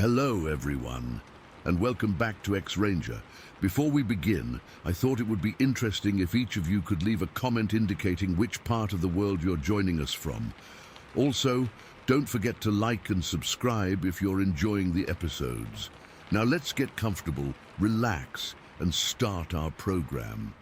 Hello, everyone, and welcome back to X-Ranger. Before we begin, I thought it would be interesting if each of you could leave a comment indicating which part of the world you're joining us from. Also, don't forget to like and subscribe if you're enjoying the episodes. Now let's get comfortable, relax, and start our program.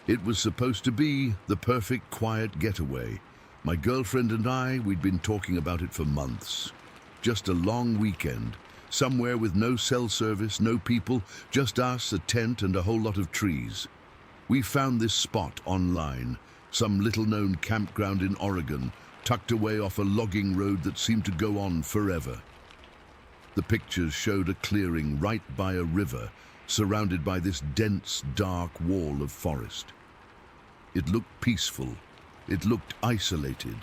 It was supposed to be the perfect quiet getaway. My girlfriend and I, we'd been talking about it for months. Just a long weekend, somewhere with no cell service, no people, just us, a tent, and a whole lot of trees. We found this spot online, some little-known campground in Oregon, tucked away off a logging road that seemed to go on forever. The pictures showed a clearing right by a river, surrounded by this dense, dark wall of forest. It looked peaceful. It looked isolated.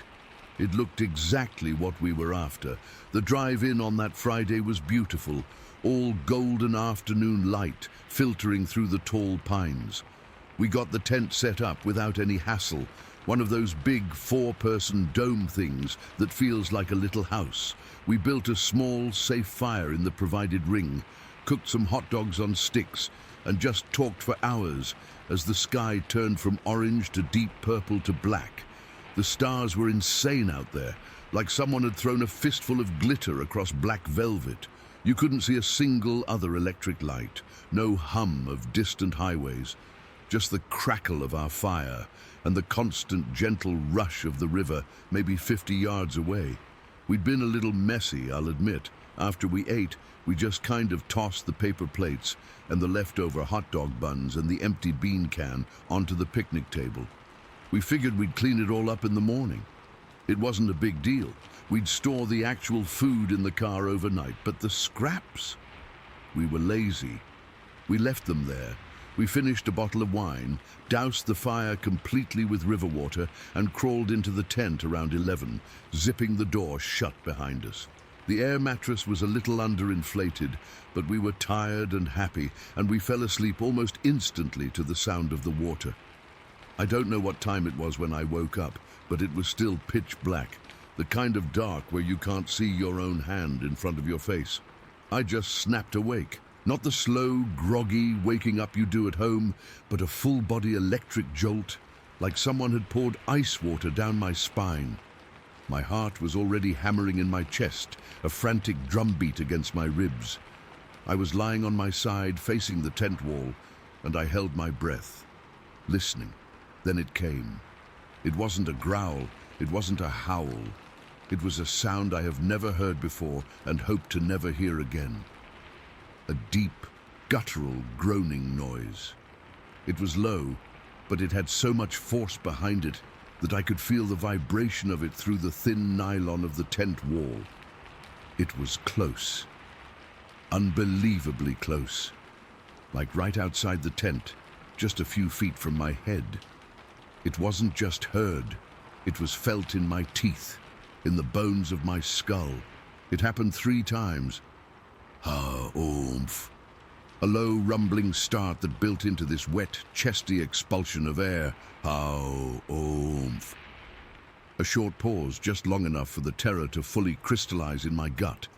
It looked exactly what we were after. The drive-in on that Friday was beautiful, all golden afternoon light filtering through the tall pines. We got the tent set up without any hassle, one of those big four-person dome things that feels like a little house. We built a small, safe fire in the provided ring, cooked some hot dogs on sticks, and just talked for hours as the sky turned from orange to deep purple to black. The stars were insane out there, like someone had thrown a fistful of glitter across black velvet. You couldn't see a single other electric light, no hum of distant highways, just the crackle of our fire and the constant gentle rush of the river maybe 50 yards away. We'd been a little messy, I'll admit. After we ate, we just kind of tossed the paper plates and the leftover hot dog buns and the empty bean can onto the picnic table. We figured we'd clean it all up in the morning. It wasn't a big deal. We'd store the actual food in the car overnight, but the scraps? We were lazy. We left them there. We finished a bottle of wine, doused the fire completely with river water, and crawled into the tent around 11, zipping the door shut behind us. The air mattress was a little underinflated, but we were tired and happy, and we fell asleep almost instantly to the sound of the water. I don't know what time it was when I woke up, but it was still pitch black, the kind of dark where you can't see your own hand in front of your face. I just snapped awake. Not the slow, groggy waking up you do at home, but a full-body electric jolt, like someone had poured ice water down my spine. My heart was already hammering in my chest, a frantic drumbeat against my ribs. I was lying on my side, facing the tent wall, and I held my breath, listening. Then it came. It wasn't a growl, it wasn't a howl. It was a sound I have never heard before and hope to never hear again. A deep, guttural, groaning noise. It was low, but it had so much force behind it that I could feel the vibration of it through the thin nylon of the tent wall. It was close. Unbelievably close. Like right outside the tent, just a few feet from my head. It wasn't just heard, it was felt in my teeth, in the bones of my skull. It happened 3 times. Ha-oomph. A low rumbling start that built into this wet, chesty expulsion of air. Ha-oomph. A short pause, just long enough for the terror to fully crystallize in my gut.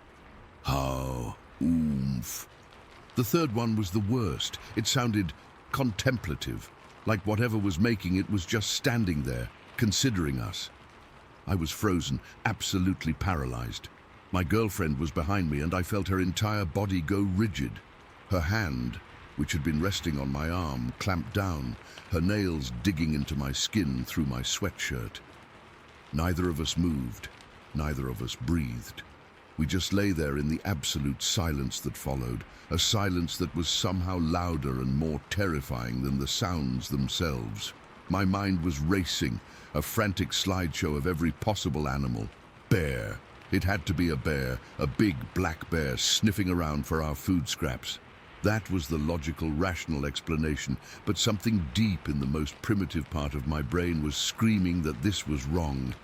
Ha-oomph. The third one was the worst. It sounded contemplative, like whatever was making it was just standing there, considering us. I was frozen, absolutely paralyzed. My girlfriend was behind me and I felt her entire body go rigid. Her hand, which had been resting on my arm, clamped down, her nails digging into my skin through my sweatshirt. Neither of us moved, neither of us breathed. We just lay there in the absolute silence that followed, a silence that was somehow louder and more terrifying than the sounds themselves. My mind was racing, a frantic slideshow of every possible animal. Bear. It had to be a bear, a big black bear sniffing around for our food scraps. That was the logical, rational explanation, but something deep in the most primitive part of my brain was screaming that this was wrong.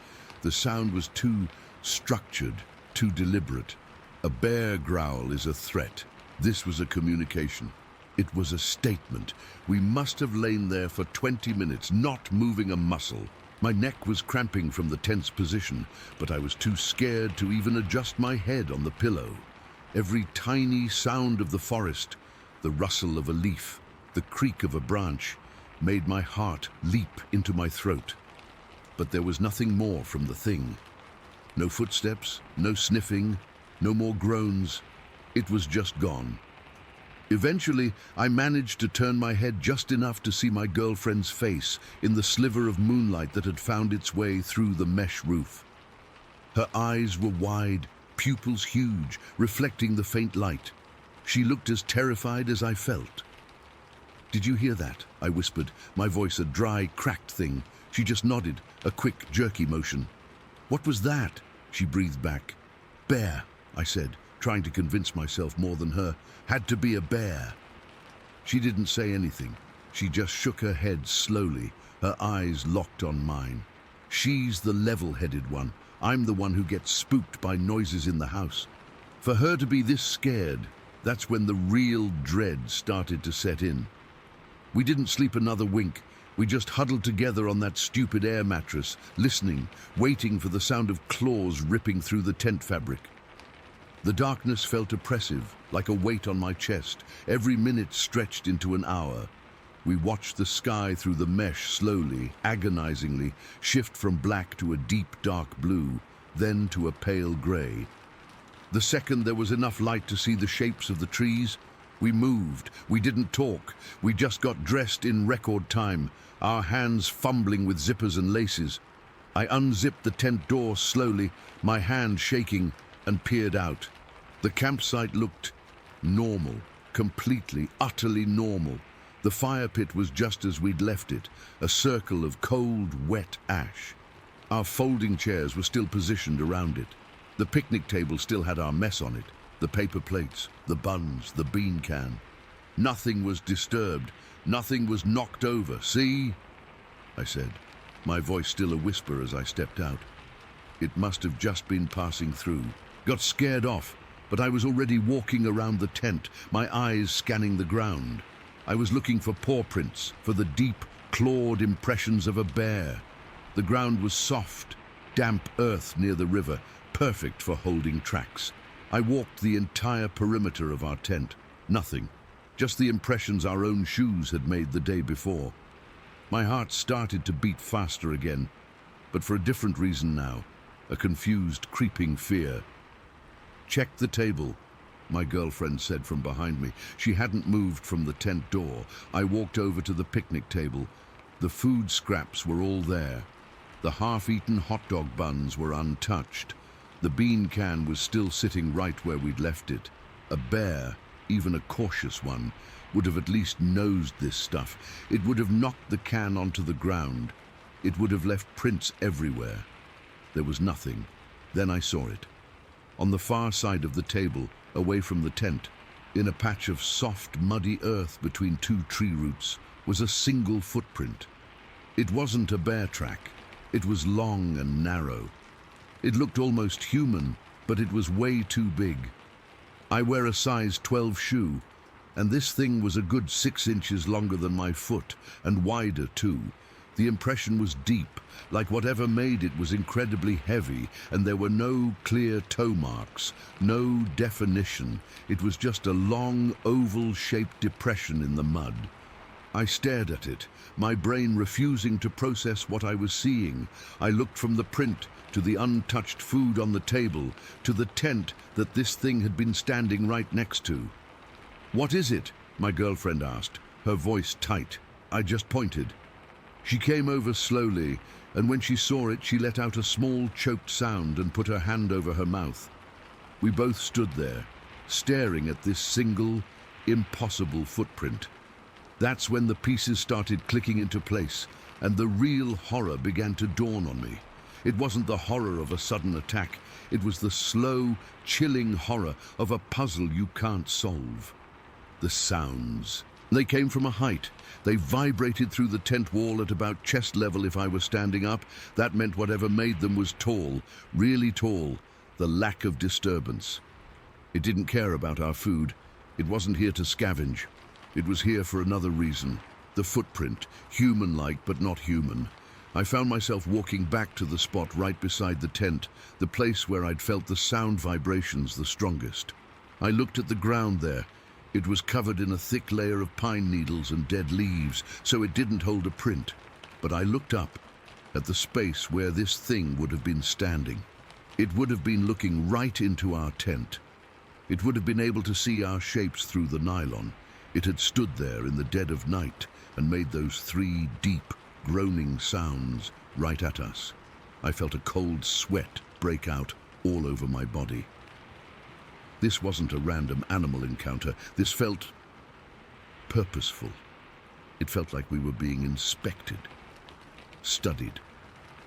The sound was too structured, too deliberate. A bear growl is a threat. This was a communication. It was a statement. We must have lain there for 20 minutes, not moving a muscle. My neck was cramping from the tense position, but I was too scared to even adjust my head on the pillow. Every tiny sound of the forest, the rustle of a leaf, the creak of a branch, made my heart leap into my throat. But there was nothing more from the thing. No footsteps, no sniffing, no more groans. It was just gone. Eventually, I managed to turn my head just enough to see my girlfriend's face in the sliver of moonlight that had found its way through the mesh roof. Her eyes were wide, pupils huge, reflecting the faint light. She looked as terrified as I felt. "Did you hear that?" I whispered, my voice a dry, cracked thing. She just nodded, a quick, jerky motion. "What was that?" she breathed back. "Bear," I said, trying to convince myself more than her. "Had to be a bear." She didn't say anything. She just shook her head slowly, her eyes locked on mine. She's the level-headed one. I'm the one who gets spooked by noises in the house. For her to be this scared, that's when the real dread started to set in. We didn't sleep another wink. We just huddled together on that stupid air mattress, listening, waiting for the sound of claws ripping through the tent fabric. The darkness felt oppressive, like a weight on my chest. Every minute stretched into an hour. We watched the sky through the mesh slowly, agonizingly, shift from black to a deep dark blue, then to a pale gray. The second there was enough light to see the shapes of the trees, we moved. We didn't talk. We just got dressed in record time, our hands fumbling with zippers and laces. I unzipped the tent door slowly, my hand shaking, and peered out. The campsite looked normal, completely, utterly normal. The fire pit was just as we'd left it, a circle of cold, wet ash. Our folding chairs were still positioned around it. The picnic table still had our mess on it, the paper plates, the buns, the bean can. Nothing was disturbed, nothing was knocked over. "See?" I said, my voice still a whisper as I stepped out. It must have just been passing through. Got scared off, but I was already walking around the tent, my eyes scanning the ground. I was looking for paw prints, for the deep, clawed impressions of a bear. The ground was soft, damp earth near the river, perfect for holding tracks. I walked the entire perimeter of our tent. Nothing, just the impressions our own shoes had made the day before. My heart started to beat faster again, but for a different reason now, a confused, creeping fear. "Check the table," my girlfriend said from behind me. She hadn't moved from the tent door. I walked over to the picnic table. The food scraps were all there. The half-eaten hot dog buns were untouched. The bean can was still sitting right where we'd left it. A bear, even a cautious one, would have at least nosed this stuff. It would have knocked the can onto the ground. It would have left prints everywhere. There was nothing. Then I saw it. On the far side of the table, away from the tent, in a patch of soft, muddy earth between two tree roots, was a single footprint. It wasn't a bear track. It was long and narrow. It looked almost human, but it was way too big. I wear a size 12 shoe, and this thing was a good 6 inches longer than my foot, and wider too. The impression was deep, like whatever made it was incredibly heavy, and there were no clear toe marks, no definition. It was just a long, oval-shaped depression in the mud. I stared at it, my brain refusing to process what I was seeing. I looked from the print to the untouched food on the table, to the tent that this thing had been standing right next to. "What is it?" my girlfriend asked, her voice tight. I just pointed. She came over slowly, and when she saw it, she let out a small, choked sound and put her hand over her mouth. We both stood there, staring at this single, impossible footprint. That's when the pieces started clicking into place, and the real horror began to dawn on me. It wasn't the horror of a sudden attack. It was the slow, chilling horror of a puzzle you can't solve. The sounds. They came from a height. They vibrated through the tent wall at about chest level if I was standing up. That meant whatever made them was tall, really tall. The lack of disturbance. It didn't care about our food. It wasn't here to scavenge. It was here for another reason. The footprint, human-like but not human. I found myself walking back to the spot right beside the tent, the place where I'd felt the sound vibrations the strongest. I looked at the ground there. It was covered in a thick layer of pine needles and dead leaves, so it didn't hold a print. But I looked up at the space where this thing would have been standing. It would have been looking right into our tent. It would have been able to see our shapes through the nylon. It had stood there in the dead of night and made those three deep, groaning sounds right at us. I felt a cold sweat break out all over my body. This wasn't a random animal encounter. This felt purposeful. It felt like we were being inspected, studied.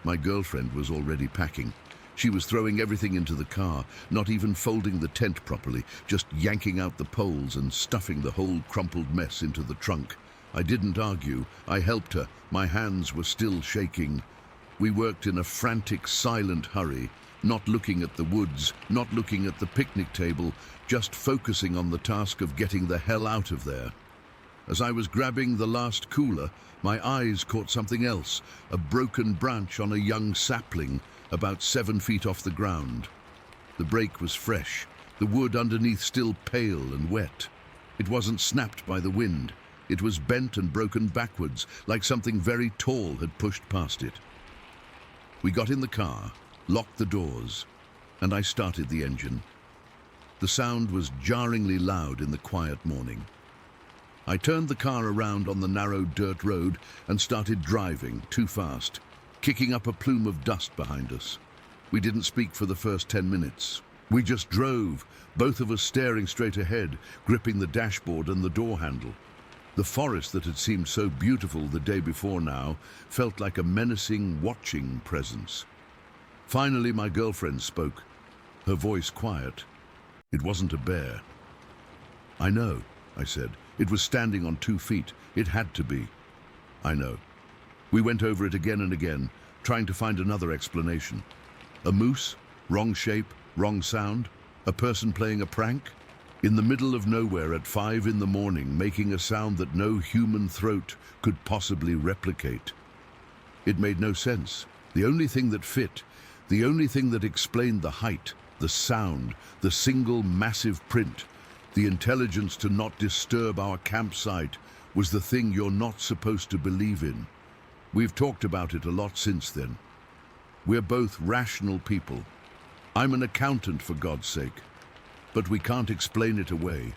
My girlfriend was already packing. She was throwing everything into the car, not even folding the tent properly, just yanking out the poles and stuffing the whole crumpled mess into the trunk. I didn't argue. I helped her. My hands were still shaking. We worked in a frantic, silent hurry, not looking at the woods, not looking at the picnic table, just focusing on the task of getting the hell out of there. As I was grabbing the last cooler, my eyes caught something else, a broken branch on a young sapling, about 7 feet off the ground. The break was fresh, the wood underneath still pale and wet. It wasn't snapped by the wind. It was bent and broken backwards, like something very tall had pushed past it. We got in the car, locked the doors, and I started the engine. The sound was jarringly loud in the quiet morning. I turned the car around on the narrow dirt road and started driving too fast, kicking up a plume of dust behind us. We didn't speak for the first 10 minutes. We just drove, both of us staring straight ahead, gripping the dashboard and the door handle. The forest that had seemed so beautiful the day before now felt like a menacing, watching presence. Finally, my girlfriend spoke, her voice quiet. It wasn't a bear. "I know," I said. "It was standing on 2 feet. It had to be." "I know." We went over it again and again, trying to find another explanation. A moose? Wrong shape? Wrong sound? A person playing a prank? In the middle of nowhere at 5 in the morning, making a sound that no human throat could possibly replicate. It made no sense. The only thing that fit, the only thing that explained the height, the sound, the single massive print, the intelligence to not disturb our campsite, was the thing you're not supposed to believe in. We've talked about it a lot since then. We're both rational people. I'm an accountant, for God's sake. But we can't explain it away.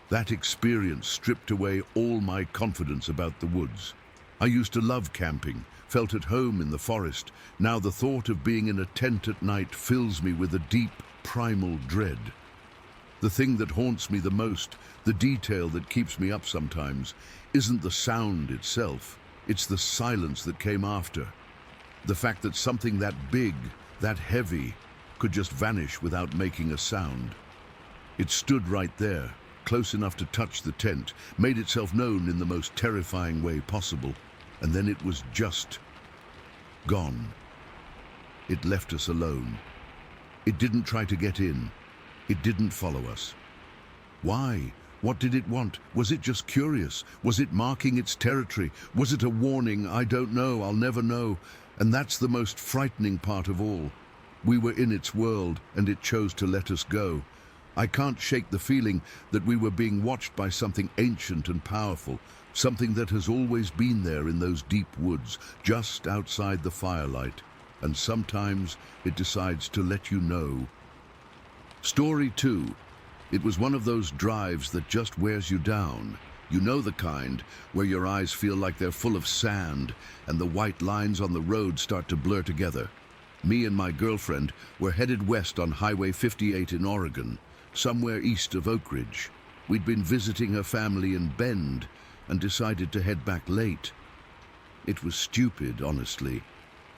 That experience stripped away all my confidence about the woods. I used to love camping, felt at home in the forest. Now the thought of being in a tent at night fills me with a deep, primal dread. The thing that haunts me the most, the detail that keeps me up sometimes, isn't the sound itself. It's the silence that came after. The fact that something that big, that heavy, could just vanish without making a sound. It stood right there, close enough to touch the tent, made itself known in the most terrifying way possible, and then it was just gone. It left us alone. It didn't try to get in. It didn't follow us. Why? What did it want? Was it just curious? Was it marking its territory? Was it a warning? I don't know. I'll never know. And that's the most frightening part of all. We were in its world, and it chose to let us go. I can't shake the feeling that we were being watched by something ancient and powerful, something that has always been there in those deep woods, just outside the firelight, and sometimes it decides to let you know. Story 2. It was one of those drives that just wears you down. You know the kind, where your eyes feel like they're full of sand, and the white lines on the road start to blur together. Me and my girlfriend were headed west on Highway 58 in Oregon, somewhere east of Oak Ridge. We'd been visiting her family in Bend and decided to head back late. It was stupid, honestly.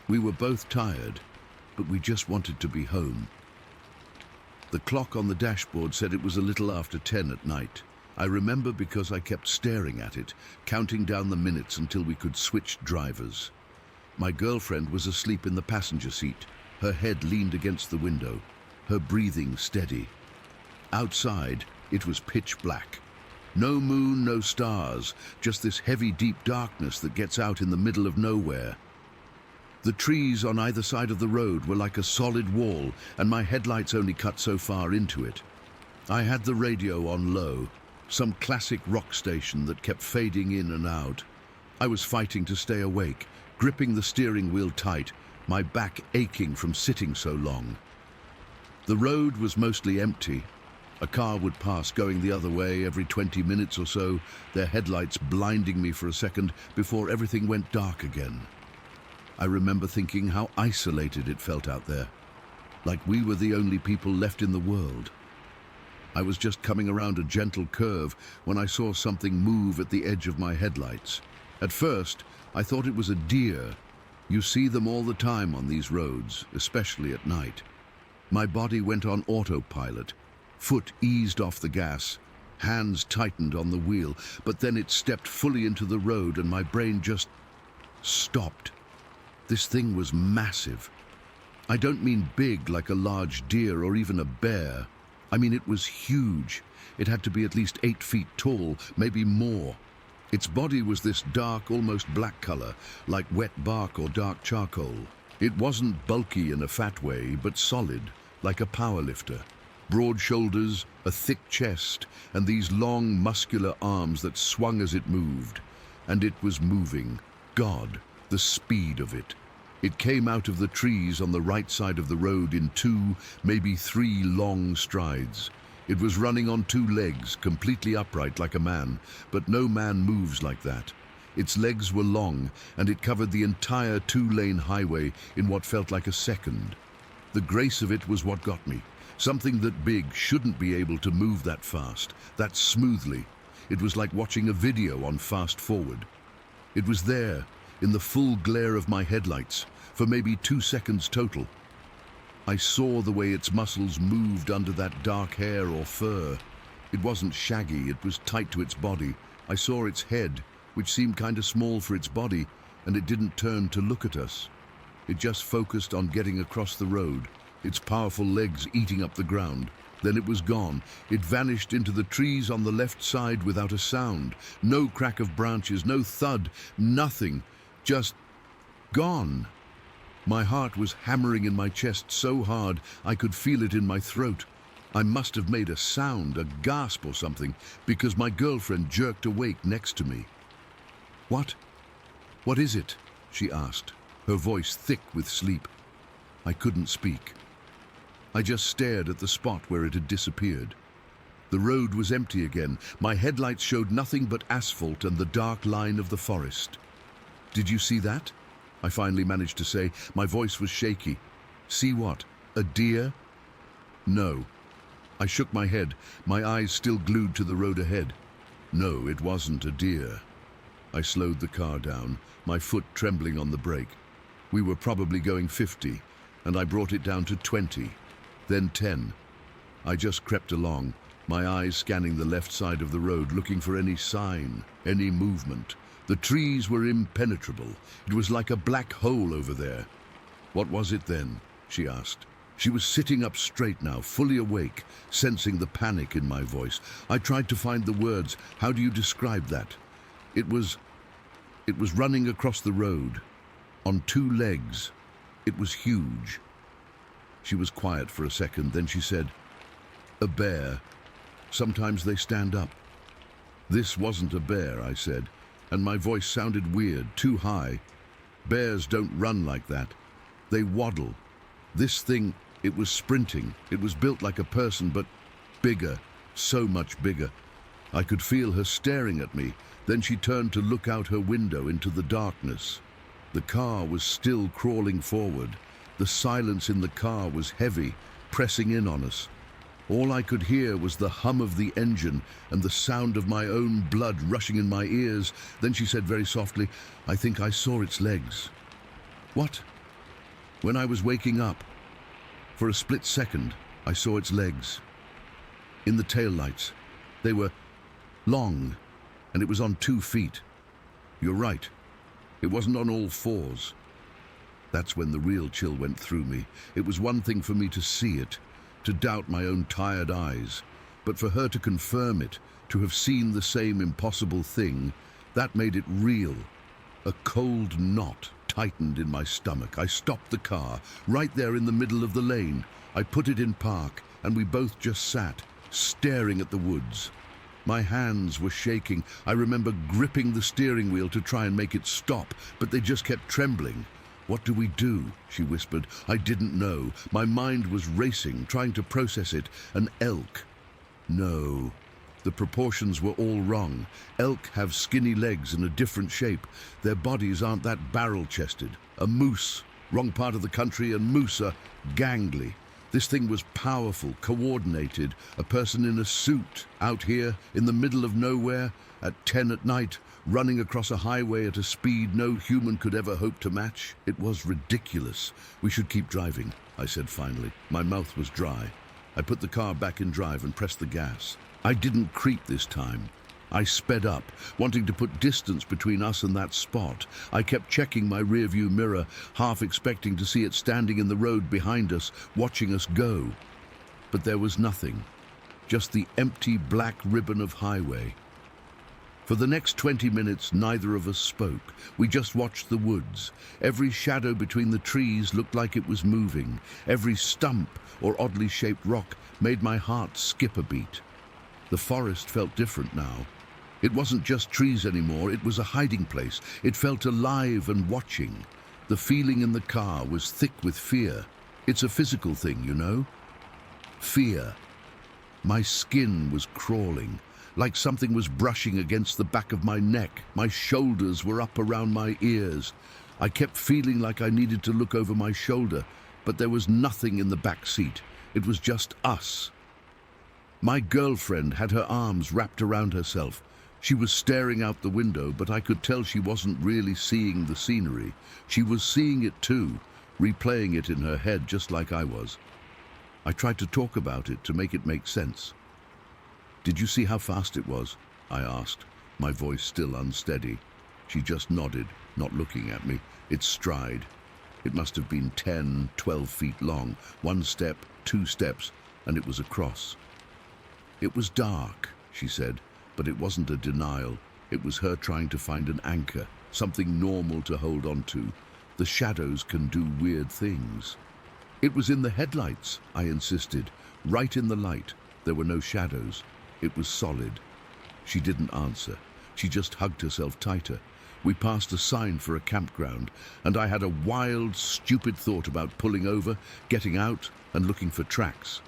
We were both tired, but we just wanted to be home. The clock on the dashboard said it was a little after 10 at night. I remember because I kept staring at it, counting down the minutes until we could switch drivers. My girlfriend was asleep in the passenger seat, her head leaned against the window, her breathing steady. Outside, it was pitch black. No moon, no stars, just this heavy, deep darkness that gets out in the middle of nowhere. The trees on either side of the road were like a solid wall, and my headlights only cut so far into it. I had the radio on low, some classic rock station that kept fading in and out. I was fighting to stay awake, gripping the steering wheel tight, my back aching from sitting so long. The road was mostly empty. A car would pass going the other way every 20 minutes or so, their headlights blinding me for a second before everything went dark again. I remember thinking how isolated it felt out there, like we were the only people left in the world. I was just coming around a gentle curve when I saw something move at the edge of my headlights. At first, I thought it was a deer. You see them all the time on these roads, especially at night. My body went on autopilot. Foot eased off the gas, hands tightened on the wheel, but then it stepped fully into the road and my brain just stopped. This thing was massive. I don't mean big like a large deer or even a bear. I mean it was huge. It had to be at least 8 feet tall, maybe more. Its body was this dark, almost black color, like wet bark or dark charcoal. It wasn't bulky in a fat way, but solid, like a powerlifter. Broad shoulders, a thick chest, and these long, muscular arms that swung as it moved. And it was moving. God, the speed of it. It came out of the trees on the right side of the road in 2, maybe 3 long strides. It was running on 2 legs, completely upright like a man, but no man moves like that. Its legs were long, and it covered the entire 2-lane highway in what felt like a second. The grace of it was what got me. Something that big shouldn't be able to move that fast, that smoothly. It was like watching a video on fast forward. It was there, in the full glare of my headlights, for maybe 2 seconds total. I saw the way its muscles moved under that dark hair or fur. It wasn't shaggy, it was tight to its body. I saw its head, which seemed kind of small for its body, and it didn't turn to look at us. It just focused on getting across the road, its powerful legs eating up the ground. Then it was gone. It vanished into the trees on the left side without a sound. No crack of branches, no thud, nothing. Just gone. My heart was hammering in my chest so hard I could feel it in my throat. I must have made a sound, a gasp or something, because my girlfriend jerked awake next to me. "What? What is it?" she asked, her voice thick with sleep. I couldn't speak. I just stared at the spot where it had disappeared. The road was empty again. My headlights showed nothing but asphalt and the dark line of the forest. "Did you see that?" I finally managed to say. My voice was shaky. "See what? A deer?" "No." I shook my head, my eyes still glued to the road ahead. No, it wasn't a deer. I slowed the car down, my foot trembling on the brake. We were probably going 50, and I brought it down to 20, then 10. I just crept along, my eyes scanning the left side of the road, looking for any sign, any movement. The trees were impenetrable. It was like a black hole over there. "What was it then?" she asked. She was sitting up straight now, fully awake, sensing the panic in my voice. I tried to find the words. "How do you describe that?" It was running across the road, on 2 legs. It was huge. She was quiet for a second, then she said, "A bear. Sometimes they stand up." "This wasn't a bear," I said, and my voice sounded weird, too high. "Bears don't run like that. They waddle. This thing, it was sprinting. It was built like a person, but bigger, so much bigger." I could feel her staring at me. Then she turned to look out her window into the darkness. The car was still crawling forward. The silence in the car was heavy, pressing in on us. All I could hear was the hum of the engine and the sound of my own blood rushing in my ears. Then she said very softly, "I think I saw its legs." "What?" "When I was waking up. For a split second, I saw its legs. In the taillights. They were long, and it was on 2 feet. You're right. It wasn't on all 4s. That's when the real chill went through me. It was one thing for me to see it, to doubt my own tired eyes, but for her to confirm it, to have seen the same impossible thing, that made it real. A cold knot tightened in my stomach. I stopped the car, right there in the middle of the lane. I put it in park, and we both just sat, staring at the woods. My hands were shaking. I remember gripping the steering wheel to try and make it stop, but they just kept trembling. "What do we do?" she whispered. I didn't know. My mind was racing, trying to process it. An elk. No. The proportions were all wrong. Elk have skinny legs and a different shape. Their bodies aren't that barrel-chested. A moose. Wrong part of the country, and moose are gangly. This thing was powerful, coordinated. A person in a suit, out here, in the middle of nowhere, at 10 at night, running across a highway at a speed no human could ever hope to match. It was ridiculous. "We should keep driving," I said finally. My mouth was dry. I put the car back in drive and pressed the gas. I didn't creep this time. I sped up, wanting to put distance between us and that spot. I kept checking my rearview mirror, half expecting to see it standing in the road behind us, watching us go. But there was nothing, just the empty black ribbon of highway. For the next 20 minutes, neither of us spoke. We just watched the woods. Every shadow between the trees looked like it was moving. Every stump or oddly shaped rock made my heart skip a beat. The forest felt different now. It wasn't just trees anymore, it was a hiding place. It felt alive and watching. The feeling in the car was thick with fear. It's a physical thing, you know? Fear. My skin was crawling, like something was brushing against the back of my neck. My shoulders were up around my ears. I kept feeling like I needed to look over my shoulder, but there was nothing in the back seat. It was just us. My girlfriend had her arms wrapped around herself. She was staring out the window, but I could tell she wasn't really seeing the scenery. She was seeing it too, replaying it in her head just like I was. I tried to talk about it to make it make sense. "Did you see how fast it was?" I asked, my voice still unsteady. She just nodded, not looking at me. Its stride. It must have been 10, 12 feet long. One step, 2 steps, and it was across. "It was dark," she said, but it wasn't a denial. It was her trying to find an anchor, something normal to hold on to. The shadows can do weird things. "It was in the headlights," I insisted. "Right in the light. There were no shadows. It was solid." She didn't answer. She just hugged herself tighter. We passed a sign for a campground, and I had a wild, stupid thought about pulling over, getting out, and looking for tracks.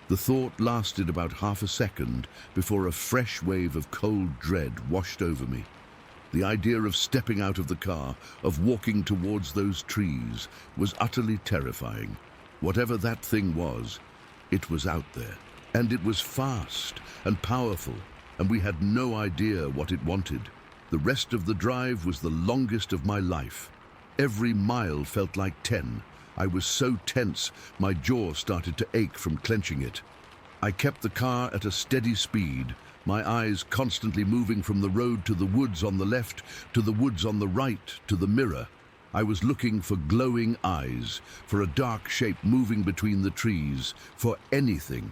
The thought lasted about half a second before a fresh wave of cold dread washed over me. The idea of stepping out of the car, of walking towards those trees, was utterly terrifying. Whatever that thing was, it was out there. And it was fast and powerful, and we had no idea what it wanted. The rest of the drive was the longest of my life. Every mile felt like 10. I was so tense, my jaw started to ache from clenching it. I kept the car at a steady speed, my eyes constantly moving from the road to the woods on the left, to the woods on the right, to the mirror. I was looking for glowing eyes, for a dark shape moving between the trees, for anything.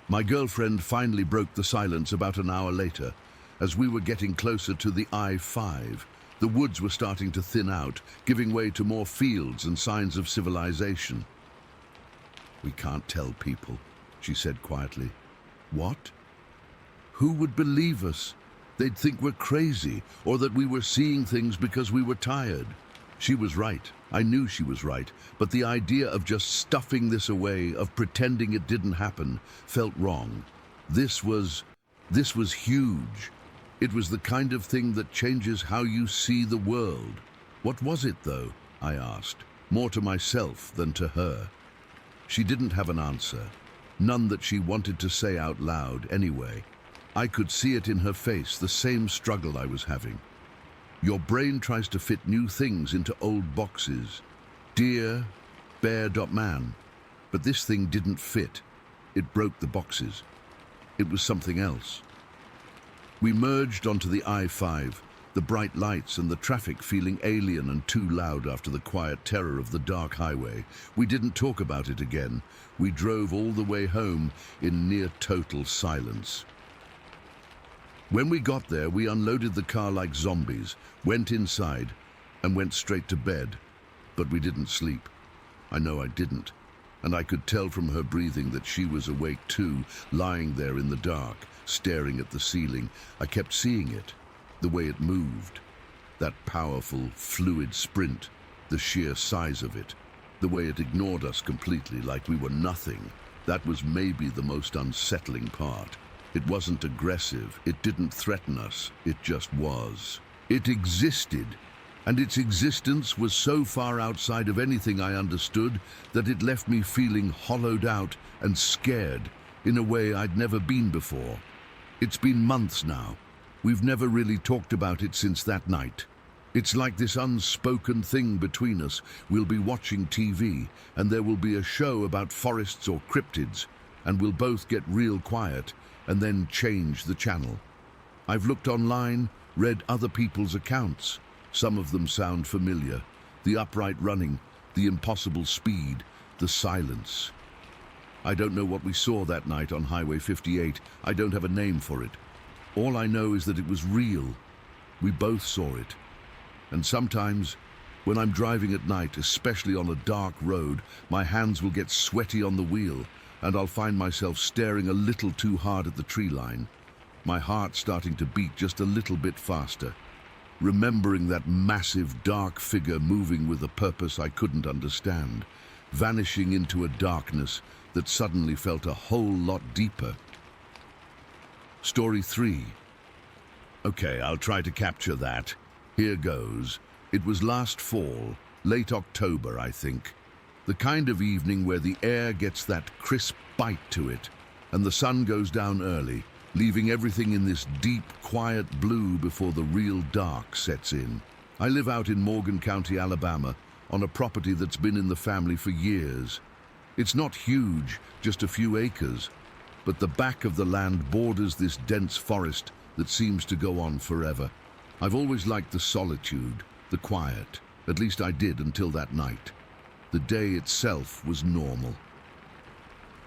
My girlfriend finally broke the silence about an hour later. As we were getting closer to the I-5, the woods were starting to thin out, giving way to more fields and signs of civilization. "We can't tell people," she said quietly. "What? Who would believe us? They'd think we're crazy, or that we were seeing things because we were tired." She was right. I knew she was right, but the idea of just stuffing this away, of pretending it didn't happen, felt wrong. This was huge. It was the kind of thing that changes how you see the world. What was it, though? I asked, more to myself than to her. She didn't have an answer, none that she wanted to say out loud anyway. I could see it in her face, the same struggle I was having. Your brain tries to fit new things into old boxes. Deer, bear.man. But this thing didn't fit. It broke the boxes. It was something else. We merged onto the I-5, the bright lights and the traffic feeling alien and too loud after the quiet terror of the dark highway. We didn't talk about it again. We drove all the way home in near total silence. When we got there, we unloaded the car like zombies, went inside, and went straight to bed. But we didn't sleep. I know I didn't. And I could tell from her breathing that she was awake too, lying there in the dark, staring at the ceiling. I kept seeing it, the way it moved. That powerful, fluid sprint, the sheer size of it. The way it ignored us completely, like we were nothing. That was maybe the most unsettling part. It wasn't aggressive, it didn't threaten us, it just was. It existed. And its existence was so far outside of anything I understood that it left me feeling hollowed out and scared in a way I'd never been before. It's been months now. We've never really talked about it since that night. It's like this unspoken thing between us. We'll be watching TV and there will be a show about forests or cryptids, and we'll both get real quiet and then change the channel. I've looked online, read other people's accounts. Some of them sound familiar. The upright running, the impossible speed, the silence. I don't know what we saw that night on Highway 58. I don't have a name for it. All I know is that it was real. We both saw it. And sometimes, when I'm driving at night, especially on a dark road, my hands will get sweaty on the wheel, and I'll find myself staring a little too hard at the tree line. My heart starting to beat just a little bit faster. Remembering that massive dark figure moving with a purpose I couldn't understand, vanishing into a darkness that suddenly felt a whole lot deeper. Story 3. Okay, I'll try to capture that. Here goes. It was last fall, late October, I think. The kind of evening where the air gets that crisp bite to it, and the sun goes down early, leaving everything in this deep, quiet blue before the real dark sets in. I live out in Morgan County, Alabama, on a property that's been in the family for years. It's not huge, just a few acres, but the back of the land borders this dense forest that seems to go on forever. I've always liked the solitude, the quiet. At least I did until that night. The day itself was normal.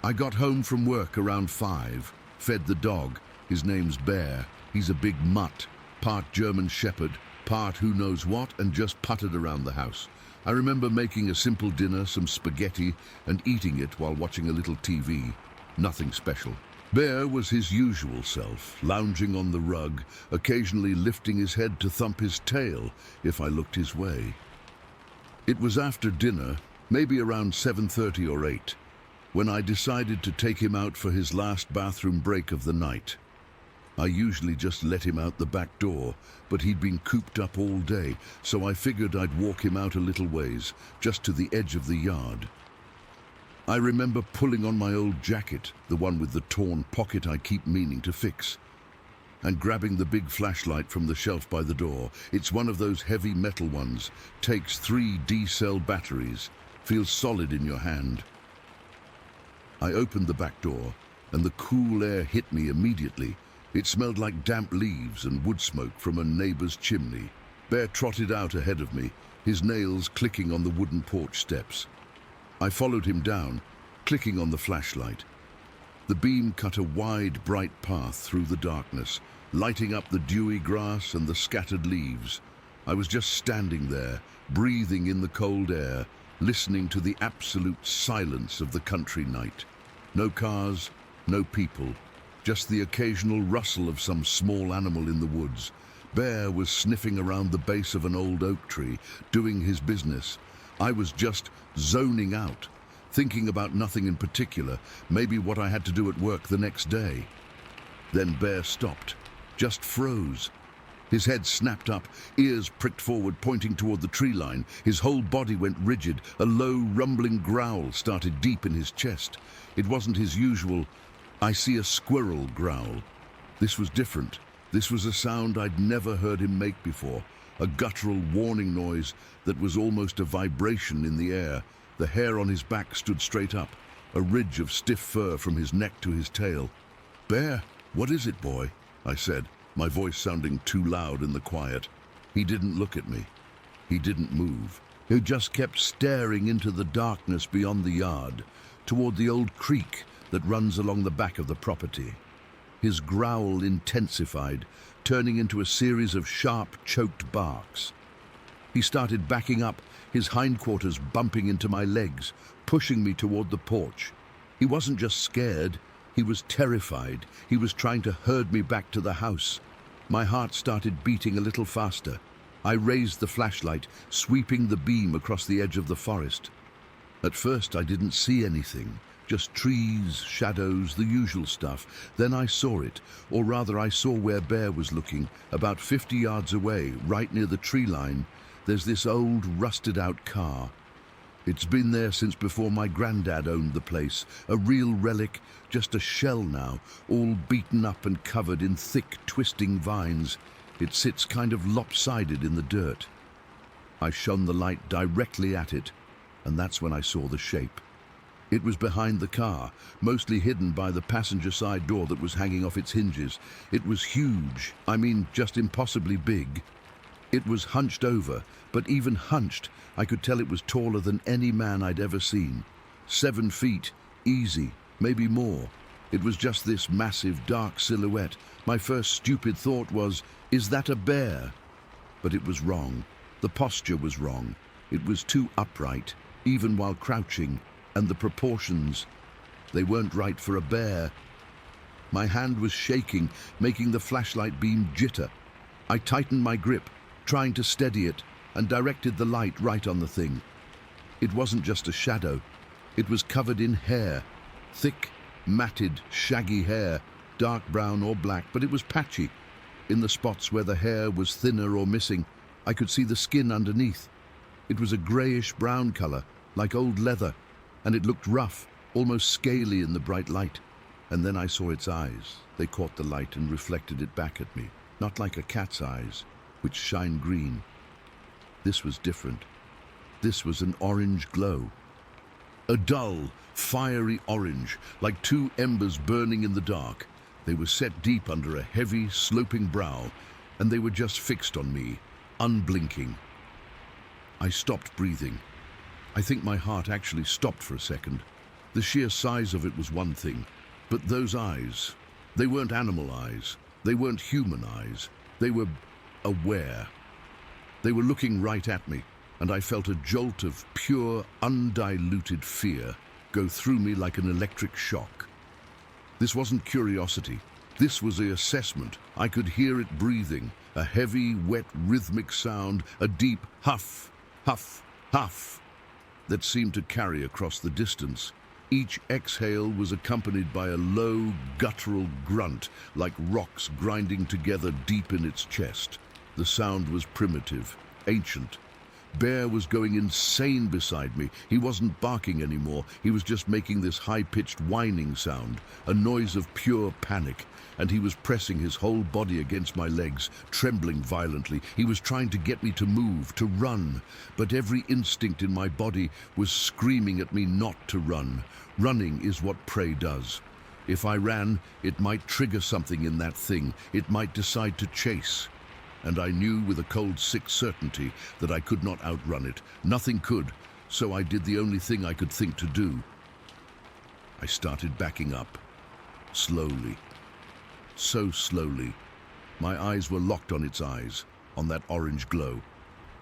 I got home from work around 5, fed the dog. His name's Bear. He's a big mutt, part German Shepherd, part who knows what, and just puttered around the house. I remember making a simple dinner, some spaghetti, and eating it while watching a little TV. Nothing special. Bear was his usual self, lounging on the rug, occasionally lifting his head to thump his tail if I looked his way. It was after dinner, maybe around 7:30 or 8, when I decided to take him out for his last bathroom break of the night. I usually just let him out the back door, but he'd been cooped up all day, so I figured I'd walk him out a little ways, just to the edge of the yard. I remember pulling on my old jacket, the one with the torn pocket I keep meaning to fix, and grabbing the big flashlight from the shelf by the door. It's one of those heavy metal ones, takes 3 D-cell batteries, feels solid in your hand. I opened the back door, and the cool air hit me immediately. It smelled like damp leaves and wood smoke from a neighbor's chimney. Bear trotted out ahead of me, his nails clicking on the wooden porch steps. I followed him down, clicking on the flashlight. The beam cut a wide, bright path through the darkness, lighting up the dewy grass and the scattered leaves. I was just standing there, breathing in the cold air, listening to the absolute silence of the country night. No cars, no people, just the occasional rustle of some small animal in the woods. Bear was sniffing around the base of an old oak tree, doing his business. I was just zoning out, thinking about nothing in particular, maybe what I had to do at work the next day. Then Bear stopped, just froze. His head snapped up, ears pricked forward, pointing toward the tree line. His whole body went rigid. A low, rumbling growl started deep in his chest. It wasn't his usual, "I see a squirrel" growl. This was different. This was a sound I'd never heard him make before, a guttural warning noise that was almost a vibration in the air. The hair on his back stood straight up, a ridge of stiff fur from his neck to his tail. "Bear, what is it, boy?" I said, my voice sounding too loud in the quiet. He didn't look at me. He didn't move. He just kept staring into the darkness beyond the yard, toward the old creek that runs along the back of the property. His growl intensified, turning into a series of sharp, choked barks. He started backing up, his hindquarters bumping into my legs, pushing me toward the porch. He wasn't just scared, he was terrified. He was trying to herd me back to the house. My heart started beating a little faster. I raised the flashlight, sweeping the beam across the edge of the forest. At first I didn't see anything, just trees, shadows, the usual stuff. Then I saw it, or rather I saw where Bear was looking. About 50 yards away, right near the tree line, there's this old, rusted-out car. It's been there since before my granddad owned the place. A real relic, just a shell now, all beaten up and covered in thick, twisting vines. It sits kind of lopsided in the dirt. I shone the light directly at it, and that's when I saw the shape. It was behind the car, mostly hidden by the passenger side door that was hanging off its hinges. It was huge, I mean just impossibly big. It was hunched over, but even hunched, I could tell it was taller than any man I'd ever seen. 7 feet, easy, maybe more. It was just this massive, dark silhouette. My first stupid thought was, is that a bear? But it was wrong. The posture was wrong. It was too upright, even while crouching, and the proportions, they weren't right for a bear. My hand was shaking, making the flashlight beam jitter. I tightened my grip, trying to steady it, and directed the light right on the thing. It wasn't just a shadow. It was covered in hair. Thick, matted, shaggy hair, dark brown or black, but it was patchy. In the spots where the hair was thinner or missing, I could see the skin underneath. It was a grayish-brown color, like old leather, and it looked rough, almost scaly in the bright light. And then I saw its eyes. They caught the light and reflected it back at me, not like a cat's eyes, which shine green. This was different. This was an orange glow. A dull, fiery orange, like 2 embers burning in the dark. They were set deep under a heavy, sloping brow, and they were just fixed on me, unblinking. I stopped breathing. I think my heart actually stopped for a second. The sheer size of it was one thing, but those eyes, they weren't animal eyes. They weren't human eyes. They were aware. They were looking right at me, and I felt a jolt of pure, undiluted fear go through me like an electric shock. This wasn't curiosity. This was the assessment. I could hear it breathing, a heavy, wet, rhythmic sound, a deep huff, huff, huff that seemed to carry across the distance. Each exhale was accompanied by a low, guttural grunt, like rocks grinding together deep in its chest. The sound was primitive, ancient. Bear was going insane beside me. He wasn't barking anymore. He was just making this high-pitched whining sound, a noise of pure panic. And he was pressing his whole body against my legs, trembling violently. He was trying to get me to move, to run. But every instinct in my body was screaming at me not to run. Running is what prey does. If I ran, it might trigger something in that thing. It might decide to chase. And I knew with a cold, sick certainty that I could not outrun it. Nothing could, so I did the only thing I could think to do. I started backing up, slowly. So slowly. My eyes were locked on its eyes, on that orange glow.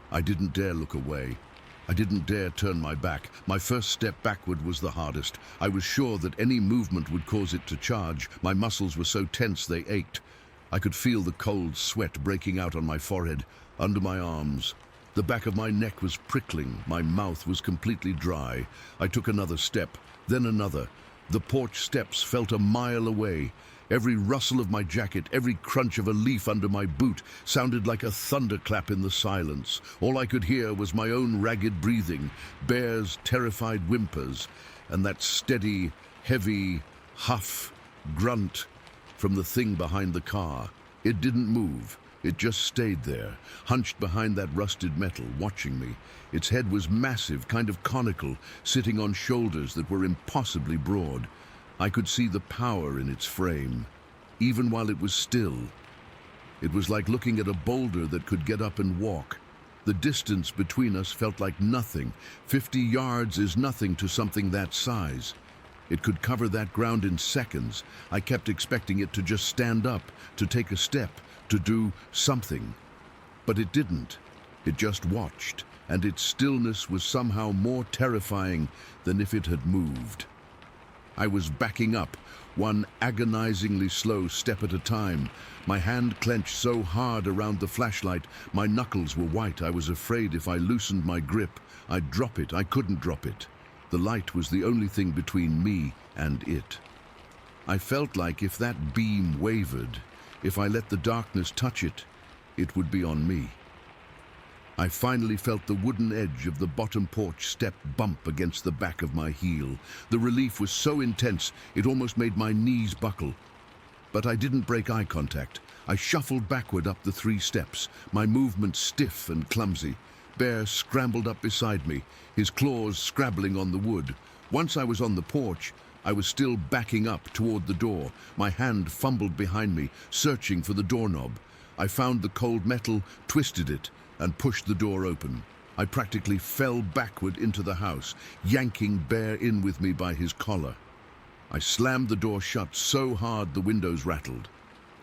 I didn't dare look away. I didn't dare turn my back. My first step backward was the hardest. I was sure that any movement would cause it to charge. My muscles were so tense they ached. I could feel the cold sweat breaking out on my forehead, under my arms. The back of my neck was prickling. My mouth was completely dry. I took another step, then another. The porch steps felt a mile away. Every rustle of my jacket, every crunch of a leaf under my boot sounded like a thunderclap in the silence. All I could hear was my own ragged breathing, Bear's terrified whimpers, and that steady, heavy huff, grunt from the thing behind the car. It didn't move. It just stayed there, hunched behind that rusted metal, watching me. Its head was massive, kind of conical, sitting on shoulders that were impossibly broad. I could see the power in its frame, even while it was still. It was like looking at a boulder that could get up and walk. The distance between us felt like nothing. 50 yards is nothing to something that size. It could cover that ground in seconds. I kept expecting it to just stand up, to take a step, to do something. But it didn't. It just watched, and its stillness was somehow more terrifying than if it had moved. I was backing up, one agonizingly slow step at a time. My hand clenched so hard around the flashlight, my knuckles were white. I was afraid if I loosened my grip, I'd drop it. I couldn't drop it. The light was the only thing between me and it. I felt like if that beam wavered, if I let the darkness touch it, it would be on me. I finally felt the wooden edge of the bottom porch step bump against the back of my heel. The relief was so intense, it almost made my knees buckle. But I didn't break eye contact. I shuffled backward up the 3 steps, my movements stiff and clumsy. Bear scrambled up beside me, his claws scrabbling on the wood. Once I was on the porch, I was still backing up toward the door. My hand fumbled behind me, searching for the doorknob. I found the cold metal, twisted it, and pushed the door open. I practically fell backward into the house, yanking Bear in with me by his collar. I slammed the door shut so hard the windows rattled.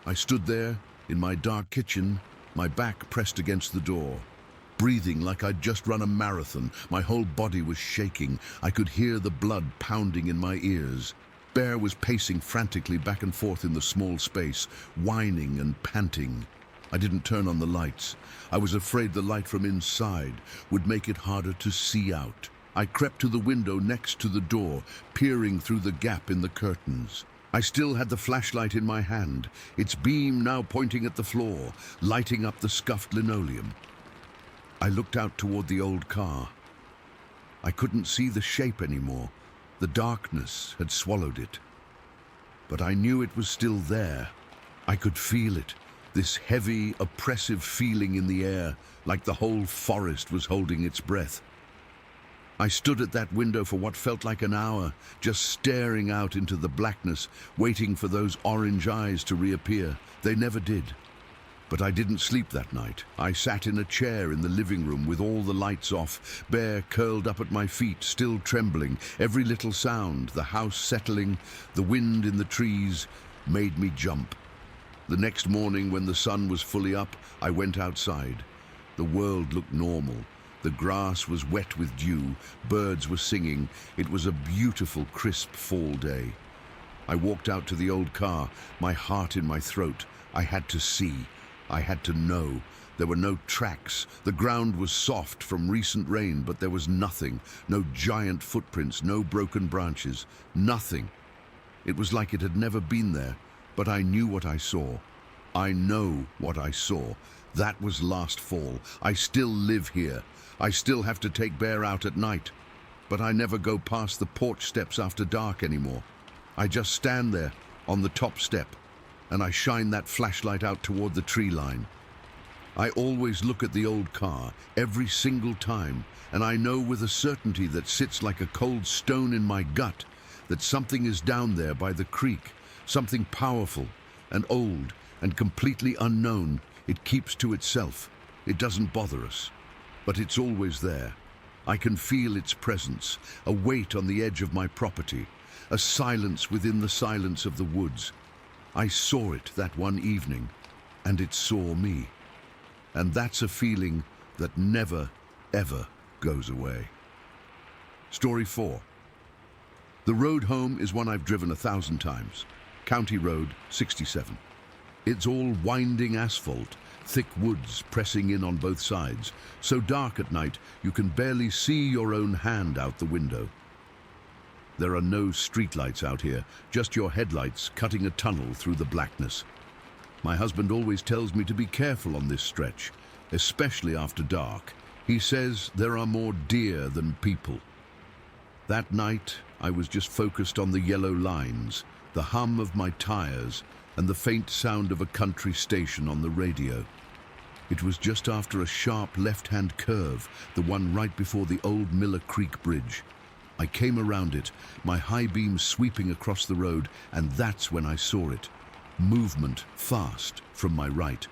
I stood there, in my dark kitchen, my back pressed against the door, breathing like I'd just run a marathon. My whole body was shaking. I could hear the blood pounding in my ears. Bear was pacing frantically back and forth in the small space, whining and panting. I didn't turn on the lights. I was afraid the light from inside would make it harder to see out. I crept to the window next to the door, peering through the gap in the curtains. I still had the flashlight in my hand, its beam now pointing at the floor, lighting up the scuffed linoleum. I looked out toward the old car. I couldn't see the shape anymore. The darkness had swallowed it. But I knew it was still there. I could feel it. This heavy, oppressive feeling in the air, like the whole forest was holding its breath. I stood at that window for what felt like an hour, just staring out into the blackness, waiting for those orange eyes to reappear. They never did. But I didn't sleep that night. I sat in a chair in the living room with all the lights off, Bear curled up at my feet, still trembling. Every little sound, the house settling, the wind in the trees, made me jump. The next morning, when the sun was fully up, I went outside. The world looked normal. The grass was wet with dew, birds were singing. It was a beautiful, crisp fall day. I walked out to the old car, my heart in my throat. I had to see. I had to know. There were no tracks. The ground was soft from recent rain, but there was nothing. No giant footprints, no broken branches, nothing. It was like it had never been there. But I knew what I saw. I know what I saw. That was last fall. I still live here. I still have to take Bear out at night. But I never go past the porch steps after dark anymore. I just stand there on the top step, and I shine that flashlight out toward the tree line. I always look at the old car, every single time, and I know with a certainty that sits like a cold stone in my gut that something is down there by the creek. Something powerful and old and completely unknown. It keeps to itself. It doesn't bother us, but it's always there. I can feel its presence, a weight on the edge of my property, a silence within the silence of the woods. I saw it that one evening, and it saw me. And that's a feeling that never, ever goes away. Story 4. The road home is one I've driven 1,000 times. County Road 67. It's all winding asphalt, thick woods pressing in on both sides, so dark at night you can barely see your own hand out the window. There are no streetlights out here, just your headlights cutting a tunnel through the blackness. My husband always tells me to be careful on this stretch, especially after dark. He says there are more deer than people. That night, I was just focused on the yellow lines, the hum of my tires, and the faint sound of a country station on the radio. It was just after a sharp left-hand curve, the one right before the old Miller Creek Bridge. I came around it, my high beam sweeping across the road, and that's when I saw it. Movement, fast, from my right.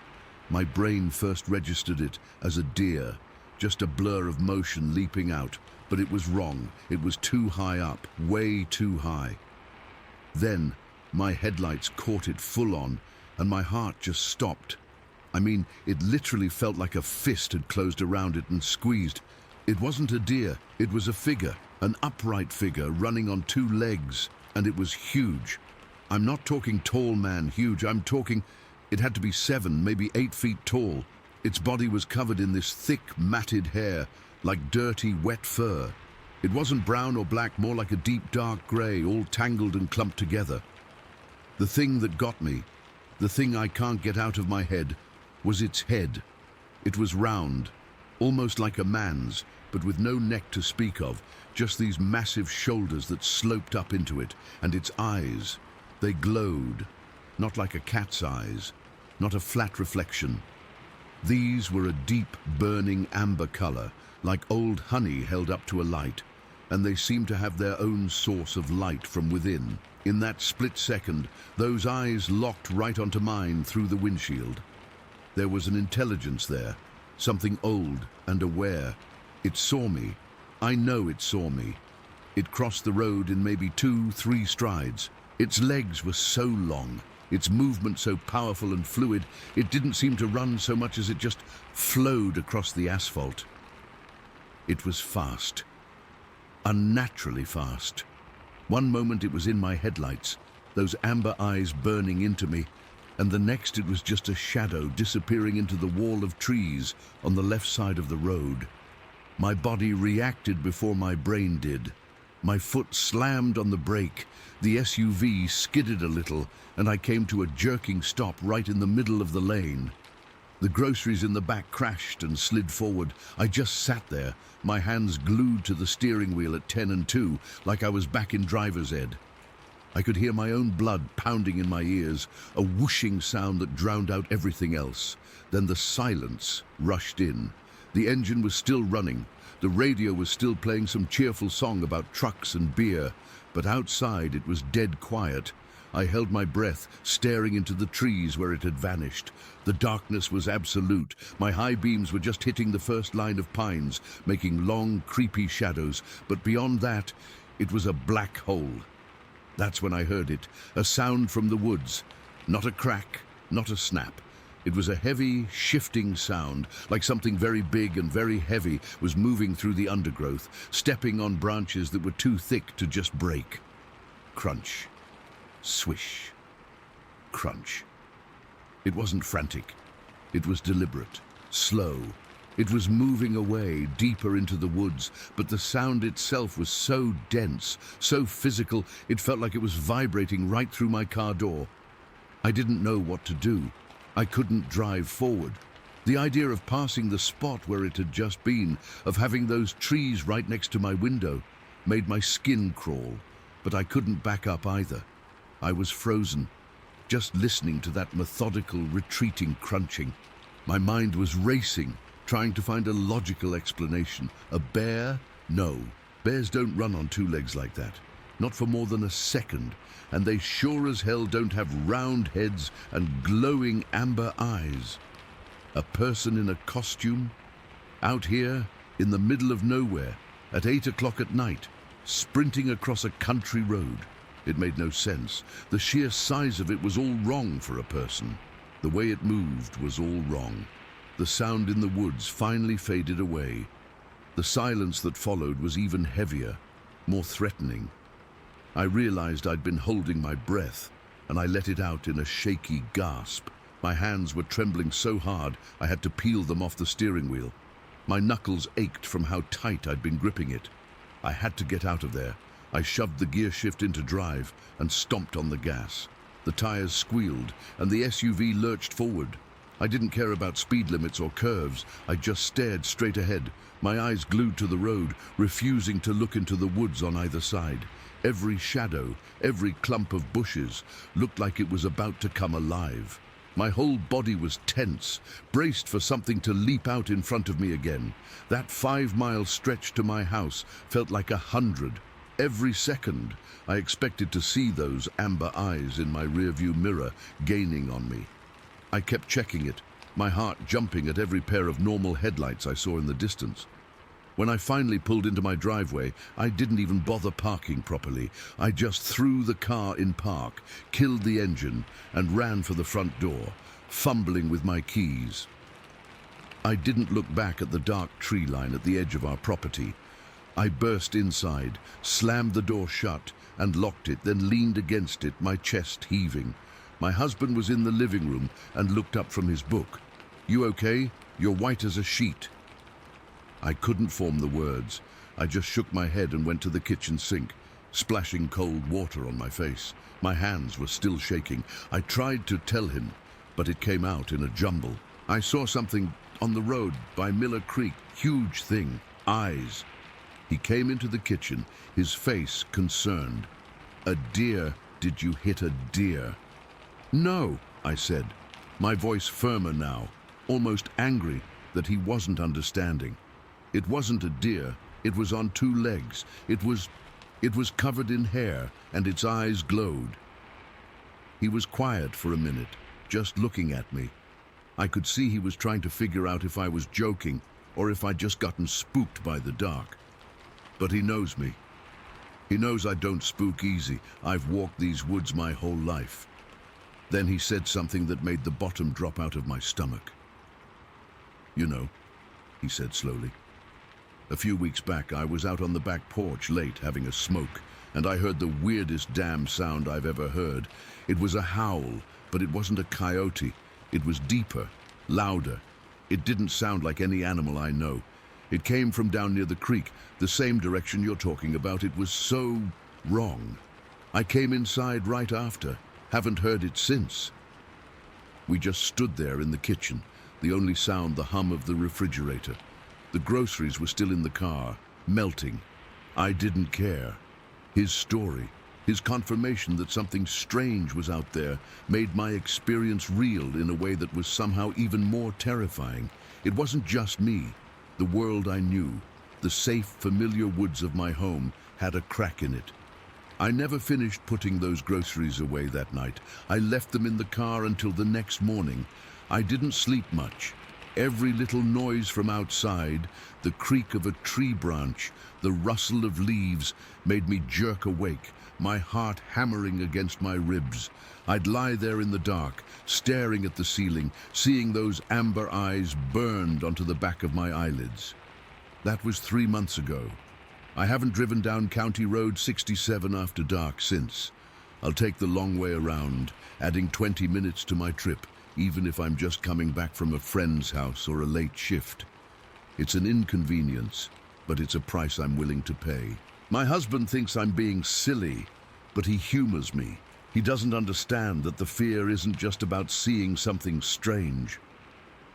My brain first registered it as a deer, just a blur of motion leaping out, but it was wrong. It was too high up, way too high. Then, my headlights caught it full on, and my heart just stopped. I mean, it literally felt like a fist had closed around it and squeezed. It wasn't a deer, it was a figure, an upright figure running on two legs, and it was huge. I'm not talking tall man huge, I'm talking, it had to be 7, maybe 8 feet tall. Its body was covered in this thick, matted hair, like dirty, wet fur. It wasn't brown or black, more like a deep, dark grey, all tangled and clumped together. The thing that got me, the thing I can't get out of my head, was its head. It was round, almost like a man's, but with no neck to speak of, just these massive shoulders that sloped up into it, and its eyes. They glowed, not like a cat's eyes, not a flat reflection. These were a deep, burning amber color, like old honey held up to a light, and they seemed to have their own source of light from within. In that split second, those eyes locked right onto mine through the windshield. There was an intelligence there, something old and aware. It saw me. I know it saw me. It crossed the road in maybe 2-3 strides. Its legs were so long, its movement so powerful and fluid, it didn't seem to run so much as it just flowed across the asphalt. It was fast. Unnaturally fast. One moment it was in my headlights, those amber eyes burning into me, and the next it was just a shadow disappearing into the wall of trees on the left side of the road. My body reacted before my brain did. My foot slammed on the brake, the SUV skidded a little, and I came to a jerking stop right in the middle of the lane. The groceries in the back crashed and slid forward. I just sat there, my hands glued to the steering wheel at 10 and 2, like I was back in driver's ed. I could hear my own blood pounding in my ears, a whooshing sound that drowned out everything else. Then the silence rushed in. The engine was still running. The radio was still playing some cheerful song about trucks and beer, but outside it was dead quiet. I held my breath, staring into the trees where it had vanished. The darkness was absolute. My high beams were just hitting the first line of pines, making long, creepy shadows, but beyond that, it was a black hole. That's when I heard it, a sound from the woods. Not a crack, not a snap. It was a heavy, shifting sound, like something very big and very heavy was moving through the undergrowth, stepping on branches that were too thick to just break. Crunch. Swish. Crunch. It wasn't frantic. It was deliberate, slow. It was moving away, deeper into the woods, but the sound itself was so dense, so physical, it felt like it was vibrating right through my car door. I didn't know what to do. I couldn't drive forward. The idea of passing the spot where it had just been, of having those trees right next to my window, made my skin crawl, but I couldn't back up either. I was frozen, just listening to that methodical, retreating crunching. My mind was racing, trying to find a logical explanation. A bear? No. Bears don't run on 2 legs like that. Not for more than a second. And they sure as hell don't have round heads and glowing amber eyes. A person in a costume? Out here, in the middle of nowhere, at 8 o'clock at night, sprinting across a country road. It made no sense. The sheer size of it was all wrong for a person. The way it moved was all wrong. The sound in the woods finally faded away. The silence that followed was even heavier, more threatening. I realized I'd been holding my breath, and I let it out in a shaky gasp. My hands were trembling so hard I had to peel them off the steering wheel. My knuckles ached from how tight I'd been gripping it. I had to get out of there. I shoved the gear shift into drive and stomped on the gas. The tires squealed, and the SUV lurched forward. I didn't care about speed limits or curves. I just stared straight ahead, my eyes glued to the road, refusing to look into the woods on either side. Every shadow, every clump of bushes looked like it was about to come alive. My whole body was tense, braced for something to leap out in front of me again. That 5-mile stretch to my house felt like 100. Every second, I expected to see those amber eyes in my rearview mirror gaining on me. I kept checking it, my heart jumping at every pair of normal headlights I saw in the distance. When I finally pulled into my driveway, I didn't even bother parking properly. I just threw the car in park, killed the engine, and ran for the front door. fumbling with my keys. I didn't look back at the dark tree line at the edge of our property. I burst inside, slammed the door shut, and locked it, then leaned against it, my chest heaving. My husband was in the living room and looked up from his book. "You okay? You're white as a sheet." I couldn't form the words. I just shook my head and went to the kitchen sink, splashing cold water on my face. My hands were still shaking. I tried to tell him, but it came out in a jumble. "I saw something on the road by Miller Creek. Huge thing. Eyes." He came into the kitchen, his face concerned. "A deer? Did you hit a deer?" "No," I said, my voice firmer now, almost angry that he wasn't understanding. "It wasn't a deer. It was on two legs. It was covered in hair, and its eyes glowed." He was quiet for a minute, just looking at me. I could see he was trying to figure out if I was joking or if I'd just gotten spooked by the dark. But he knows me. He knows I don't spook easy. I've walked these woods my whole life. Then he said something that made the bottom drop out of my stomach. "You know," he said slowly, "a few weeks back I was out on the back porch late having a smoke, and I heard the weirdest damn sound I've ever heard. It was a howl, but it wasn't a coyote. It was deeper, louder. It didn't sound like any animal I know. It came from down near the creek, the same direction you're talking about. It was so wrong. I came inside right after. Haven't heard it since." We just stood there in the kitchen, the only sound the hum of the refrigerator. The groceries were still in the car, melting. I didn't care. His story, his confirmation that something strange was out there, made my experience real in a way that was somehow even more terrifying. It wasn't just me. The world I knew, the safe, familiar woods of my home, had a crack in it. I never finished putting those groceries away that night. I left them in the car until the next morning. I didn't sleep much. Every little noise from outside, the creak of a tree branch, the rustle of leaves, made me jerk awake, my heart hammering against my ribs. I'd lie there in the dark, staring at the ceiling, seeing those amber eyes burned onto the back of my eyelids. That was 3 months ago. I haven't driven down County Road 67 after dark since. I'll take the long way around, adding 20 minutes to my trip, even if I'm just coming back from a friend's house or a late shift. It's an inconvenience, but it's a price I'm willing to pay. My husband thinks I'm being silly, but he humors me. He doesn't understand that the fear isn't just about seeing something strange.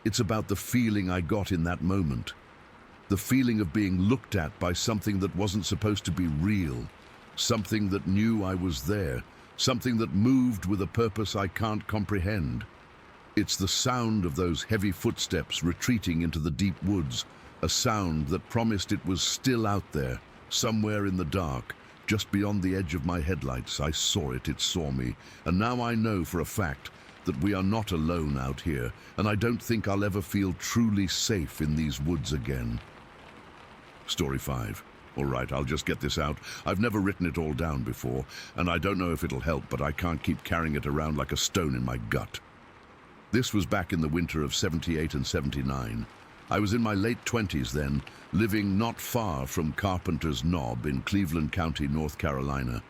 It's about the feeling I got in that moment. The feeling of being looked at by something that wasn't supposed to be real. Something that knew I was there. Something that moved with a purpose I can't comprehend. It's the sound of those heavy footsteps retreating into the deep woods. A sound that promised it was still out there, somewhere in the dark. Just beyond the edge of my headlights, I saw it, it saw me, and now I know for a fact that we are not alone out here, and I don't think I'll ever feel truly safe in these woods again. Story 5. All right, I'll just get this out. I've never written it all down before, and I don't know if it'll help, but I can't keep carrying it around like a stone in my gut. This was back in the winter of 78 and 79. I was in my late 20s then, living not far from Carpenter's Knob in Cleveland County, North Carolina.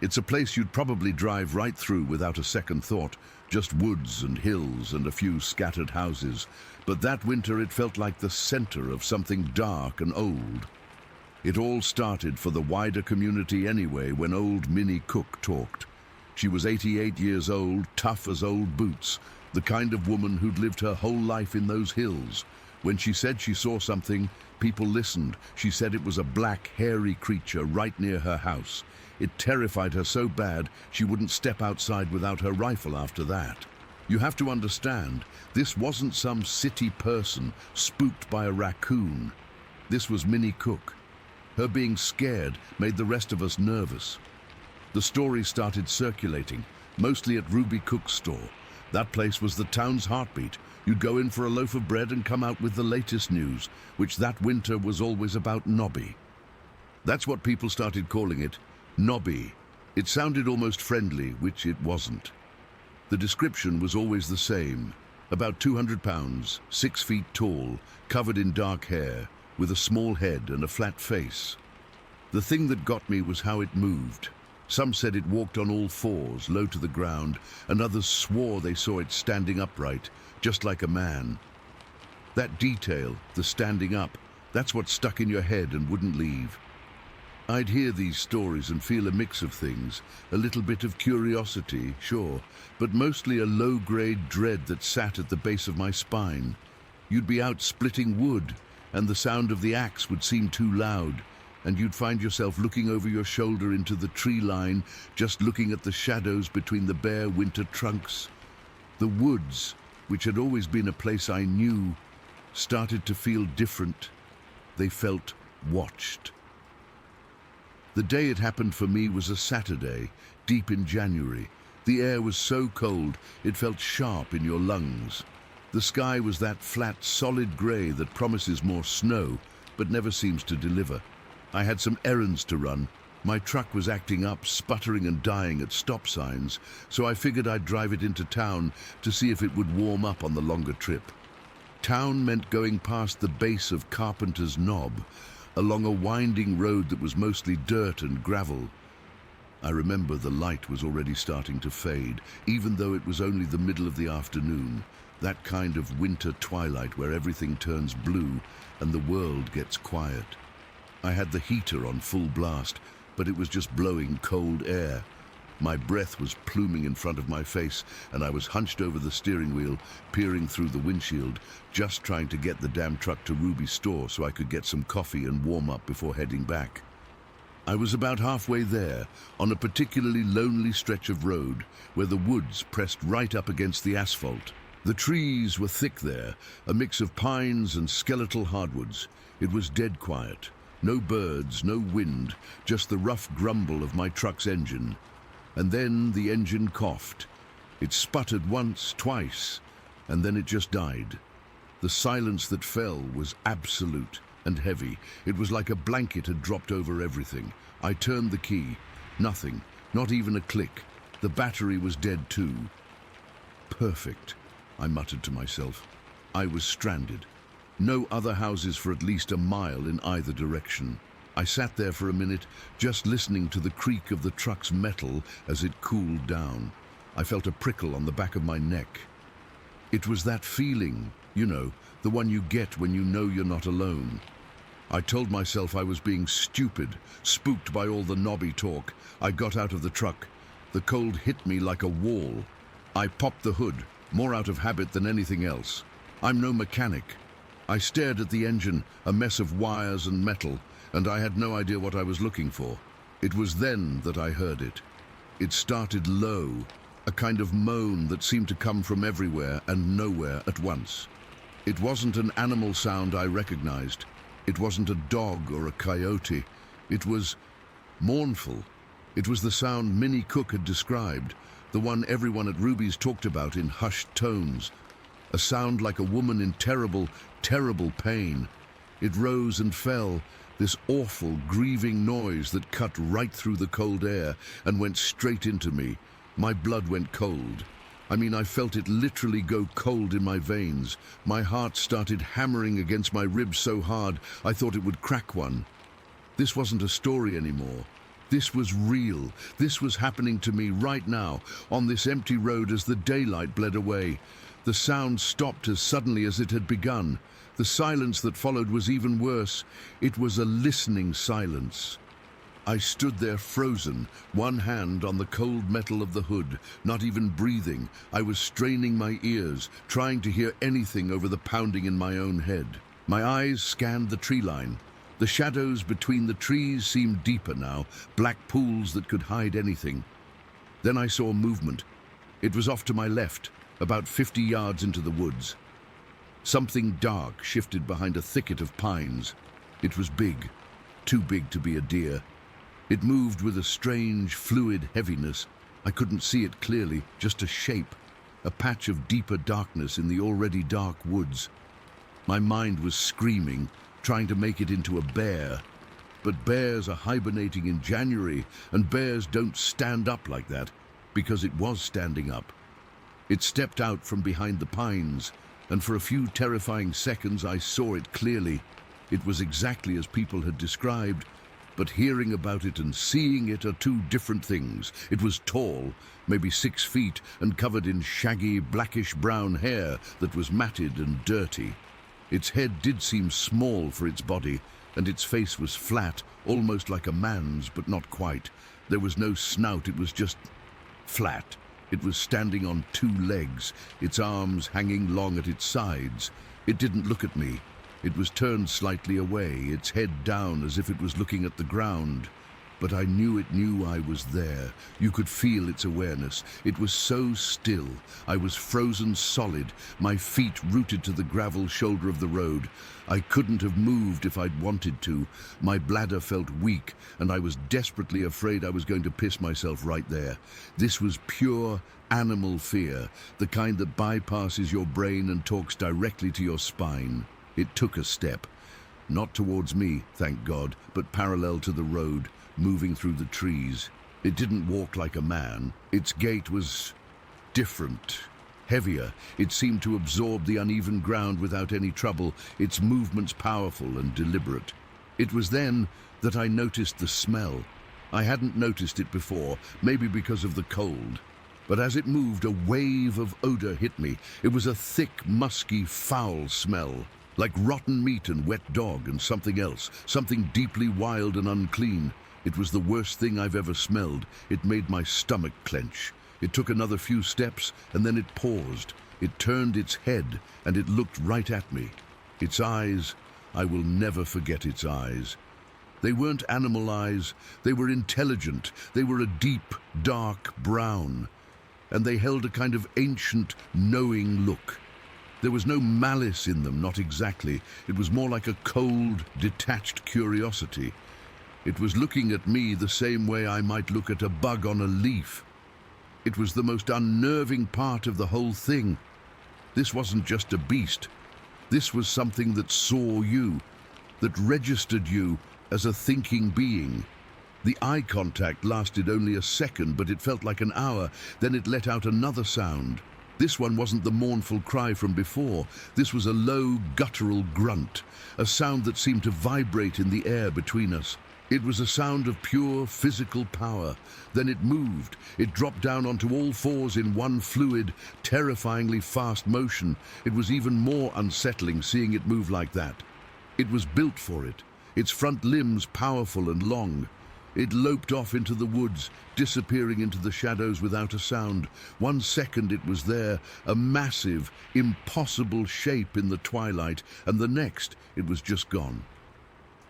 It's a place you'd probably drive right through without a second thought, just woods and hills and a few scattered houses. But that winter it felt like the center of something dark and old. It all started for the wider community anyway when old Minnie Cook talked. She was 88 years old, tough as old boots, the kind of woman who'd lived her whole life in those hills. When she said she saw something, people listened. She said it was a black, hairy creature right near her house. It terrified her so bad she wouldn't step outside without her rifle after that. You have to understand, this wasn't some city person spooked by a raccoon. This was Minnie Cook. Her being scared made the rest of us nervous. The story started circulating, mostly at Ruby Cook's store. That place was the town's heartbeat. You'd go in for a loaf of bread and come out with the latest news, which that winter was always about Nobby. That's what people started calling it, Nobby. It sounded almost friendly, which it wasn't. The description was always the same. About 200 pounds, 6 feet tall, covered in dark hair, with a small head and a flat face. The thing that got me was how it moved. Some said it walked on all fours, low to the ground, and others swore they saw it standing upright, just like a man. That detail, the standing up, that's what stuck in your head and wouldn't leave. I'd hear these stories and feel a mix of things, a little bit of curiosity, sure, but mostly a low-grade dread that sat at the base of my spine. You'd be out splitting wood, and the sound of the axe would seem too loud, and you'd find yourself looking over your shoulder into the tree line, just looking at the shadows between the bare winter trunks. The woods, which had always been a place I knew, started to feel different. They felt watched. The day it happened for me was a Saturday, deep in January. The air was so cold, it felt sharp in your lungs. The sky was that flat, solid grey that promises more snow, but never seems to deliver. I had some errands to run. My truck was acting up, sputtering and dying at stop signs, so I figured I'd drive it into town to see if it would warm up on the longer trip. Town meant going past the base of Carpenter's Knob, along a winding road that was mostly dirt and gravel. I remember the light was already starting to fade, even though it was only the middle of the afternoon, that kind of winter twilight where everything turns blue and the world gets quiet. I had the heater on full blast, but it was just blowing cold air. My breath was pluming in front of my face, and I was hunched over the steering wheel, peering through the windshield, just trying to get the damn truck to Ruby's store so I could get some coffee and warm up before heading back. I was about halfway there, on a particularly lonely stretch of road, where the woods pressed right up against the asphalt. The trees were thick there, a mix of pines and skeletal hardwoods. It was dead quiet. No birds, no wind, just the rough grumble of my truck's engine. And then the engine coughed. It sputtered once, twice, and then it just died. The silence that fell was absolute and heavy. It was like a blanket had dropped over everything. I turned the key. Nothing, not even a click. The battery was dead too. Perfect, I muttered to myself. I was stranded. No other houses for at least a mile in either direction. I sat there for a minute, just listening to the creak of the truck's metal as it cooled down. I felt a prickle on the back of my neck. It was that feeling, you know, the one you get when you know you're not alone. I told myself I was being stupid, spooked by all the knobby talk. I got out of the truck. The cold hit me like a wall. I popped the hood, more out of habit than anything else. I'm no mechanic. I stared at the engine, a mess of wires and metal, and I had no idea what I was looking for. It was then that I heard it. It started low, a kind of moan that seemed to come from everywhere and nowhere at once. It wasn't an animal sound I recognized. It wasn't a dog or a coyote. It was mournful. It was the sound Minnie Cook had described, the one everyone at Ruby's talked about in hushed tones. A sound like a woman in terrible, terrible pain. It rose and fell, this awful, grieving noise that cut right through the cold air and went straight into me. My blood went cold. I felt it literally go cold in my veins. My heart started hammering against my ribs so hard I thought it would crack one. This wasn't a story anymore. This was real. This was happening to me right now, on this empty road as the daylight bled away. The sound stopped as suddenly as it had begun. The silence that followed was even worse. It was a listening silence. I stood there frozen, one hand on the cold metal of the hood, not even breathing. I was straining my ears, trying to hear anything over the pounding in my own head. My eyes scanned the tree line. The shadows between the trees seemed deeper now, black pools that could hide anything. Then I saw movement. It was off to my left, about 50 yards into the woods. Something dark shifted behind a thicket of pines. It was big, too big to be a deer. It moved with a strange, fluid heaviness. I couldn't see it clearly, just a shape, a patch of deeper darkness in the already dark woods. My mind was screaming, trying to make it into a bear. But bears are hibernating in January, and bears don't stand up like that, because it was standing up. It stepped out from behind the pines, and for a few terrifying seconds I saw it clearly. It was exactly as people had described, but hearing about it and seeing it are two different things. It was tall, maybe 6 feet, and covered in shaggy, blackish-brown hair that was matted and dirty. Its head did seem small for its body, and its face was flat, almost like a man's, but not quite. There was no snout, it was just flat. It was standing on 2 legs, its arms hanging long at its sides. It didn't look at me. It was turned slightly away, its head down as if it was looking at the ground. But I knew it knew I was there. You could feel its awareness. It was so still. I was frozen solid, my feet rooted to the gravel shoulder of the road. I couldn't have moved if I'd wanted to. My bladder felt weak, and I was desperately afraid I was going to piss myself right there. This was pure animal fear, the kind that bypasses your brain and talks directly to your spine. It took a step. Not towards me, thank God, but parallel to the road, moving through the trees. It didn't walk like a man. Its gait was different, heavier. It seemed to absorb the uneven ground without any trouble, its movements powerful and deliberate. It was then that I noticed the smell. I hadn't noticed it before, maybe because of the cold. But as it moved, a wave of odor hit me. It was a thick, musky, foul smell, like rotten meat and wet dog and something else, something deeply wild and unclean. It was the worst thing I've ever smelled. It made my stomach clench. It took another few steps, and then it paused. It turned its head, and it looked right at me. Its eyes, I will never forget its eyes. They weren't animal eyes. They were intelligent. They were a deep, dark brown. And they held a kind of ancient, knowing look. There was no malice in them, not exactly. It was more like a cold, detached curiosity. It was looking at me the same way I might look at a bug on a leaf. It was the most unnerving part of the whole thing. This wasn't just a beast. This was something that saw you, that registered you as a thinking being. The eye contact lasted only a second, but it felt like an hour. Then it let out another sound. This one wasn't the mournful cry from before. This was a low, guttural grunt, a sound that seemed to vibrate in the air between us. It was a sound of pure physical power. Then it moved. It dropped down onto all fours in one fluid, terrifyingly fast motion. It was even more unsettling seeing it move like that. It was built for it, its front limbs powerful and long. It loped off into the woods, disappearing into the shadows without a sound. 1 second it was there, a massive, impossible shape in the twilight, and the next it was just gone.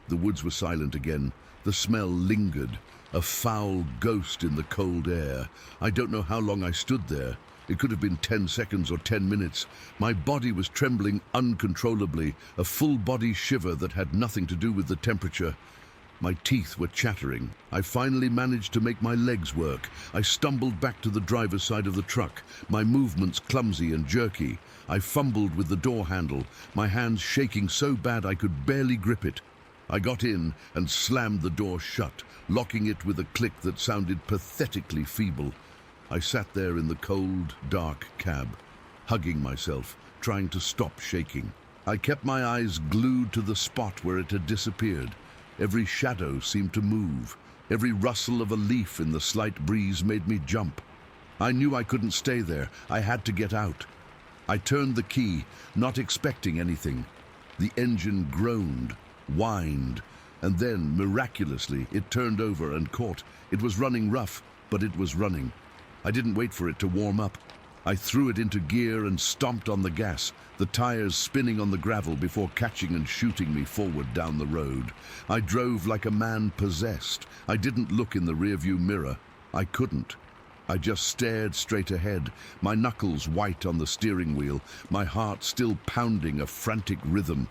The woods were silent again. The smell lingered, a foul ghost in the cold air. I don't know how long I stood there. It could have been 10 seconds or 10 minutes. My body was trembling uncontrollably, a full-body shiver that had nothing to do with the temperature. My teeth were chattering. I finally managed to make my legs work. I stumbled back to the driver's side of the truck, my movements clumsy and jerky. I fumbled with the door handle, my hands shaking so bad I could barely grip it. I got in and slammed the door shut, locking it with a click that sounded pathetically feeble. I sat there in the cold, dark cab, hugging myself, trying to stop shaking. I kept my eyes glued to the spot where it had disappeared. Every shadow seemed to move. Every rustle of a leaf in the slight breeze made me jump. I knew I couldn't stay there. I had to get out. I turned the key, not expecting anything. The engine groaned, whined, and then, miraculously, it turned over and caught. It was running rough, but it was running. I didn't wait for it to warm up. I threw it into gear and stomped on the gas, the tires spinning on the gravel before catching and shooting me forward down the road. I drove like a man possessed. I didn't look in the rearview mirror. I couldn't. I just stared straight ahead, my knuckles white on the steering wheel, my heart still pounding a frantic rhythm.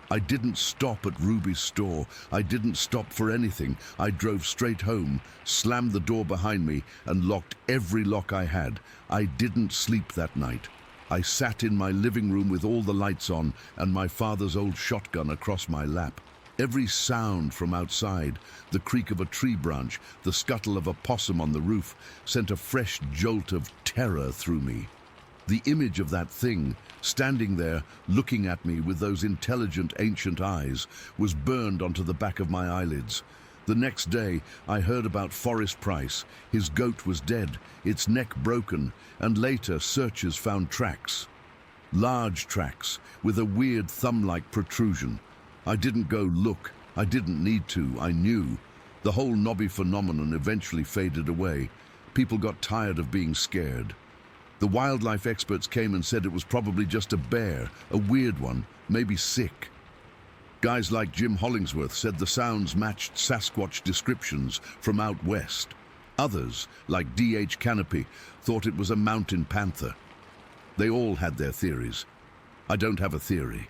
I didn't stop at Ruby's store. I didn't stop for anything. I drove straight home, slammed the door behind me, and locked every lock I had. I didn't sleep that night. I sat in my living room with all the lights on and my father's old shotgun across my lap. Every sound from outside, the creak of a tree branch, the scuttle of a possum on the roof, sent a fresh jolt of terror through me. The image of that thing, standing there, looking at me with those intelligent ancient eyes, was burned onto the back of my eyelids. The next day, I heard about Forrest Price. His goat was dead, its neck broken, and later searchers found tracks. Large tracks, with a weird thumb-like protrusion. I didn't go look. I didn't need to. I knew. The whole knobby phenomenon eventually faded away. People got tired of being scared. The wildlife experts came and said it was probably just a bear, a weird one, maybe sick. Guys like Jim Hollingsworth said the sounds matched Sasquatch descriptions from out west. Others, like D.H. Canopy, thought it was a mountain panther. They all had their theories. I don't have a theory.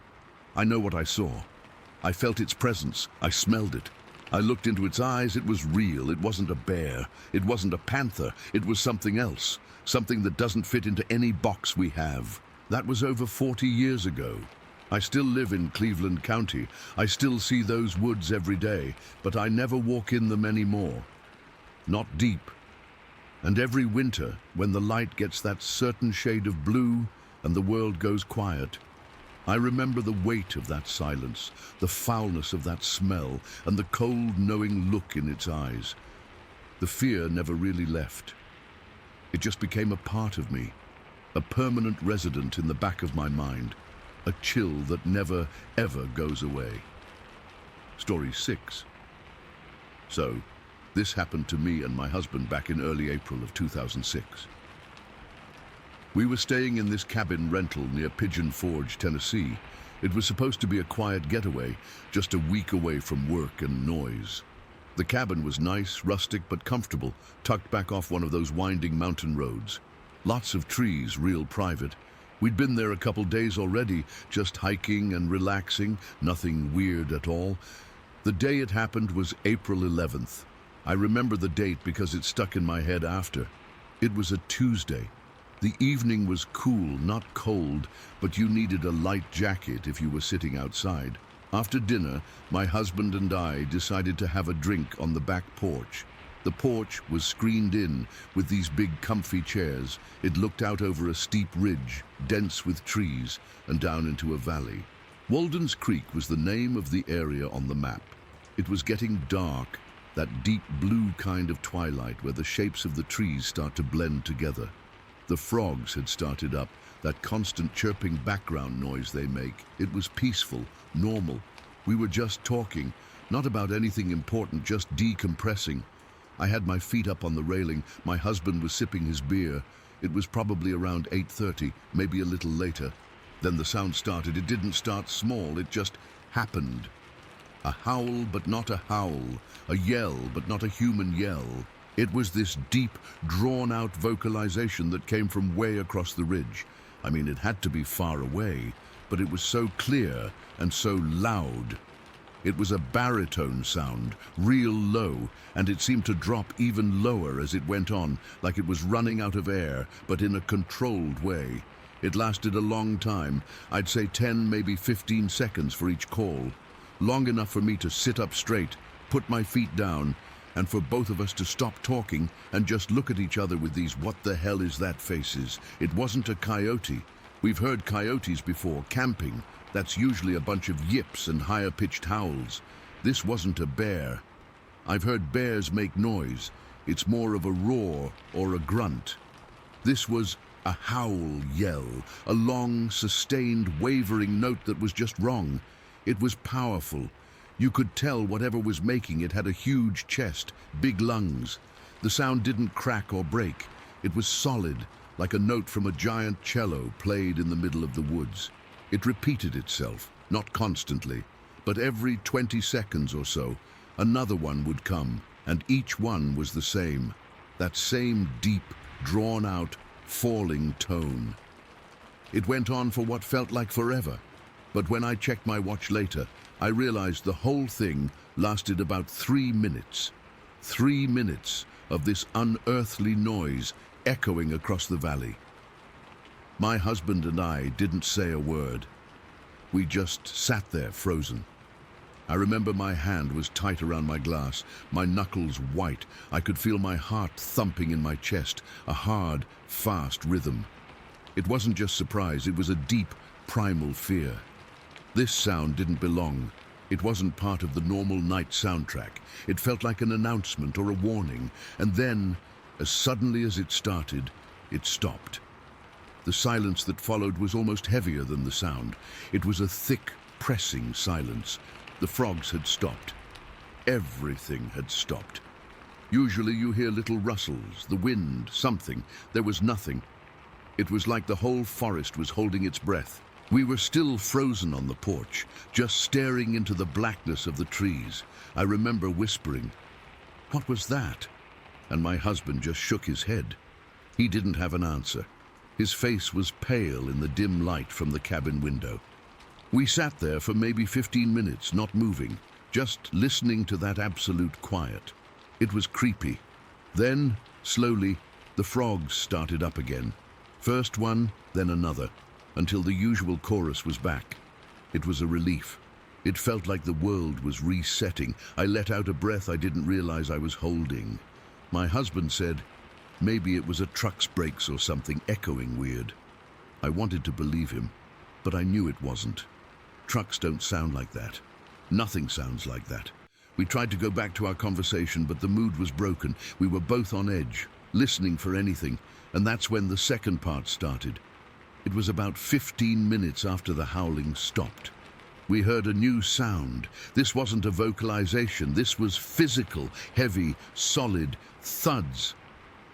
I know what I saw. I felt its presence. I smelled it. I looked into its eyes. It was real. It wasn't a bear. It wasn't a panther. It was something else. Something that doesn't fit into any box we have. That was over 40 years ago. I still live in Cleveland County. I still see those woods every day, but I never walk in them anymore. Not deep. And every winter, when the light gets that certain shade of blue and the world goes quiet, I remember the weight of that silence, the foulness of that smell, and the cold, knowing look in its eyes. The fear never really left. It just became a part of me, a permanent resident in the back of my mind, a chill that never, ever goes away. Story 6. So, this happened to me and my husband back in early April of 2006. We were staying in this cabin rental near Pigeon Forge, Tennessee. It was supposed to be a quiet getaway, just a week away from work and noise. The cabin was nice, rustic, but comfortable, tucked back off one of those winding mountain roads. Lots of trees, real private. We'd been there a couple days already, just hiking and relaxing, nothing weird at all. The day it happened was April 11th. I remember the date because it stuck in my head after. It was a Tuesday. The evening was cool, not cold, but you needed a light jacket if you were sitting outside. After dinner, my husband and I decided to have a drink on the back porch. The porch was screened in with these big comfy chairs. It looked out over a steep ridge, dense with trees, and down into a valley. Walden's Creek was the name of the area on the map. It was getting dark, that deep blue kind of twilight where the shapes of the trees start to blend together. The frogs had started up, that constant chirping background noise they make. It was peaceful, normal. We were just talking, not about anything important, just decompressing. I had my feet up on the railing. My husband was sipping his beer. It was probably around 8:30, maybe a little later. Then the sound started. It didn't start small, it just happened. A howl, but not a howl. A yell, but not a human yell. It was this deep, drawn-out vocalization that came from way across the ridge. I mean, it had to be far away, but it was so clear and so loud. It was a baritone sound, real low, and it seemed to drop even lower as it went on, like it was running out of air, but in a controlled way. It lasted a long time. I'd say 10, maybe 15 seconds for each call. Long enough for me to sit up straight, put my feet down, and for both of us to stop talking and just look at each other with these "what the hell is that" faces. It wasn't a coyote. We've heard coyotes before, camping. That's usually a bunch of yips and higher-pitched howls. This wasn't a bear. I've heard bears make noise. It's more of a roar or a grunt. This was a howl yell, a long, sustained, wavering note that was just wrong. It was powerful. You could tell whatever was making it had a huge chest, big lungs. The sound didn't crack or break. It was solid, like a note from a giant cello played in the middle of the woods. It repeated itself, not constantly, but every 20 seconds or so, another one would come, and each one was the same. That same deep, drawn-out, falling tone. It went on for what felt like forever, but when I checked my watch later, I realized the whole thing lasted about 3 minutes. 3 minutes of this unearthly noise echoing across the valley. My husband and I didn't say a word. We just sat there frozen. I remember my hand was tight around my glass, my knuckles white. I could feel my heart thumping in my chest, a hard, fast rhythm. It wasn't just surprise, it was a deep, primal fear. This sound didn't belong. It wasn't part of the normal night soundtrack. It felt like an announcement or a warning, and then, as suddenly as it started, it stopped. The silence that followed was almost heavier than the sound. It was a thick, pressing silence. The frogs had stopped. Everything had stopped. Usually you hear little rustles, the wind, something. There was nothing. It was like the whole forest was holding its breath. We were still frozen on the porch, just staring into the blackness of the trees. I remember whispering, "What was that?" And my husband just shook his head. He didn't have an answer. His face was pale in the dim light from the cabin window. We sat there for maybe 15 minutes, not moving, just listening to that absolute quiet. It was creepy. Then, slowly, the frogs started up again. First one, then another, until the usual chorus was back. It was a relief. It felt like the world was resetting. I let out a breath I didn't realize I was holding. My husband said, maybe it was a truck's brakes or something echoing weird. I wanted to believe him, but I knew it wasn't. Trucks don't sound like that. Nothing sounds like that. We tried to go back to our conversation, but the mood was broken. We were both on edge, listening for anything, and that's when the second part started. It was about 15 minutes after the howling stopped. We heard a new sound. This wasn't a vocalization. This was physical, heavy, solid thuds.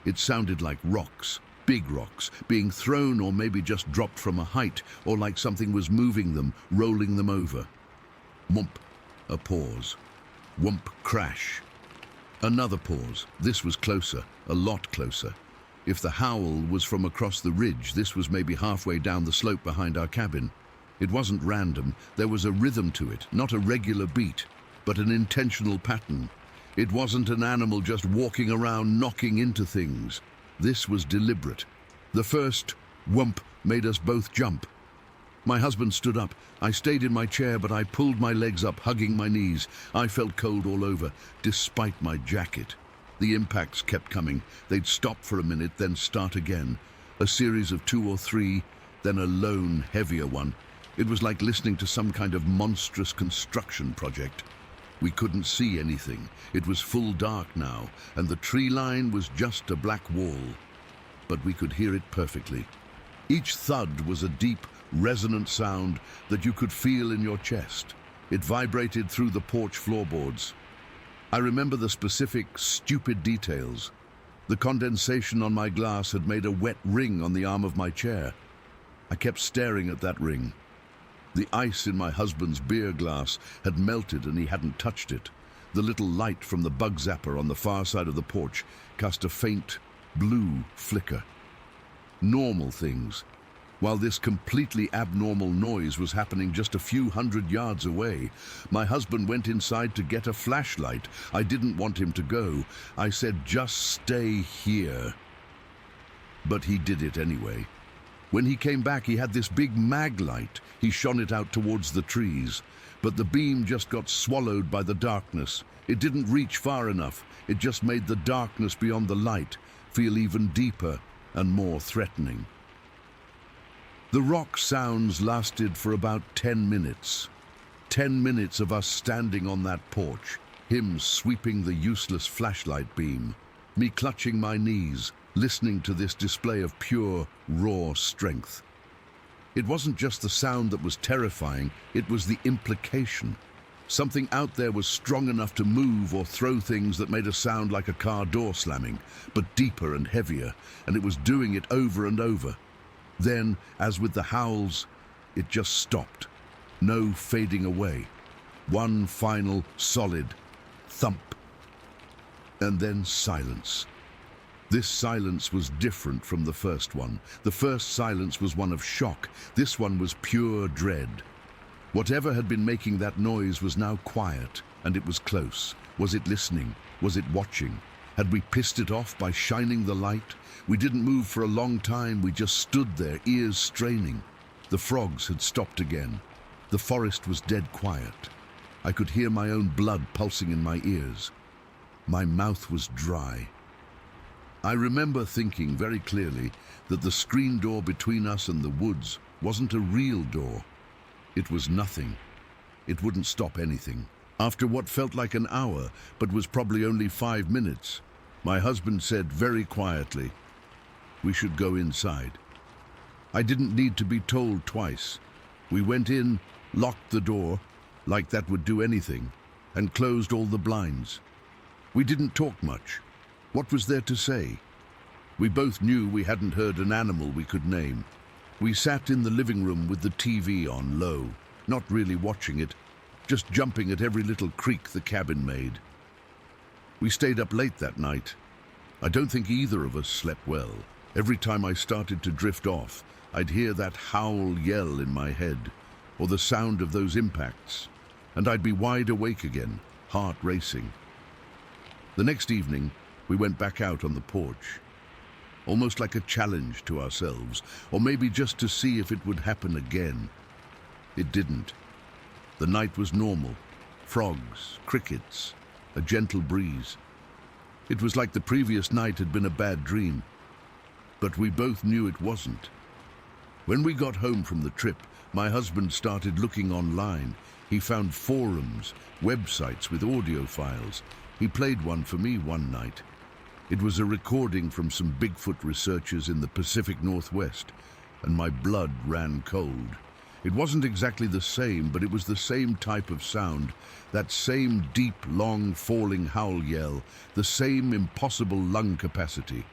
It sounded like rocks, big rocks, being thrown or maybe just dropped from a height, or like something was moving them, rolling them over. Whomp, a pause. Whomp, crash. Another pause. This was closer, a lot closer. If the howl was from across the ridge, this was maybe halfway down the slope behind our cabin. It wasn't random. There was a rhythm to it, not a regular beat, but an intentional pattern. It wasn't an animal just walking around knocking into things. This was deliberate. The first whomp made us both jump. My husband stood up. I stayed in my chair, but I pulled my legs up, hugging my knees. I felt cold all over, despite my jacket. The impacts kept coming. They'd stop for a minute, then start again. A series of 2 or 3, then a lone, heavier one. It was like listening to some kind of monstrous construction project. We couldn't see anything. It was full dark now, and the tree line was just a black wall. But we could hear it perfectly. Each thud was a deep, resonant sound that you could feel in your chest. It vibrated through the porch floorboards. I remember the specific, stupid details. The condensation on my glass had made a wet ring on the arm of my chair. I kept staring at that ring. The ice in my husband's beer glass had melted and he hadn't touched it. The little light from the bug zapper on the far side of the porch cast a faint, blue flicker. Normal things, while this completely abnormal noise was happening just a few hundred yards away. My husband went inside to get a flashlight. I didn't want him to go. I said, just stay here. But he did it anyway. When he came back, he had this big mag light. He shone it out towards the trees, but the beam just got swallowed by the darkness. It didn't reach far enough. It just made the darkness beyond the light feel even deeper and more threatening. The rock sounds lasted for about 10 minutes. 10 minutes of us standing on that porch, him sweeping the useless flashlight beam, me clutching my knees, listening to this display of pure, raw strength. It wasn't just the sound that was terrifying, it was the implication. Something out there was strong enough to move or throw things that made a sound like a car door slamming, but deeper and heavier, and it was doing it over and over. Then, as with the howls, it just stopped. No fading away. One final, solid thump. And then silence. This silence was different from the first one. The first silence was one of shock. This one was pure dread. Whatever had been making that noise was now quiet, and it was close. Was it listening? Was it watching? Had we pissed it off by shining the light? We didn't move for a long time. We just stood there, ears straining. The frogs had stopped again. The forest was dead quiet. I could hear my own blood pulsing in my ears. My mouth was dry. I remember thinking very clearly that the screen door between us and the woods wasn't a real door. It was nothing. It wouldn't stop anything. After what felt like an hour, but was probably only 5 minutes, my husband said very quietly, "We should go inside." I didn't need to be told twice. We went in, locked the door, like that would do anything, and closed all the blinds. We didn't talk much. What was there to say? We both knew we hadn't heard an animal we could name. We sat in the living room with the TV on low, not really watching it, just jumping at every little creak the cabin made. We stayed up late that night. I don't think either of us slept well. Every time I started to drift off, I'd hear that howl yell in my head, or the sound of those impacts, and I'd be wide awake again, heart racing. The next evening, we went back out on the porch, almost like a challenge to ourselves, or maybe just to see if it would happen again. It didn't. The night was normal. Frogs, crickets, a gentle breeze. It was like the previous night had been a bad dream, but we both knew it wasn't. When we got home from the trip, my husband started looking online. He found forums, websites with audio files. He played one for me one night. It was a recording from some Bigfoot researchers in the Pacific Northwest, and my blood ran cold. It wasn't exactly the same, but it was the same type of sound, that same deep, long, falling howl yell, the same impossible lung capacity.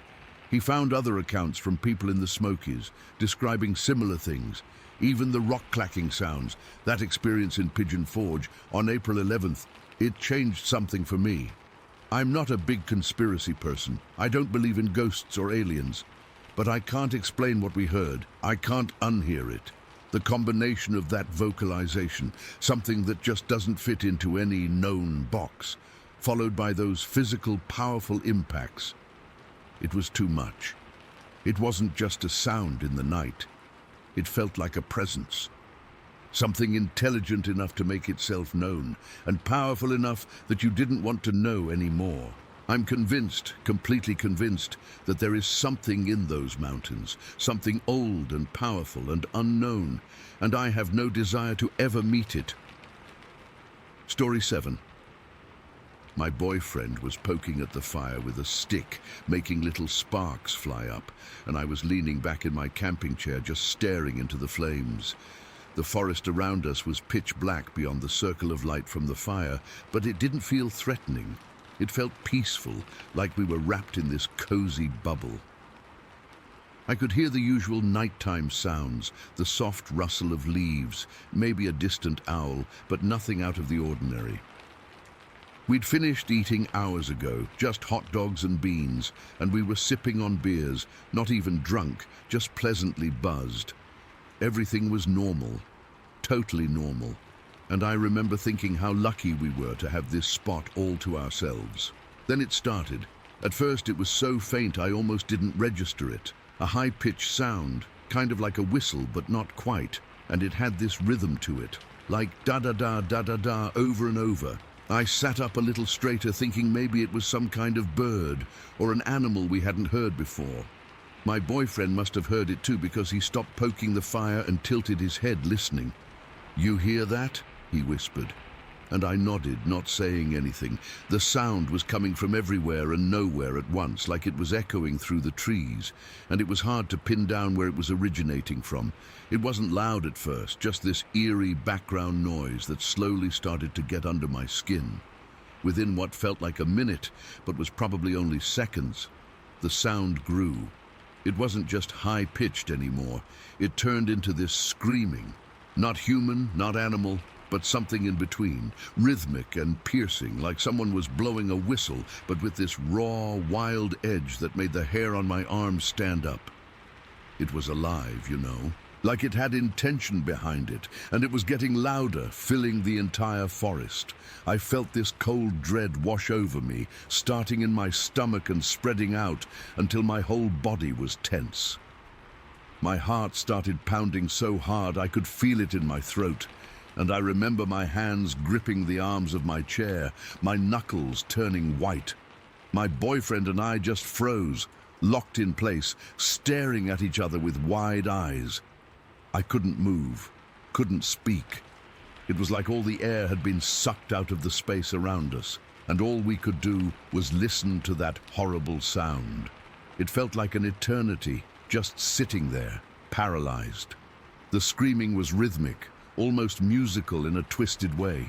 He found other accounts from people in the Smokies, describing similar things, even the rock-clacking sounds, that experience in Pigeon Forge, on April 11th, it changed something for me. I'm not a big conspiracy person. I don't believe in ghosts or aliens. But I can't explain what we heard. I can't unhear it. The combination of that vocalization, something that just doesn't fit into any known box, followed by those physical, powerful impacts. It was too much. It wasn't just a sound in the night. It felt like a presence. Something intelligent enough to make itself known, and powerful enough that you didn't want to know anymore. I'm convinced, completely convinced, that there is something in those mountains, something old and powerful and unknown, and I have no desire to ever meet it. Story 7. My boyfriend was poking at the fire with a stick, making little sparks fly up, and I was leaning back in my camping chair just staring into the flames. The forest around us was pitch black beyond the circle of light from the fire, but it didn't feel threatening. It felt peaceful, like we were wrapped in this cozy bubble. I could hear the usual nighttime sounds, the soft rustle of leaves, maybe a distant owl, but nothing out of the ordinary. We'd finished eating hours ago, just hot dogs and beans, and we were sipping on beers, not even drunk, just pleasantly buzzed. Everything was normal, totally normal. And I remember thinking how lucky we were to have this spot all to ourselves. Then it started. At first it was so faint I almost didn't register it. A high-pitched sound, kind of like a whistle, but not quite. And it had this rhythm to it, like da-da-da, da-da-da, over and over. I sat up a little straighter, thinking maybe it was some kind of bird or an animal we hadn't heard before. My boyfriend must have heard it too, because he stopped poking the fire and tilted his head, listening. "You hear that?" he whispered, and I nodded, not saying anything. The sound was coming from everywhere and nowhere at once, like it was echoing through the trees, and it was hard to pin down where it was originating from. It wasn't loud at first, just this eerie background noise that slowly started to get under my skin. Within what felt like a minute, but was probably only seconds, the sound grew. It wasn't just high-pitched anymore. It turned into this screaming. Not human, not animal, but something in between, rhythmic and piercing, like someone was blowing a whistle, but with this raw, wild edge that made the hair on my arms stand up. It was alive, you know, like it had intention behind it, and it was getting louder, filling the entire forest. I felt this cold dread wash over me, starting in my stomach and spreading out until my whole body was tense. My heart started pounding so hard I could feel it in my throat, and I remember my hands gripping the arms of my chair, my knuckles turning white. My boyfriend and I just froze, locked in place, staring at each other with wide eyes. I couldn't move, couldn't speak. It was like all the air had been sucked out of the space around us, and all we could do was listen to that horrible sound. It felt like an eternity, just sitting there, paralyzed. The screaming was rhythmic, almost musical in a twisted way,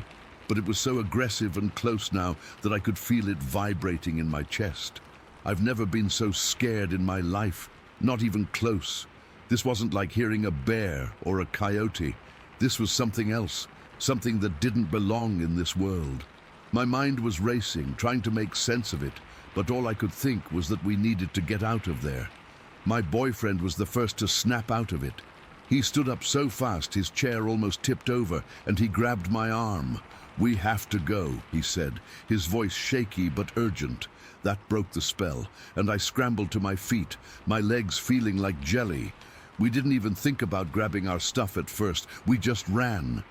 but it was so aggressive and close now that I could feel it vibrating in my chest. I've never been so scared in my life, not even close. This wasn't like hearing a bear or a coyote. This was something else, something that didn't belong in this world. My mind was racing, trying to make sense of it, but all I could think was that we needed to get out of there. My boyfriend was the first to snap out of it. He stood up so fast his chair almost tipped over, and he grabbed my arm. "We have to go," he said, his voice shaky but urgent. That broke the spell, and I scrambled to my feet, my legs feeling like jelly. We didn't even think about grabbing our stuff at first, we just ran.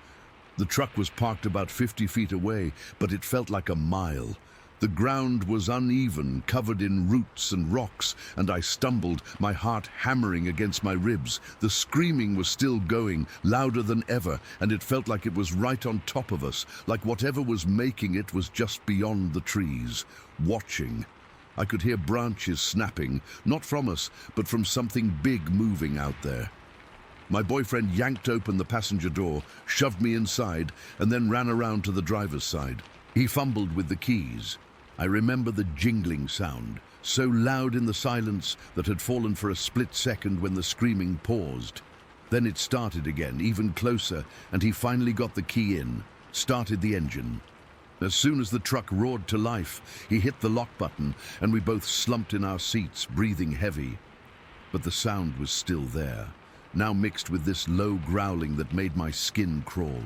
The truck was parked about 50 feet away, but it felt like a mile. The ground was uneven, covered in roots and rocks, and I stumbled, my heart hammering against my ribs. The screaming was still going, louder than ever, and it felt like it was right on top of us, like whatever was making it was just beyond the trees, watching. I could hear branches snapping, not from us, but from something big moving out there. My boyfriend yanked open the passenger door, shoved me inside, and then ran around to the driver's side. He fumbled with the keys. I remember the jingling sound, so loud in the silence that had fallen for a split second when the screaming paused. Then it started again, even closer, and he finally got the key in, started the engine. As soon as the truck roared to life, he hit the lock button, and we both slumped in our seats, breathing heavy. But the sound was still there, now mixed with this low growling that made my skin crawl.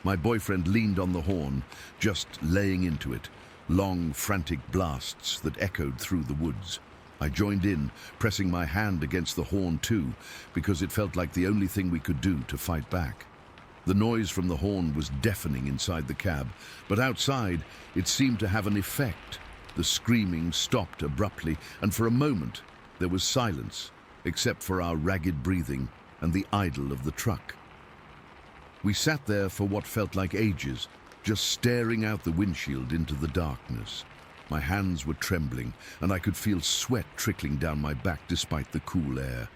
My boyfriend leaned on the horn, just laying into it, long, frantic blasts that echoed through the woods. I joined in, pressing my hand against the horn too, because it felt like the only thing we could do to fight back. The noise from the horn was deafening inside the cab, but outside it seemed to have an effect. The screaming stopped abruptly, and for a moment there was silence, except for our ragged breathing and the idle of the truck. We sat there for what felt like ages, just staring out the windshield into the darkness. My hands were trembling, and I could feel sweat trickling down my back despite the cool air.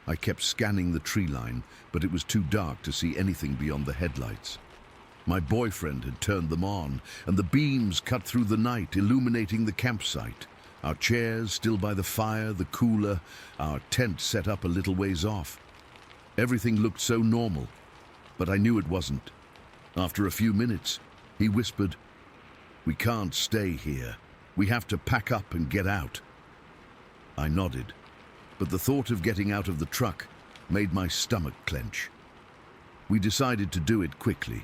I kept scanning the tree line, but it was too dark to see anything beyond the headlights. My boyfriend had turned them on, and the beams cut through the night, illuminating the campsite. Our chairs still by the fire, the cooler, our tent set up a little ways off. Everything looked so normal, but I knew it wasn't. After a few minutes, he whispered, "We can't stay here. We have to pack up and get out." I nodded, but the thought of getting out of the truck made my stomach clench. We decided to do it quickly.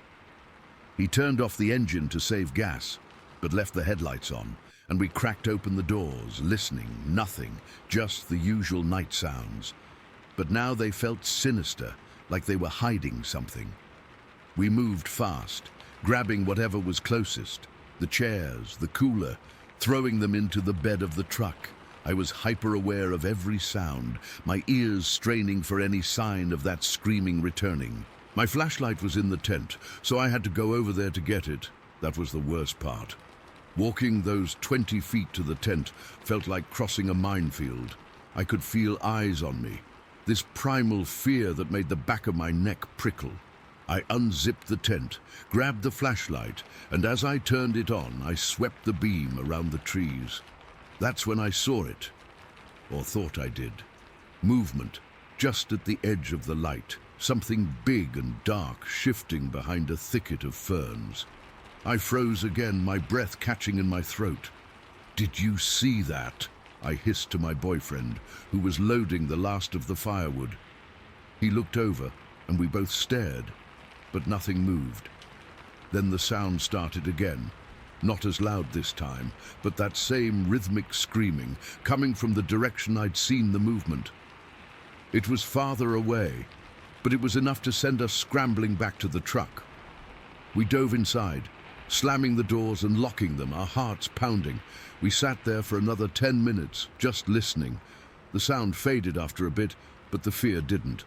He turned off the engine to save gas, but left the headlights on, and we cracked open the doors, listening, nothing, just the usual night sounds. But now they felt sinister, like they were hiding something. We moved fast, grabbing whatever was closest, the chairs, the cooler, throwing them into the bed of the truck. I was hyper-aware of every sound, my ears straining for any sign of that screaming returning. My flashlight was in the tent, so I had to go over there to get it. That was the worst part. Walking those 20 feet to the tent felt like crossing a minefield. I could feel eyes on me, this primal fear that made the back of my neck prickle. I unzipped the tent, grabbed the flashlight, and as I turned it on, I swept the beam around the trees. That's when I saw it, or thought I did. Movement, just at the edge of the light, something big and dark shifting behind a thicket of ferns. I froze again, my breath catching in my throat. "Did you see that?" I hissed to my boyfriend, who was loading the last of the firewood. He looked over, and we both stared, but nothing moved. Then the sound started again, not as loud this time, but that same rhythmic screaming, coming from the direction I'd seen the movement. It was farther away, but it was enough to send us scrambling back to the truck. We dove inside, slamming the doors and locking them, our hearts pounding. We sat there for another 10 minutes, just listening. The sound faded after a bit, but the fear didn't.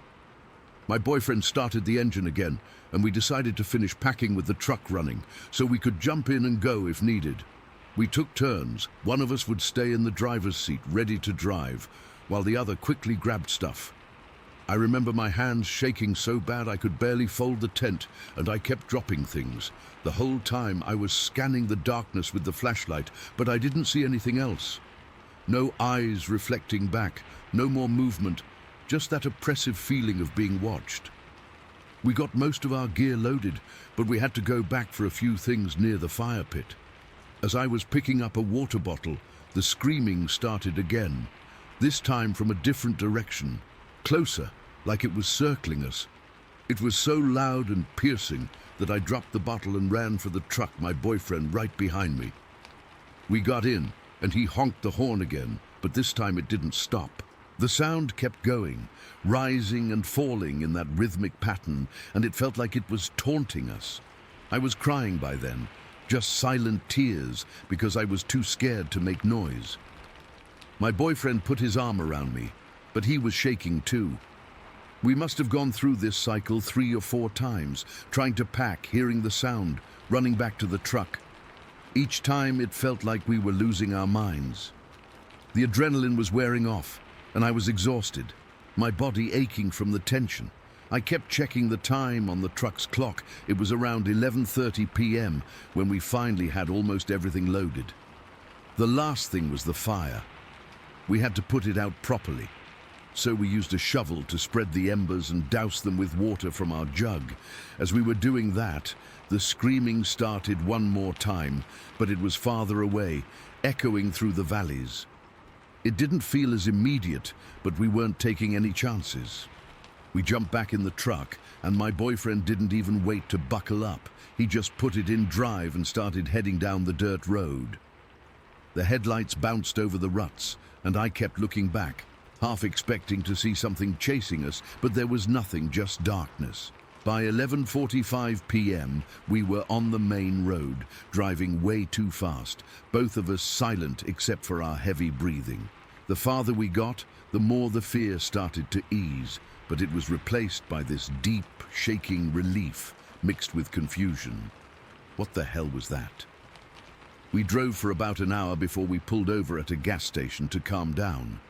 My boyfriend started the engine again, and we decided to finish packing with the truck running, so we could jump in and go if needed. We took turns. One of us would stay in the driver's seat, ready to drive, while the other quickly grabbed stuff. I remember my hands shaking so bad I could barely fold the tent, and I kept dropping things. The whole time I was scanning the darkness with the flashlight, but I didn't see anything else. No eyes reflecting back, no more movement, just that oppressive feeling of being watched. We got most of our gear loaded, but we had to go back for a few things near the fire pit. As I was picking up a water bottle, the screaming started again, this time from a different direction, closer, like it was circling us. It was so loud and piercing that I dropped the bottle and ran for the truck, my boyfriend right behind me. We got in, and he honked the horn again, but this time it didn't stop. The sound kept going, rising and falling in that rhythmic pattern, and it felt like it was taunting us. I was crying by then, just silent tears, because I was too scared to make noise. My boyfriend put his arm around me, but he was shaking too. We must have gone through this cycle 3 or 4 times, trying to pack, hearing the sound, running back to the truck. Each time it felt like we were losing our minds. The adrenaline was wearing off, and I was exhausted, my body aching from the tension. I kept checking the time on the truck's clock. It was around 11:30 p.m. when we finally had almost everything loaded. The last thing was the fire. We had to put it out properly, so we used a shovel to spread the embers and douse them with water from our jug. As we were doing that, the screaming started one more time, but it was farther away, echoing through the valleys. It didn't feel as immediate, but we weren't taking any chances. We jumped back in the truck, and my boyfriend didn't even wait to buckle up. He just put it in drive and started heading down the dirt road. The headlights bounced over the ruts, and I kept looking back, half expecting to see something chasing us, but there was nothing, just darkness. By 11:45 p.m., we were on the main road, driving way too fast, both of us silent except for our heavy breathing. The farther we got, the more the fear started to ease, but it was replaced by this deep, shaking relief mixed with confusion. What the hell was that? We drove for about an hour before we pulled over at a gas station to calm down.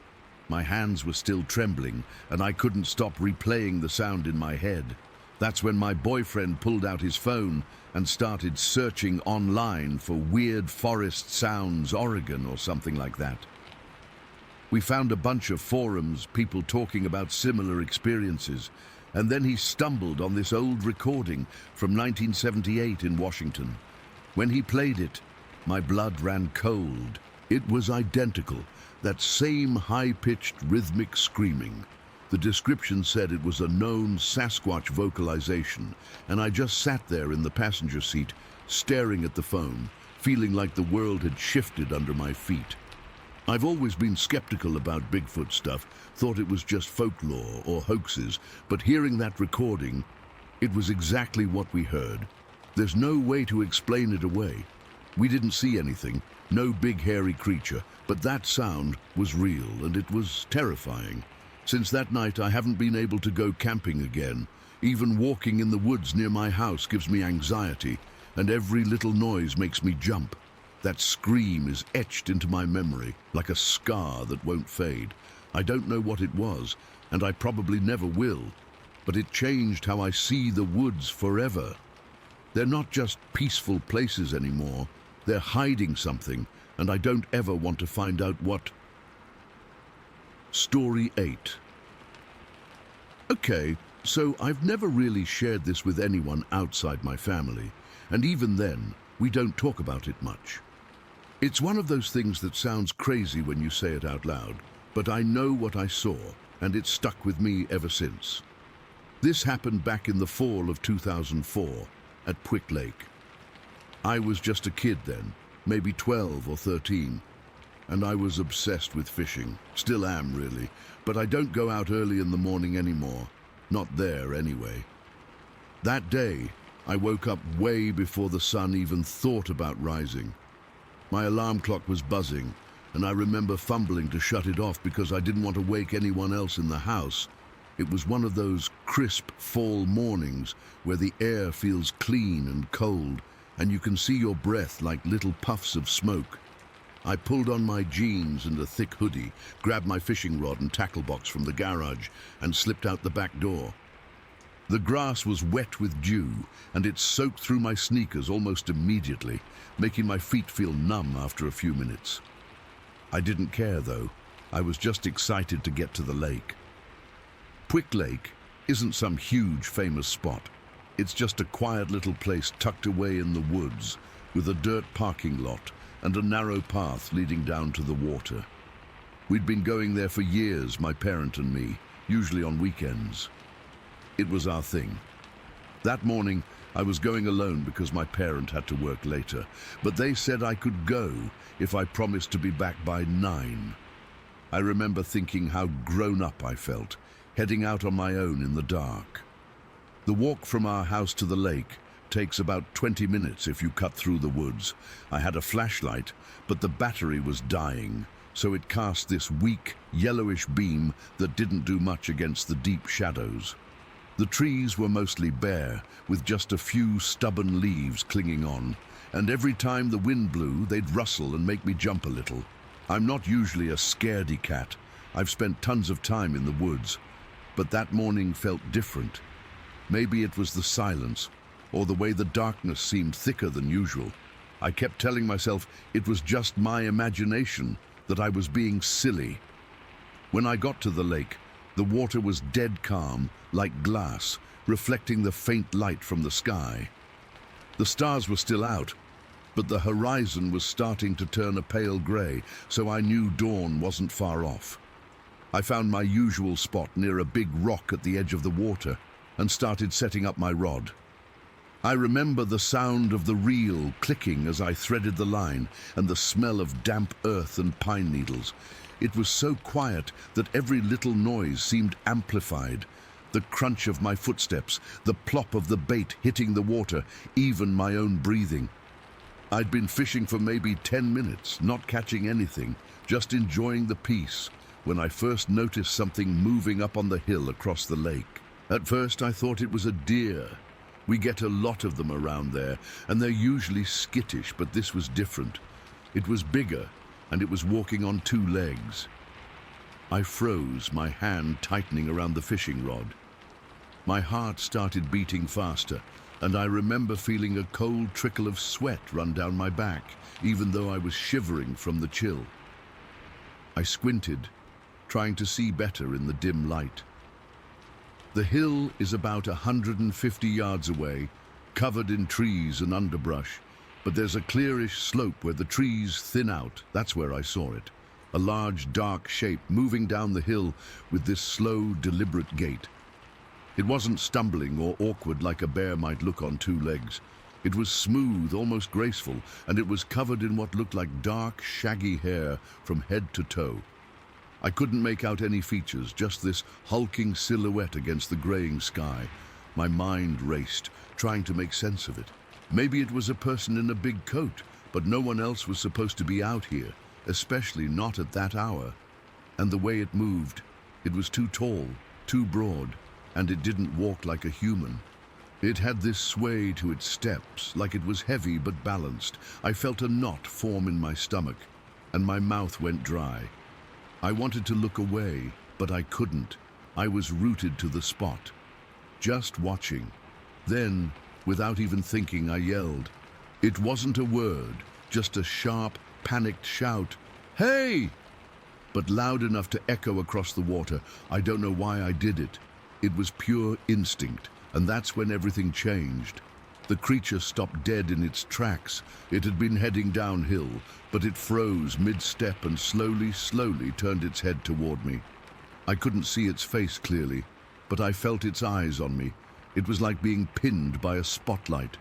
My hands were still trembling, and I couldn't stop replaying the sound in my head. That's when my boyfriend pulled out his phone and started searching online for weird forest sounds, Oregon or something like that. We found a bunch of forums, people talking about similar experiences, and then he stumbled on this old recording from 1978 in Washington. When he played it, my blood ran cold. It was identical, that same high-pitched rhythmic screaming. The description said it was a known Sasquatch vocalization, and I just sat there in the passenger seat, staring at the phone, feeling like the world had shifted under my feet. I've always been skeptical about Bigfoot stuff, thought it was just folklore or hoaxes, but hearing that recording, it was exactly what we heard. There's no way to explain it away. We didn't see anything, no big hairy creature, but that sound was real and it was terrifying. Since that night, I haven't been able to go camping again. Even walking in the woods near my house gives me anxiety, and every little noise makes me jump. That scream is etched into my memory, like a scar that won't fade. I don't know what it was, and I probably never will, but it changed how I see the woods forever. They're not just peaceful places anymore. They're hiding something, and I don't ever want to find out what. Story 8. Okay, so I've never really shared this with anyone outside my family, and even then, we don't talk about it much. It's one of those things that sounds crazy when you say it out loud, but I know what I saw, and it's stuck with me ever since. This happened back in the fall of 2004 at Quick Lake. I was just a kid then, maybe 12 or 13, and I was obsessed with fishing. Still am, really, but I don't go out early in the morning anymore. Not there, anyway. That day, I woke up way before the sun even thought about rising. My alarm clock was buzzing, and I remember fumbling to shut it off because I didn't want to wake anyone else in the house. It was one of those crisp fall mornings where the air feels clean and cold, and you can see your breath like little puffs of smoke. I pulled on my jeans and a thick hoodie, grabbed my fishing rod and tackle box from the garage, and slipped out the back door. The grass was wet with dew, and it soaked through my sneakers almost immediately, making my feet feel numb after a few minutes. I didn't care, though. I was just excited to get to the lake. Quick Lake isn't some huge famous spot. It's just a quiet little place tucked away in the woods, with a dirt parking lot and a narrow path leading down to the water. We'd been going there for years, my parent and me, usually on weekends. It was our thing. That morning, I was going alone because my parent had to work later, but they said I could go if I promised to be back by 9. I remember thinking how grown up I felt, heading out on my own in the dark. The walk from our house to the lake takes about 20 minutes if you cut through the woods. I had a flashlight, but the battery was dying, so it cast this weak, yellowish beam that didn't do much against the deep shadows. The trees were mostly bare, with just a few stubborn leaves clinging on, and every time the wind blew, they'd rustle and make me jump a little. I'm not usually a scaredy cat. I've spent tons of time in the woods, but that morning felt different. Maybe it was the silence, or the way the darkness seemed thicker than usual. I kept telling myself it was just my imagination, that I was being silly. When I got to the lake, the water was dead calm, like glass, reflecting the faint light from the sky. The stars were still out, but the horizon was starting to turn a pale grey, so I knew dawn wasn't far off. I found my usual spot near a big rock at the edge of the water and started setting up my rod. I remember the sound of the reel clicking as I threaded the line and the smell of damp earth and pine needles. It was so quiet that every little noise seemed amplified. The crunch of my footsteps, the plop of the bait hitting the water, even my own breathing. I'd been fishing for maybe 10 minutes, not catching anything, just enjoying the peace, when I first noticed something moving up on the hill across the lake. At first I thought it was a deer. We get a lot of them around there, and they're usually skittish, but this was different. It was bigger, and it was walking on 2 legs. I froze, my hand tightening around the fishing rod. My heart started beating faster, and I remember feeling a cold trickle of sweat run down my back, even though I was shivering from the chill. I squinted, trying to see better in the dim light. The hill is about 150 yards away, covered in trees and underbrush, but there's a clearish slope where the trees thin out. That's where I saw it. A large, dark shape moving down the hill with this slow, deliberate gait. It wasn't stumbling or awkward like a bear might look on 2 legs. It was smooth, almost graceful, and it was covered in what looked like dark, shaggy hair from head to toe. I couldn't make out any features, just this hulking silhouette against the graying sky. My mind raced, trying to make sense of it. Maybe it was a person in a big coat, but no one else was supposed to be out here, especially not at that hour. And the way it moved, it was too tall, too broad, and it didn't walk like a human. It had this sway to its steps, like it was heavy but balanced. I felt a knot form in my stomach, and my mouth went dry. I wanted to look away, but I couldn't. I was rooted to the spot, just watching. Then, without even thinking, I yelled. It wasn't a word, just a sharp, panicked shout. "Hey!" But loud enough to echo across the water. I don't know why I did it. It was pure instinct, and that's when everything changed. The creature stopped dead in its tracks. It had been heading downhill, but it froze mid-step and slowly turned its head toward me. I couldn't see its face clearly, but I felt its eyes on me. It was like being pinned by a spotlight.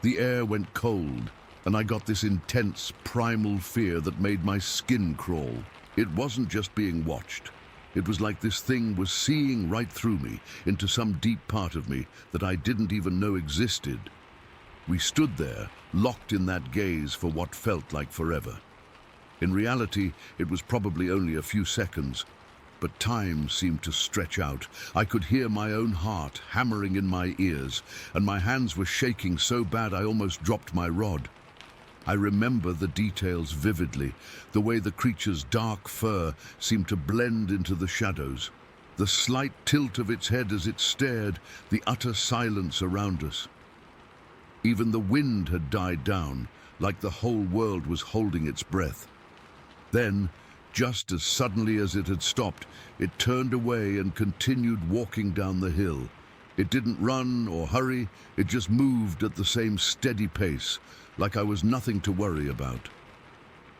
The air went cold, and I got this intense, primal fear that made my skin crawl. It wasn't just being watched. It was like this thing was seeing right through me, into some deep part of me that I didn't even know existed. We stood there, locked in that gaze for what felt like forever. In reality, it was probably only a few seconds, but time seemed to stretch out. I could hear my own heart hammering in my ears, and my hands were shaking so bad I almost dropped my rod. I remember the details vividly, the way the creature's dark fur seemed to blend into the shadows, the slight tilt of its head as it stared, the utter silence around us. Even the wind had died down, like the whole world was holding its breath. Then, just as suddenly as it had stopped, it turned away and continued walking down the hill. It didn't run or hurry, it just moved at the same steady pace, like I was nothing to worry about.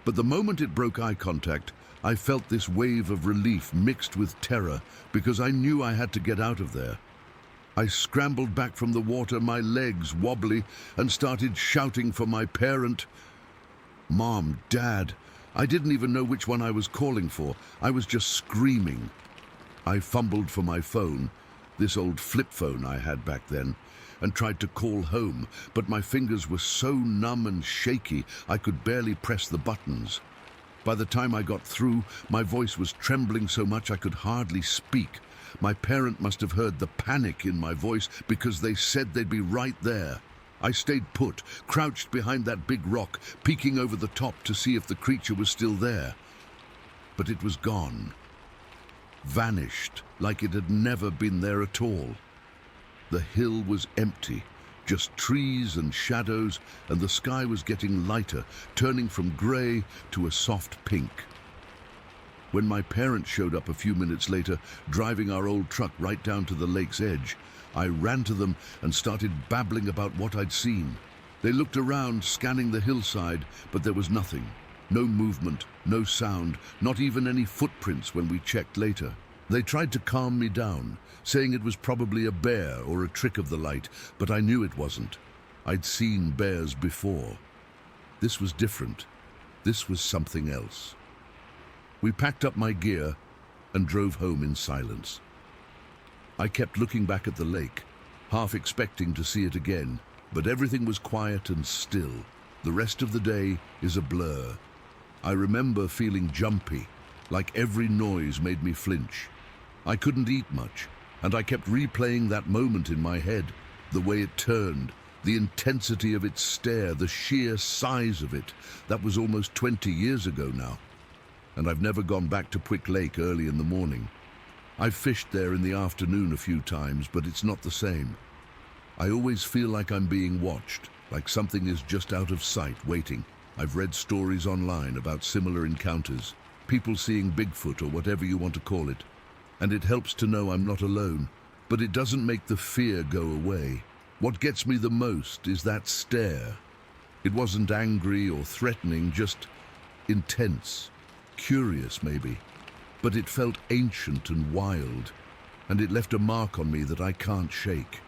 But the moment it broke eye contact, I felt this wave of relief mixed with terror, because I knew I had to get out of there. I scrambled back from the water, my legs wobbly, and started shouting for my parent. Mom, Dad. I didn't even know which one I was calling for. I was just screaming. I fumbled for my phone, this old flip phone I had back then, and tried to call home, but my fingers were so numb and shaky I could barely press the buttons. By the time I got through, my voice was trembling so much I could hardly speak. My parent must have heard the panic in my voice because they said they'd be right there. I stayed put, crouched behind that big rock, peeking over the top to see if the creature was still there. But it was gone. Vanished, like it had never been there at all. The hill was empty, just trees and shadows, and the sky was getting lighter, turning from grey to a soft pink. When my parents showed up a few minutes later, driving our old truck right down to the lake's edge, I ran to them and started babbling about what I'd seen. They looked around, scanning the hillside, but there was nothing. No movement, no sound, not even any footprints when we checked later. They tried to calm me down, saying it was probably a bear or a trick of the light, but I knew it wasn't. I'd seen bears before. This was different. This was something else. We packed up my gear and drove home in silence. I kept looking back at the lake, half expecting to see it again, but everything was quiet and still. The rest of the day is a blur. I remember feeling jumpy, like every noise made me flinch. I couldn't eat much, and I kept replaying that moment in my head, the way it turned, the intensity of its stare, the sheer size of it. That was almost 20 years ago now, and I've never gone back to Quick Lake early in the morning. I've fished there in the afternoon a few times, but it's not the same. I always feel like I'm being watched, like something is just out of sight, waiting. I've read stories online about similar encounters, people seeing Bigfoot or whatever you want to call it, and it helps to know I'm not alone, but it doesn't make the fear go away. What gets me the most is that stare. It wasn't angry or threatening, just intense, curious maybe, but it felt ancient and wild, and it left a mark on me that I can't shake.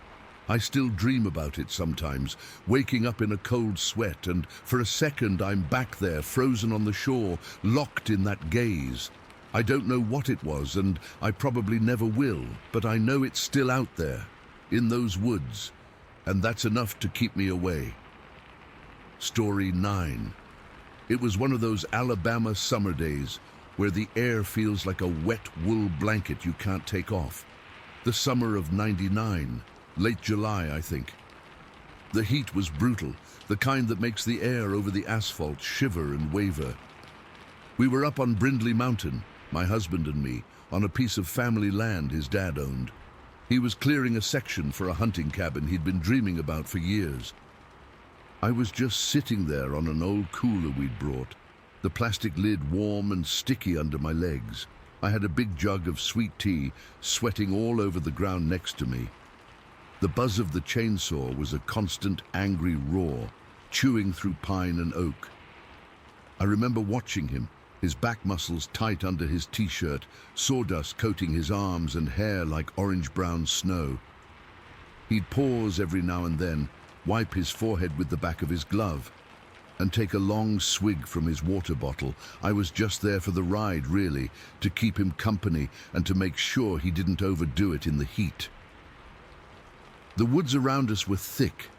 I still dream about it sometimes, waking up in a cold sweat, and for a second I'm back there, frozen on the shore, locked in that gaze. I don't know what it was, and I probably never will, but I know it's still out there, in those woods, and that's enough to keep me away. Story 9. It was one of those Alabama summer days where the air feels like a wet wool blanket you can't take off. The summer of '99, late July, I think. The heat was brutal, the kind that makes the air over the asphalt shiver and waver. We were up on Brindley Mountain, my husband and me, on a piece of family land his dad owned. He was clearing a section for a hunting cabin he'd been dreaming about for years. I was just sitting there on an old cooler we'd brought, the plastic lid warm and sticky under my legs. I had a big jug of sweet tea, sweating all over the ground next to me. The buzz of the chainsaw was a constant, angry roar, chewing through pine and oak. I remember watching him, his back muscles tight under his t-shirt, sawdust coating his arms and hair like orange-brown snow. He'd pause every now and then, wipe his forehead with the back of his glove, and take a long swig from his water bottle. I was just there for the ride, really, to keep him company and to make sure he didn't overdo it in the heat. The woods around us were thick,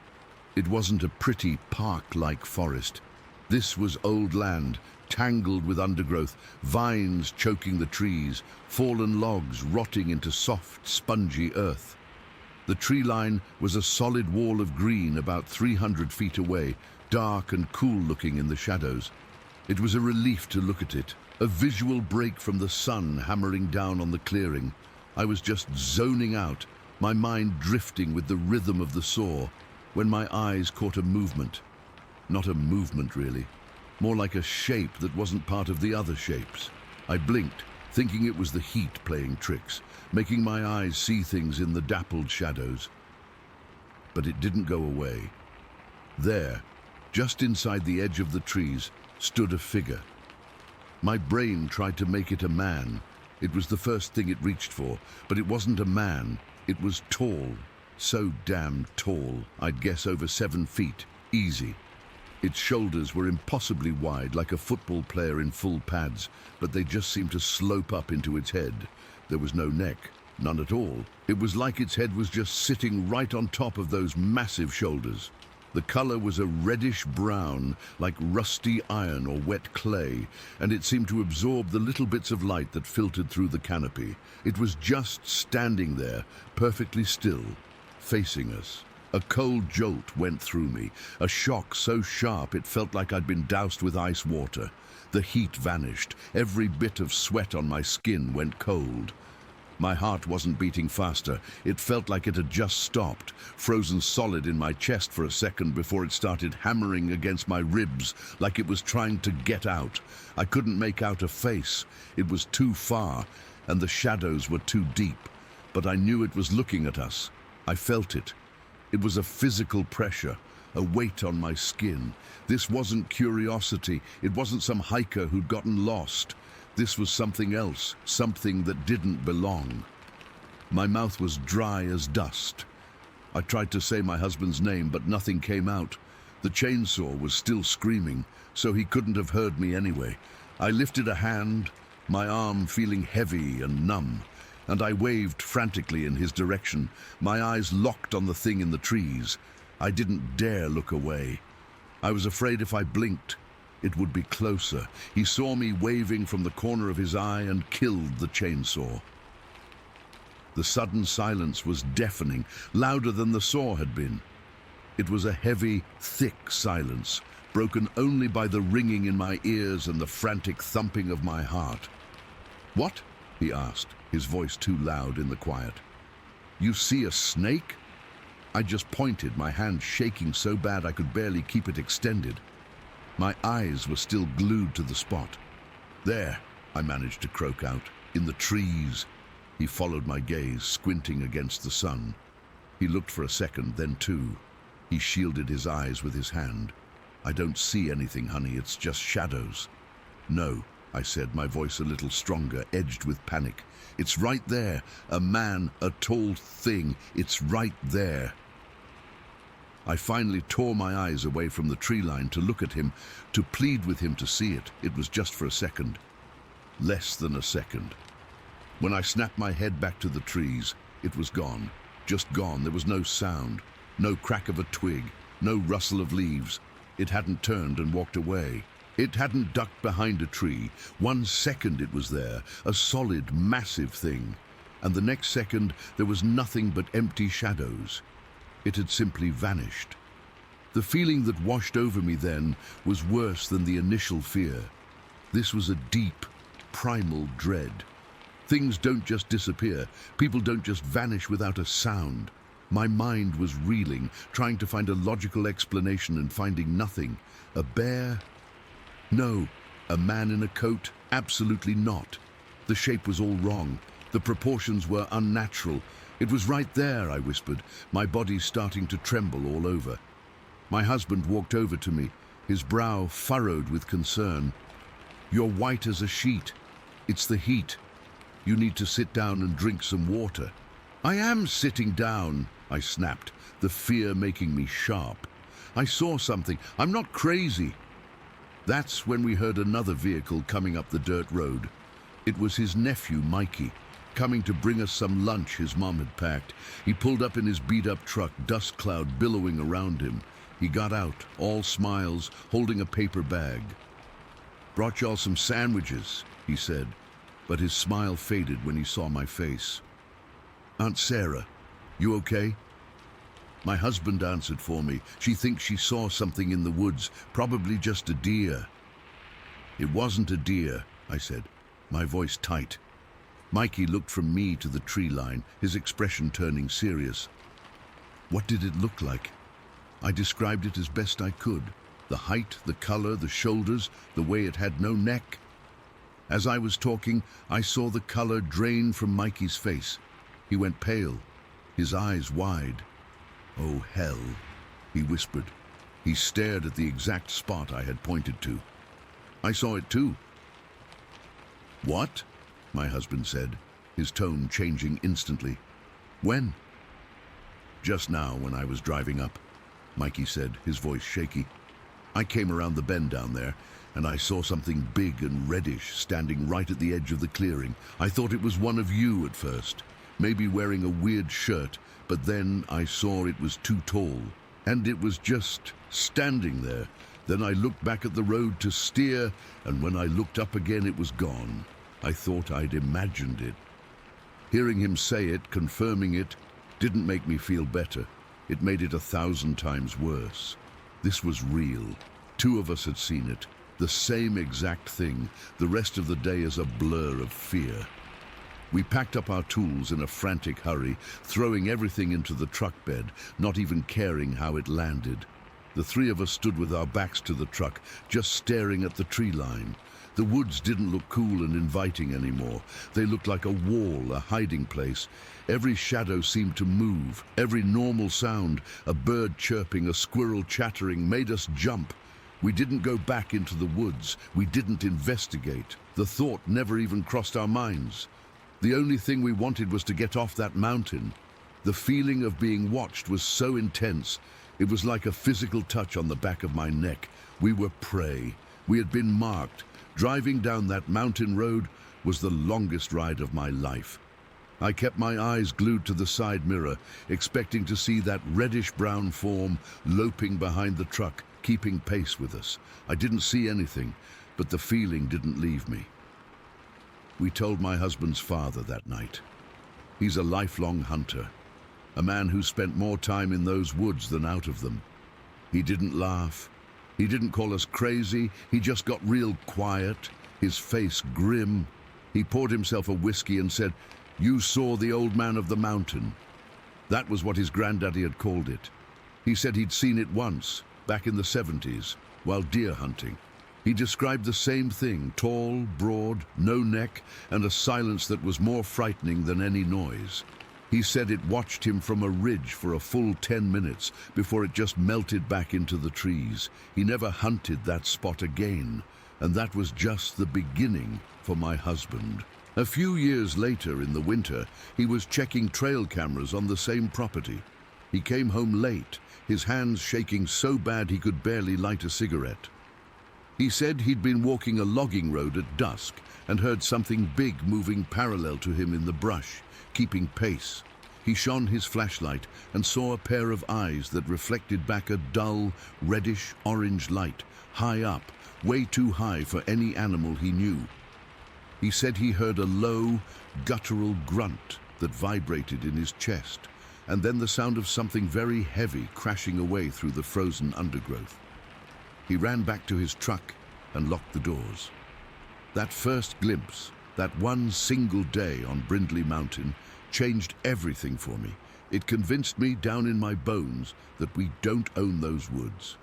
It wasn't a pretty park-like forest. This was old land, tangled with undergrowth, vines choking the trees, fallen logs rotting into soft, spongy earth. The tree line was a solid wall of green about 300 feet away, dark and cool-looking in the shadows. It was a relief to look at it, a visual break from the sun hammering down on the clearing. I was just zoning out, my mind drifting with the rhythm of the saw, when my eyes caught a movement. Not a movement, really. More like a shape that wasn't part of the other shapes. I blinked, thinking it was the heat playing tricks, making my eyes see things in the dappled shadows. But it didn't go away. There, just inside the edge of the trees, stood a figure. My brain tried to make it a man. It was the first thing it reached for, but it wasn't a man. It was tall. So damn tall, I'd guess over 7 feet, easy. Its shoulders were impossibly wide, like a football player in full pads, but they just seemed to slope up into its head. There was no neck, none at all. It was like its head was just sitting right on top of those massive shoulders. The color was a reddish brown, like rusty iron or wet clay, and it seemed to absorb the little bits of light that filtered through the canopy. It was just standing there, perfectly still, facing us. A cold jolt went through me, a shock so sharp it felt like I'd been doused with ice water. The heat vanished, every bit of sweat on my skin went cold. My heart wasn't beating faster, it felt like it had just stopped, frozen solid in my chest for a second before it started hammering against my ribs like it was trying to get out. I couldn't make out a face, it was too far, and the shadows were too deep, but I knew it was looking at us. I felt it. It was a physical pressure, a weight on my skin. This wasn't curiosity. It wasn't some hiker who'd gotten lost. This was something else, something that didn't belong. My mouth was dry as dust. I tried to say my husband's name, but nothing came out. The chainsaw was still screaming, so he couldn't have heard me anyway. I lifted a hand, my arm feeling heavy and numb, and I waved frantically in his direction, my eyes locked on the thing in the trees. I didn't dare look away. I was afraid if I blinked, it would be closer. He saw me waving from the corner of his eye and killed the chainsaw. The sudden silence was deafening, louder than the saw had been. It was a heavy, thick silence, broken only by the ringing in my ears and the frantic thumping of my heart. "What?" he asked, his voice too loud in the quiet. "You see a snake?" I just pointed, my hand shaking so bad I could barely keep it extended. My eyes were still glued to the spot. "There," I managed to croak out, "in the trees." He followed my gaze, squinting against the sun. He looked for a second, then two. He shielded his eyes with his hand. "I don't see anything, honey, it's just shadows." "No," I said, my voice a little stronger, edged with panic. "It's right there, a man, a tall thing, it's right there." I finally tore my eyes away from the tree line to look at him, to plead with him to see it. It was just for a second. Less than a second. When I snapped my head back to the trees, it was gone. Just gone. There was no sound, no crack of a twig, no rustle of leaves. It hadn't turned and walked away. It hadn't ducked behind a tree. 1 second it was there, a solid, massive thing. And the next second there was nothing but empty shadows. It had simply vanished. The feeling that washed over me then was worse than the initial fear. This was a deep, primal dread. Things don't just disappear. People don't just vanish without a sound. My mind was reeling, trying to find a logical explanation and finding nothing. A bear? No. A man in a coat? Absolutely not. The shape was all wrong. The proportions were unnatural. "It was right there," I whispered, my body starting to tremble all over. My husband walked over to me, his brow furrowed with concern. "You're white as a sheet. It's the heat. You need to sit down and drink some water." "I am sitting down," I snapped, the fear making me sharp. "I saw something. I'm not crazy." That's when we heard another vehicle coming up the dirt road. It was his nephew, Mikey, coming to bring us some lunch his mom had packed. He pulled up in his beat-up truck, dust cloud billowing around him. He got out, all smiles, holding a paper bag. "Brought y'all some sandwiches," he said, but his smile faded when he saw my face. "Aunt Sarah, you okay?" My husband answered for me. "She thinks she saw something in the woods, probably just a deer." "It wasn't a deer," I said, my voice tight. Mikey looked from me to the tree line, his expression turning serious. "What did it look like?" I described it as best I could. The height, the color, the shoulders, the way it had no neck. As I was talking, I saw the color drain from Mikey's face. He went pale, his eyes wide. "Oh, hell," he whispered. He stared at the exact spot I had pointed to. "I saw it too." "What?" my husband said, his tone changing instantly. "When?" "Just now, when I was driving up," Mikey said, his voice shaky. "I came around the bend down there, and I saw something big and reddish standing right at the edge of the clearing. I thought it was one of you at first, maybe wearing a weird shirt, but then I saw it was too tall, and it was just standing there. Then I looked back at the road to steer, and when I looked up again, it was gone. I thought I'd imagined it." Hearing him say it, confirming it, didn't make me feel better. It made it 1,000 times worse. This was real. 2 of us had seen it. The same exact thing. The rest of the day is a blur of fear. We packed up our tools in a frantic hurry, throwing everything into the truck bed, not even caring how it landed. The 3 of us stood with our backs to the truck, just staring at the tree line. The woods didn't look cool and inviting anymore. They looked like a wall, a hiding place. Every shadow seemed to move. Every normal sound, a bird chirping, a squirrel chattering, made us jump. We didn't go back into the woods. We didn't investigate. The thought never even crossed our minds. The only thing we wanted was to get off that mountain. The feeling of being watched was so intense. It was like a physical touch on the back of my neck. We were prey. We had been marked. Driving down that mountain road was the longest ride of my life. I kept my eyes glued to the side mirror, expecting to see that reddish-brown form loping behind the truck, keeping pace with us. I didn't see anything, but the feeling didn't leave me. We told my husband's father that night. He's a lifelong hunter, a man who spent more time in those woods than out of them. He didn't laugh. He didn't call us crazy. He just got real quiet, his face grim. He poured himself a whiskey and said, "You saw the old man of the mountain." That was what his granddaddy had called it. He said he'd seen it once, back in the 70s, while deer hunting. He described the same thing, tall, broad, no neck, and a silence that was more frightening than any noise. He said it watched him from a ridge for a full 10 minutes before it just melted back into the trees. He never hunted that spot again, and that was just the beginning for my husband. A few years later, in the winter, he was checking trail cameras on the same property. He came home late, his hands shaking so bad he could barely light a cigarette. He said he'd been walking a logging road at dusk and heard something big moving parallel to him in the brush, keeping pace. He shone his flashlight and saw a pair of eyes that reflected back a dull, reddish-orange light, high up, way too high for any animal he knew. He said he heard a low, guttural grunt that vibrated in his chest, and then the sound of something very heavy crashing away through the frozen undergrowth. He ran back to his truck and locked the doors. That first glimpse, that one single day on Brindley Mountain, changed everything for me. It convinced me down in my bones that we don't own those woods.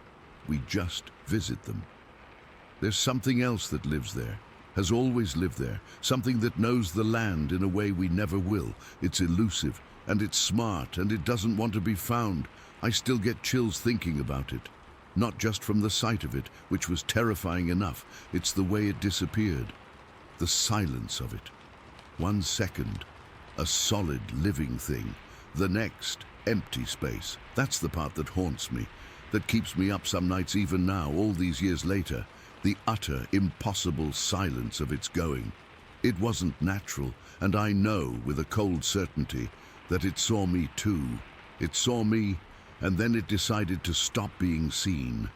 We just visit them. There's something else that lives there, has always lived there, something that knows the land in a way we never will. It's elusive, and it's smart, and it doesn't want to be found. I still get chills thinking about it. Not just from the sight of it, which was terrifying enough. It's the way it disappeared. The silence of it. 1 second, a solid living thing. The next, empty space. That's the part that haunts me, that keeps me up some nights even now, all these years later. The utter, impossible silence of its going. It wasn't natural, and I know with a cold certainty that it saw me too. It saw me, and then it decided to stop being seen.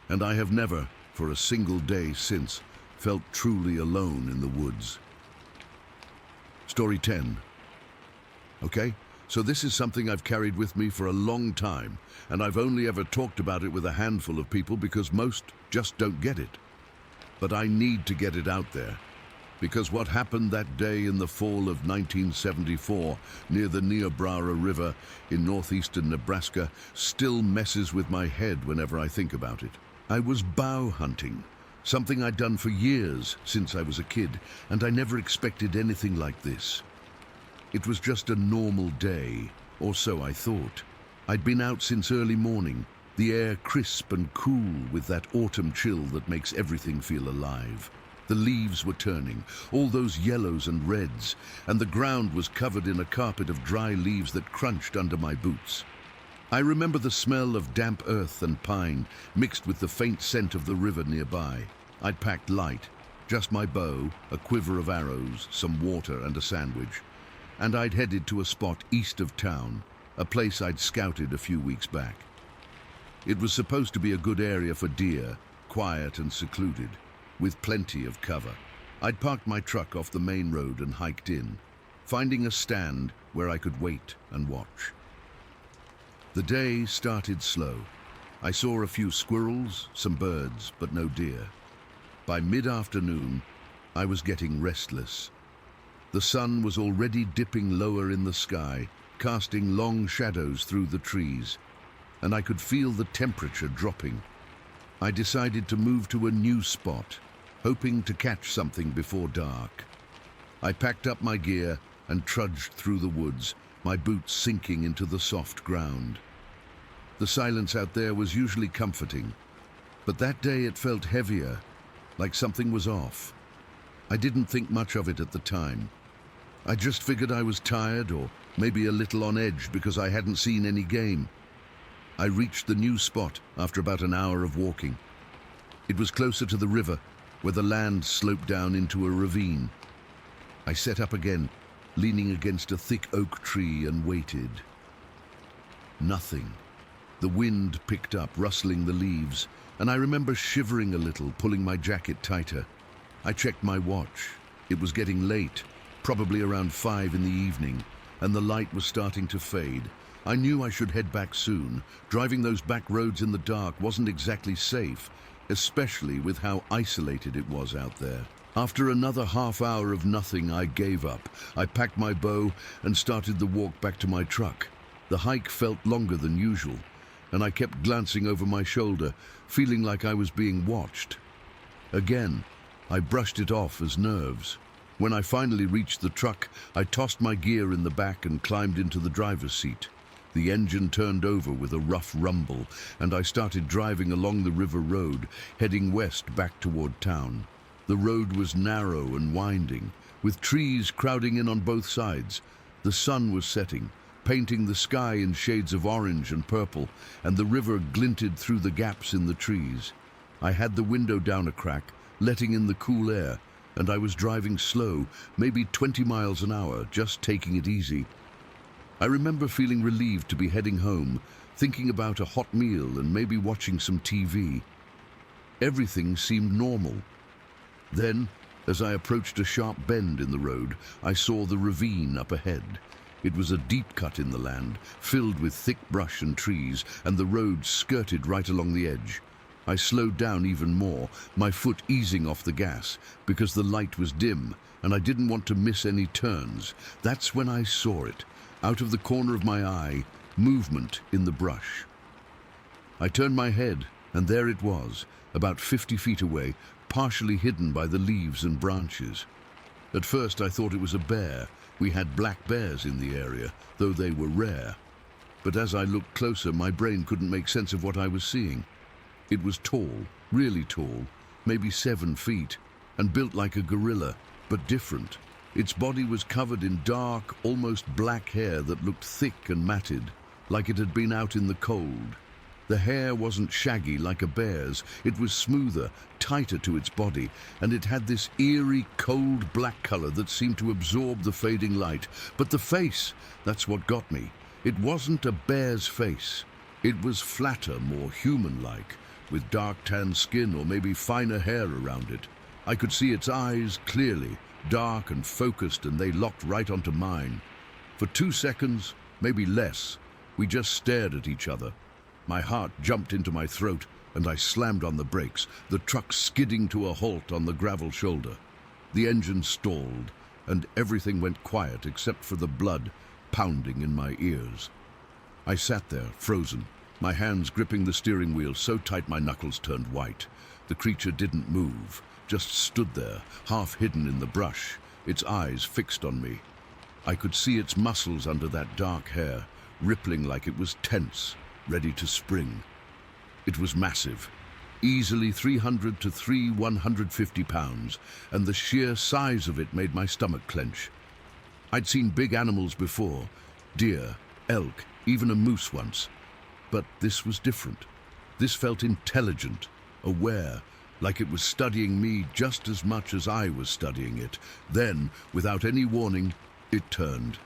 And I have never, for a single day since, felt truly alone in the woods. Story 10. Okay, so this is something I've carried with me for a long time, and I've only ever talked about it with a handful of people because most just don't get it. But I need to get it out there, because what happened that day in the fall of 1974 near the Niobrara River in northeastern Nebraska still messes with my head whenever I think about it. I was bow hunting, something I'd done for years since I was a kid, and I never expected anything like this. It was just a normal day, or so I thought. I'd been out since early morning, the air crisp and cool with that autumn chill that makes everything feel alive. The leaves were turning, all those yellows and reds, and the ground was covered in a carpet of dry leaves that crunched under my boots. I remember the smell of damp earth and pine mixed with the faint scent of the river nearby. I'd packed light, just my bow, a quiver of arrows, some water and a sandwich, and I'd headed to a spot east of town, a place I'd scouted a few weeks back. It was supposed to be a good area for deer, quiet and secluded, with plenty of cover. I'd parked my truck off the main road and hiked in, finding a stand where I could wait and watch. The day started slow. I saw a few squirrels, some birds, but no deer. By mid-afternoon, I was getting restless. The sun was already dipping lower in the sky, casting long shadows through the trees, and I could feel the temperature dropping. I decided to move to a new spot, hoping to catch something before dark. I packed up my gear and trudged through the woods, my boots sinking into the soft ground. The silence out there was usually comforting, but that day it felt heavier, like something was off. I didn't think much of it at the time. I just figured I was tired or maybe a little on edge because I hadn't seen any game. I reached the new spot after about an hour of walking. It was closer to the river, where the land sloped down into a ravine. I set up again, leaning against a thick oak tree, and waited. Nothing. The wind picked up, rustling the leaves, and I remember shivering a little, pulling my jacket tighter. I checked my watch. It was getting late, probably around 5 in the evening, and the light was starting to fade. I knew I should head back soon. Driving those back roads in the dark wasn't exactly safe, especially with how isolated it was out there. After another half hour of nothing, I gave up. I packed my bow and started the walk back to my truck. The hike felt longer than usual, and I kept glancing over my shoulder, feeling like I was being watched. Again, I brushed it off as nerves. When I finally reached the truck, I tossed my gear in the back and climbed into the driver's seat. The engine turned over with a rough rumble, and I started driving along the river road, heading west back toward town. The road was narrow and winding, with trees crowding in on both sides. The sun was setting, painting the sky in shades of orange and purple, and the river glinted through the gaps in the trees. I had the window down a crack, letting in the cool air, and I was driving slow, maybe 20 miles an hour, just taking it easy. I remember feeling relieved to be heading home, thinking about a hot meal and maybe watching some TV. Everything seemed normal. Then, as I approached a sharp bend in the road, I saw the ravine up ahead. It was a deep cut in the land, filled with thick brush and trees, and the road skirted right along the edge. I slowed down even more, my foot easing off the gas, because the light was dim, and I didn't want to miss any turns. That's when I saw it. Out of the corner of my eye, movement in the brush. I turned my head, and there it was, about 50 feet away, partially hidden by the leaves and branches. At first I thought it was a bear. We had black bears in the area, though they were rare. But as I looked closer, my brain couldn't make sense of what I was seeing. It was tall, really tall, maybe 7 feet, and built like a gorilla, but different. Its body was covered in dark, almost black hair that looked thick and matted, like it had been out in the cold. The hair wasn't shaggy like a bear's, it was smoother, tighter to its body, and it had this eerie, cold black color that seemed to absorb the fading light. But the face, that's what got me. It wasn't a bear's face. It was flatter, more human-like, with dark tan skin or maybe finer hair around it. I could see its eyes clearly, dark and focused, and they locked right onto mine. For 2 seconds, maybe less, we just stared at each other. My heart jumped into my throat and I slammed on the brakes, the truck skidding to a halt on the gravel shoulder. The engine stalled and everything went quiet except for the blood pounding in my ears. I sat there, frozen, my hands gripping the steering wheel so tight my knuckles turned white. The creature didn't move, just stood there, half hidden in the brush, its eyes fixed on me. I could see its muscles under that dark hair, rippling like it was tense, ready to spring. It was massive, easily 300 to 150 pounds, and the sheer size of it made my stomach clench. I'd seen big animals before, deer, elk, even a moose once. But this was different. This felt intelligent, aware, like it was studying me just as much as I was studying it. Then, without any warning, it turned.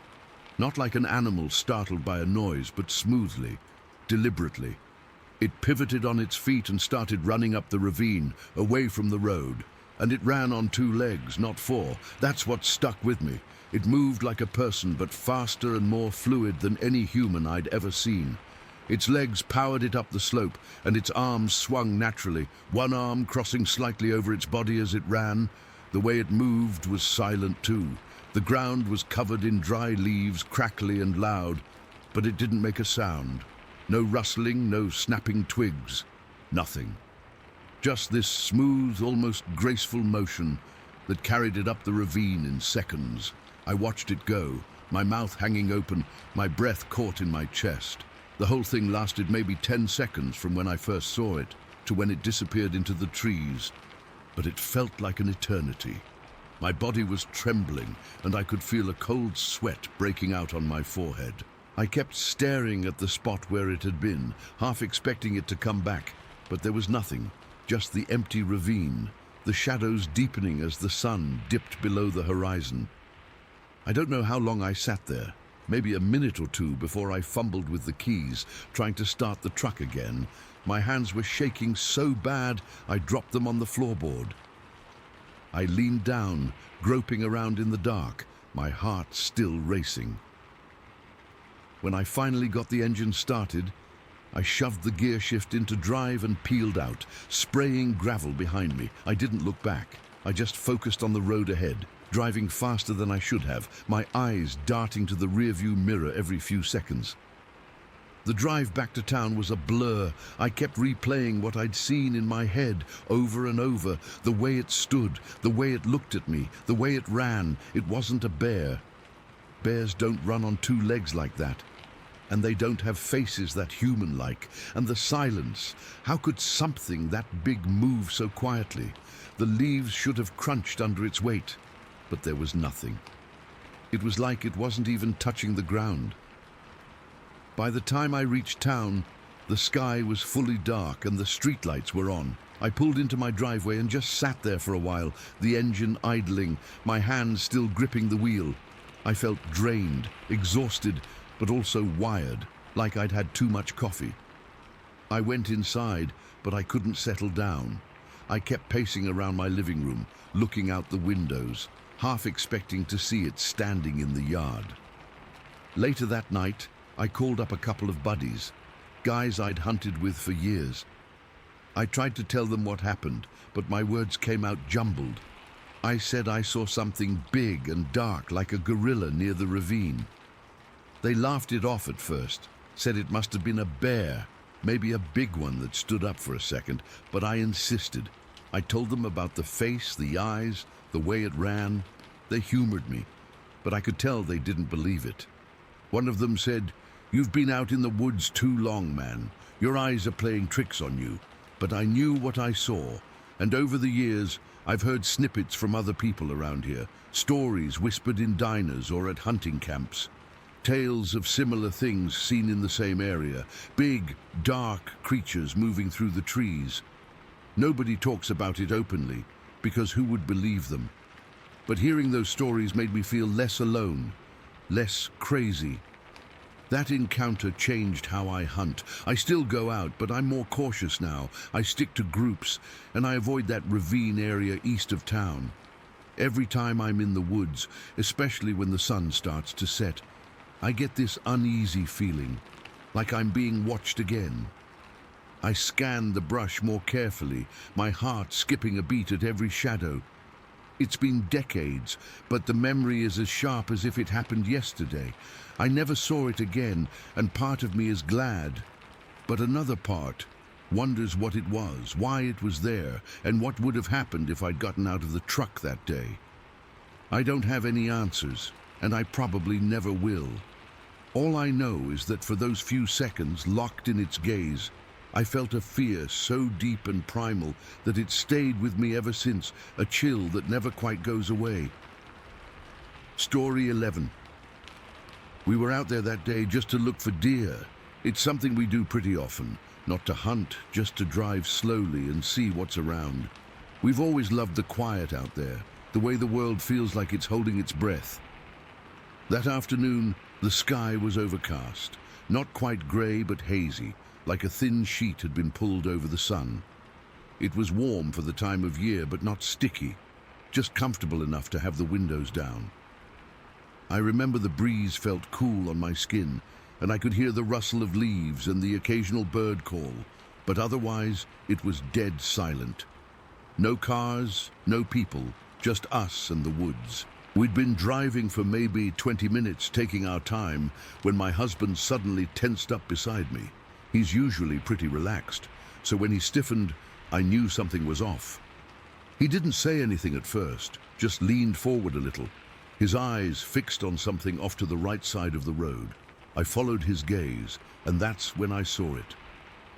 Not like an animal startled by a noise, but smoothly, deliberately. It pivoted on its feet and started running up the ravine, away from the road. And it ran on 2 legs, not 4. That's what stuck with me. It moved like a person, but faster and more fluid than any human I'd ever seen. Its legs powered it up the slope, and its arms swung naturally, one arm crossing slightly over its body as it ran. The way it moved was silent too. The ground was covered in dry leaves, crackly and loud, but it didn't make a sound. No rustling, no snapping twigs, nothing. Just this smooth, almost graceful motion that carried it up the ravine in seconds. I watched it go, my mouth hanging open, my breath caught in my chest. The whole thing lasted maybe 10 seconds from when I first saw it to when it disappeared into the trees, but it felt like an eternity. My body was trembling and I could feel a cold sweat breaking out on my forehead. I kept staring at the spot where it had been, half expecting it to come back, but there was nothing, just the empty ravine, the shadows deepening as the sun dipped below the horizon. I don't know how long I sat there, maybe a minute or 2 before I fumbled with the keys, trying to start the truck again. My hands were shaking so bad I dropped them on the floorboard. I leaned down, groping around in the dark, my heart still racing. When I finally got the engine started, I shoved the gear shift into drive and peeled out, spraying gravel behind me. I didn't look back. I just focused on the road ahead, driving faster than I should have, my eyes darting to the rearview mirror every few seconds. The drive back to town was a blur. I kept replaying what I'd seen in my head over and over, the way it stood, the way it looked at me, the way it ran. It wasn't a bear. Bears don't run on 2 legs like that. And they don't have faces that human-like. And the silence. How could something that big move so quietly? The leaves should have crunched under its weight, but there was nothing. It was like it wasn't even touching the ground. By the time I reached town, the sky was fully dark and the streetlights were on. I pulled into my driveway and just sat there for a while, the engine idling, my hands still gripping the wheel. I felt drained, exhausted, but also wired, like I'd had too much coffee. I went inside, but I couldn't settle down. I kept pacing around my living room, looking out the windows, half expecting to see it standing in the yard. Later that night, I called up a couple of buddies, guys I'd hunted with for years. I tried to tell them what happened, but my words came out jumbled. I said I saw something big and dark like a gorilla near the ravine. They laughed it off at first, said it must have been a bear, maybe a big one that stood up for a second, but I insisted. I told them about the face, the eyes, the way it ran. They humored me, but I could tell they didn't believe it. One of them said, "You've been out in the woods too long, man. Your eyes are playing tricks on you." But I knew what I saw, and over the years, I've heard snippets from other people around here, stories whispered in diners or at hunting camps. Tales of similar things seen in the same area, big, dark creatures moving through the trees. Nobody talks about it openly, because who would believe them? But hearing those stories made me feel less alone, less crazy. That encounter changed how I hunt. I still go out, but I'm more cautious now. I stick to groups, and I avoid that ravine area east of town. Every time I'm in the woods, especially when the sun starts to set, I get this uneasy feeling, like I'm being watched again. I scan the brush more carefully, my heart skipping a beat at every shadow. It's been decades, but the memory is as sharp as if it happened yesterday. I never saw it again, and part of me is glad. But another part wonders what it was, why it was there, and what would have happened if I'd gotten out of the truck that day. I don't have any answers, and I probably never will. All I know is that for those few seconds, locked in its gaze, I felt a fear so deep and primal that it stayed with me ever since, a chill that never quite goes away. Story 11. We were out there that day just to look for deer. It's something we do pretty often, not to hunt, just to drive slowly and see what's around. We've always loved the quiet out there, the way the world feels like it's holding its breath. That afternoon, the sky was overcast, not quite grey but hazy, like a thin sheet had been pulled over the sun. It was warm for the time of year, but not sticky, just comfortable enough to have the windows down. I remember the breeze felt cool on my skin, and I could hear the rustle of leaves and the occasional bird call, but otherwise it was dead silent. No cars, no people, just us and the woods. We'd been driving for maybe 20 minutes, taking our time, when my husband suddenly tensed up beside me. He's usually pretty relaxed, so when he stiffened, I knew something was off. He didn't say anything at first, just leaned forward a little, his eyes fixed on something off to the right side of the road. I followed his gaze, and that's when I saw it.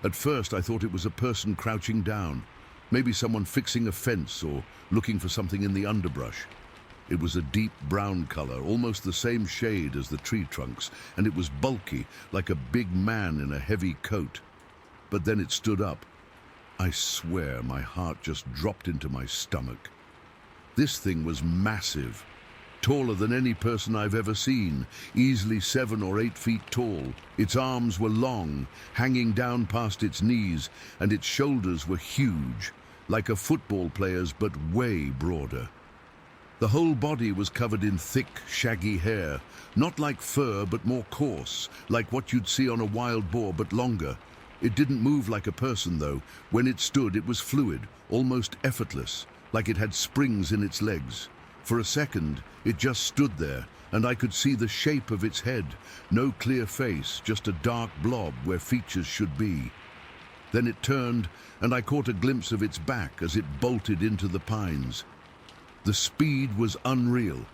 At first, I thought it was a person crouching down, maybe someone fixing a fence or looking for something in the underbrush. It was a deep brown color, almost the same shade as the tree trunks, and it was bulky, like a big man in a heavy coat. But then it stood up. I swear my heart just dropped into my stomach. This thing was massive, taller than any person I've ever seen, easily 7 or 8 feet tall. Its arms were long, hanging down past its knees, and its shoulders were huge, like a football player's but way broader. The whole body was covered in thick, shaggy hair, not like fur but more coarse, like what you'd see on a wild boar but longer. It didn't move like a person though. When it stood, it was fluid, almost effortless, like it had springs in its legs. For a second, it just stood there, and I could see the shape of its head, no clear face, just a dark blob where features should be. Then it turned, and I caught a glimpse of its back as it bolted into the pines. The speed was unreal.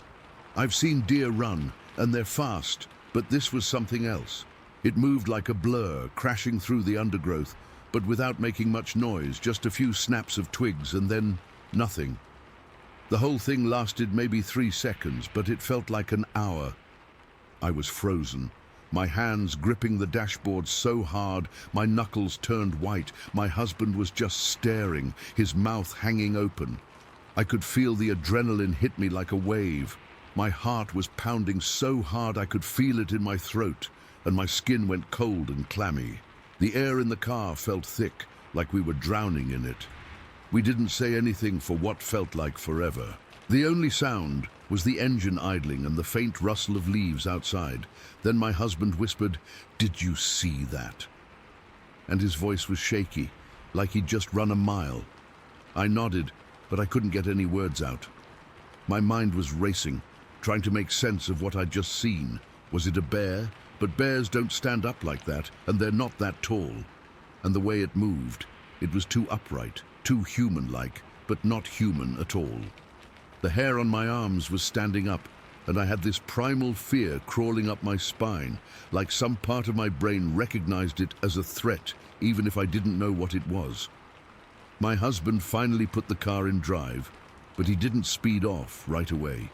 I've seen deer run, and they're fast, but this was something else. It moved like a blur, crashing through the undergrowth, but without making much noise, just a few snaps of twigs, and then nothing. The whole thing lasted maybe 3 seconds, but it felt like an hour. I was frozen, my hands gripping the dashboard so hard, my knuckles turned white. My husband was just staring, his mouth hanging open. I could feel the adrenaline hit me like a wave. My heart was pounding so hard I could feel it in my throat, and my skin went cold and clammy. The air in the car felt thick, like we were drowning in it. We didn't say anything for what felt like forever. The only sound was the engine idling and the faint rustle of leaves outside. Then my husband whispered, "Did you see that?" And his voice was shaky, like he'd just run a mile. I nodded, but I couldn't get any words out. My mind was racing, trying to make sense of what I'd just seen. Was it a bear? But bears don't stand up like that, and they're not that tall. And the way it moved, it was too upright, too human-like, but not human at all. The hair on my arms was standing up, and I had this primal fear crawling up my spine, like some part of my brain recognized it as a threat, even if I didn't know what it was. My husband finally put the car in drive, but he didn't speed off right away.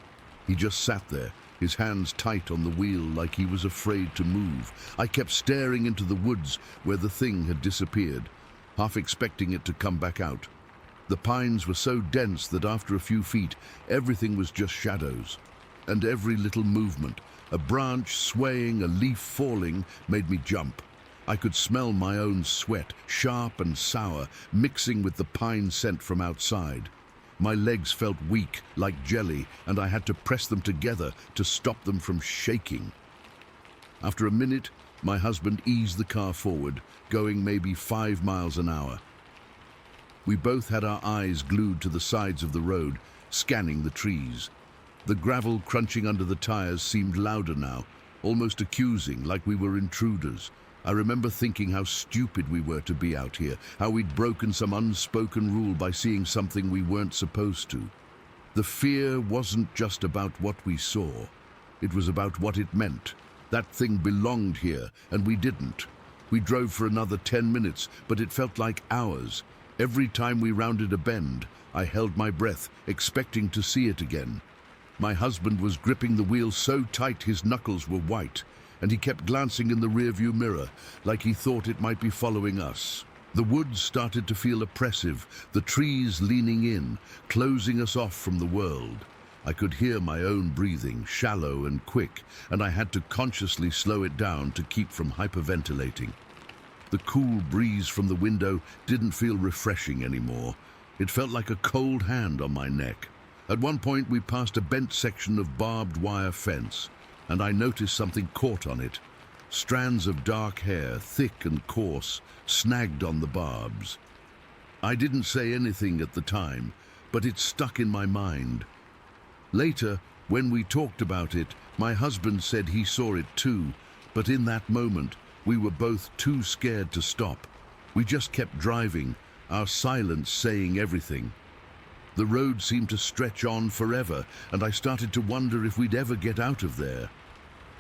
He just sat there, his hands tight on the wheel like he was afraid to move. I kept staring into the woods where the thing had disappeared, half expecting it to come back out. The pines were so dense that after a few feet, everything was just shadows, and every little movement, A branch swaying, a leaf falling, made me jump. I could smell my own sweat, sharp and sour, mixing with the pine scent from outside. My legs felt weak, like jelly, and I had to press them together to stop them from shaking. After a minute, my husband eased the car forward, going maybe 5 miles an hour. We both had our eyes glued to the sides of the road, scanning the trees. The gravel crunching under the tires seemed louder now, almost accusing, like we were intruders. I remember thinking how stupid we were to be out here, how we'd broken some unspoken rule by seeing something we weren't supposed to. The fear wasn't just about what we saw. It was about what it meant. That thing belonged here, and we didn't. We drove for another 10 minutes, but it felt like hours. Every time we rounded a bend, I held my breath, expecting to see it again. My husband was gripping the wheel so tight his knuckles were white, and he kept glancing in the rearview mirror, like he thought it might be following us. The woods started to feel oppressive, the trees leaning in, closing us off from the world. I could hear my own breathing, shallow and quick, and I had to consciously slow it down to keep from hyperventilating. The cool breeze from the window didn't feel refreshing anymore. It felt like a cold hand on my neck. At one point, we passed a bent section of barbed wire fence, and I noticed something caught on it. Strands of dark hair, thick and coarse, snagged on the barbs. I didn't say anything at the time, but it stuck in my mind. Later, when we talked about it, my husband said he saw it too, but in that moment, we were both too scared to stop. We just kept driving, our silence saying everything. The road seemed to stretch on forever, and I started to wonder if we'd ever get out of there.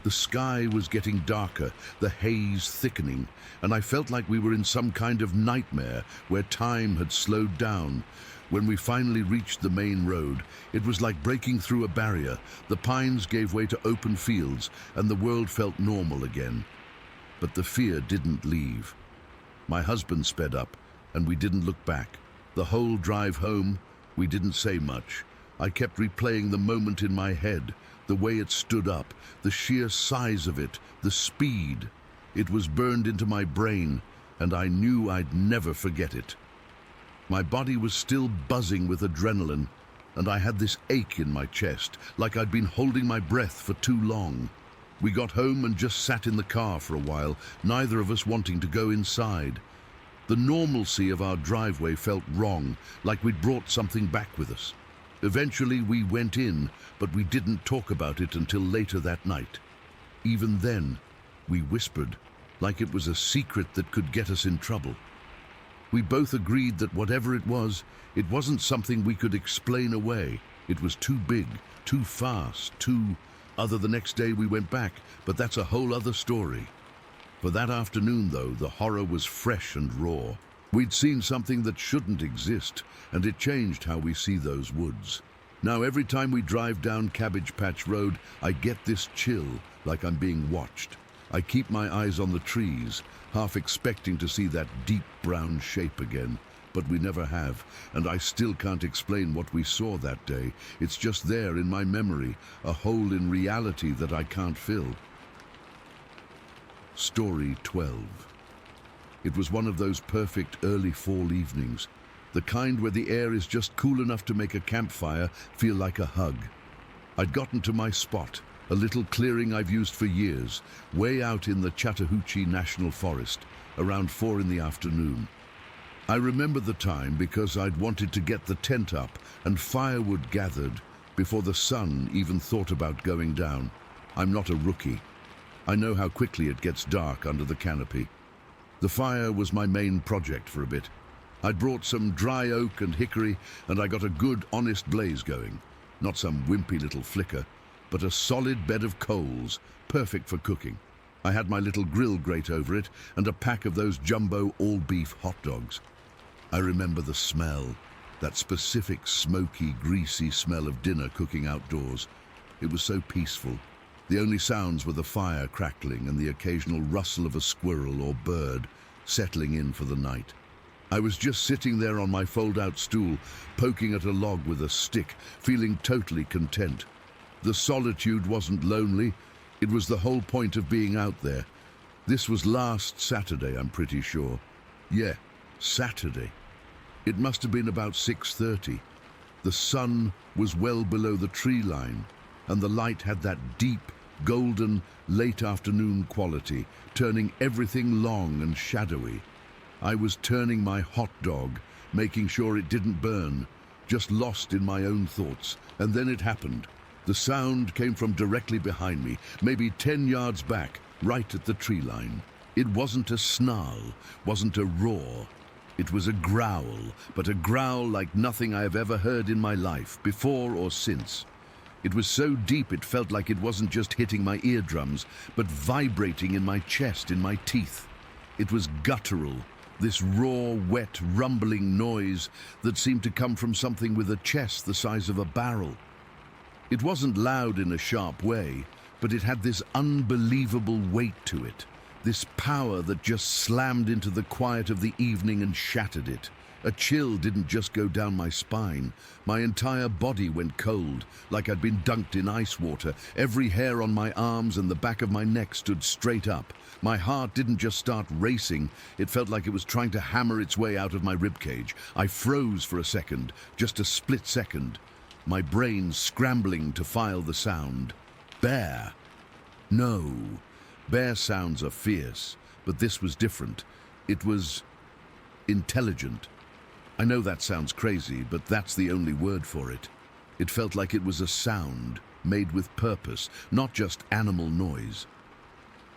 The sky was getting darker, the haze thickening, and I felt like we were in some kind of nightmare where time had slowed down. When we finally reached the main road, it was like breaking through a barrier. The pines gave way to open fields, and the world felt normal again. But the fear didn't leave. My husband sped up, and we didn't look back. The whole drive home, we didn't say much. I kept replaying the moment in my head, the way it stood up, the sheer size of it, the speed. It was burned into my brain, and I knew I'd never forget it. My body was still buzzing with adrenaline, and I had this ache in my chest, like I'd been holding my breath for too long. We got home and just sat in the car for a while, neither of us wanting to go inside. The normalcy of our driveway felt wrong, like we'd brought something back with us. Eventually we went in, but we didn't talk about it until later that night. Even then, we whispered, like it was a secret that could get us in trouble. We both agreed that whatever it wasn't something we could explain away. It was too big, too fast, too... The next day we went back, but that's a whole other story. For that afternoon, though, the horror was fresh and raw. We'd seen something that shouldn't exist, and it changed how we see those woods. Now, every time we drive down Cabbage Patch Road, I get this chill, like I'm being watched. I keep my eyes on the trees, half expecting to see that deep brown shape again. But we never have, and I still can't explain what we saw that day. It's just there in my memory, a hole in reality that I can't fill. Story 12. It was one of those perfect early fall evenings, the kind where the air is just cool enough to make a campfire feel like a hug. I'd gotten to my spot, a little clearing I've used for years, way out in the Chattahoochee National Forest, around 4 in the afternoon. I remember the time because I'd wanted to get the tent up and firewood gathered before the sun even thought about going down. I'm not a rookie. I know how quickly it gets dark under the canopy. The fire was my main project for a bit. I'd brought some dry oak and hickory, and I got a good, honest blaze going. Not some wimpy little flicker, but a solid bed of coals, perfect for cooking. I had my little grill grate over it and a pack of those jumbo all-beef hot dogs. I remember the smell, that specific smoky, greasy smell of dinner cooking outdoors. It was so peaceful. The only sounds were the fire crackling and the occasional rustle of a squirrel or bird settling in for the night. I was just sitting there on my fold-out stool, poking at a log with a stick, feeling totally content. The solitude wasn't lonely, It was the whole point of being out there. This was last Saturday, I'm pretty sure. Yeah, Saturday. It must have been about 6:30. The sun was well below the tree line, and the light had that deep, golden, late afternoon quality, turning everything long and shadowy. I was turning my hot dog, making sure it didn't burn, just lost in my own thoughts, and then it happened. The sound came from directly behind me, maybe 10 yards back, right at the tree line. It wasn't a snarl, wasn't a roar. It was a growl, but a growl like nothing I have ever heard in my life, before or since. It was so deep it felt like it wasn't just hitting my eardrums, but vibrating in my chest, in my teeth. It was guttural, this raw, wet, rumbling noise that seemed to come from something with a chest the size of a barrel. It wasn't loud in a sharp way, but it had this unbelievable weight to it, this power that just slammed into the quiet of the evening and shattered it. A chill didn't just go down my spine. My entire body went cold, like I'd been dunked in ice water. Every hair on my arms and the back of my neck stood straight up. My heart didn't just start racing, it felt like it was trying to hammer its way out of my ribcage. I froze for a second, just a split second, my brain scrambling to file the sound. Bear. No. Bear sounds are fierce, but this was different. It was intelligent. I know that sounds crazy, but that's the only word for it. It felt like it was a sound, made with purpose, not just animal noise.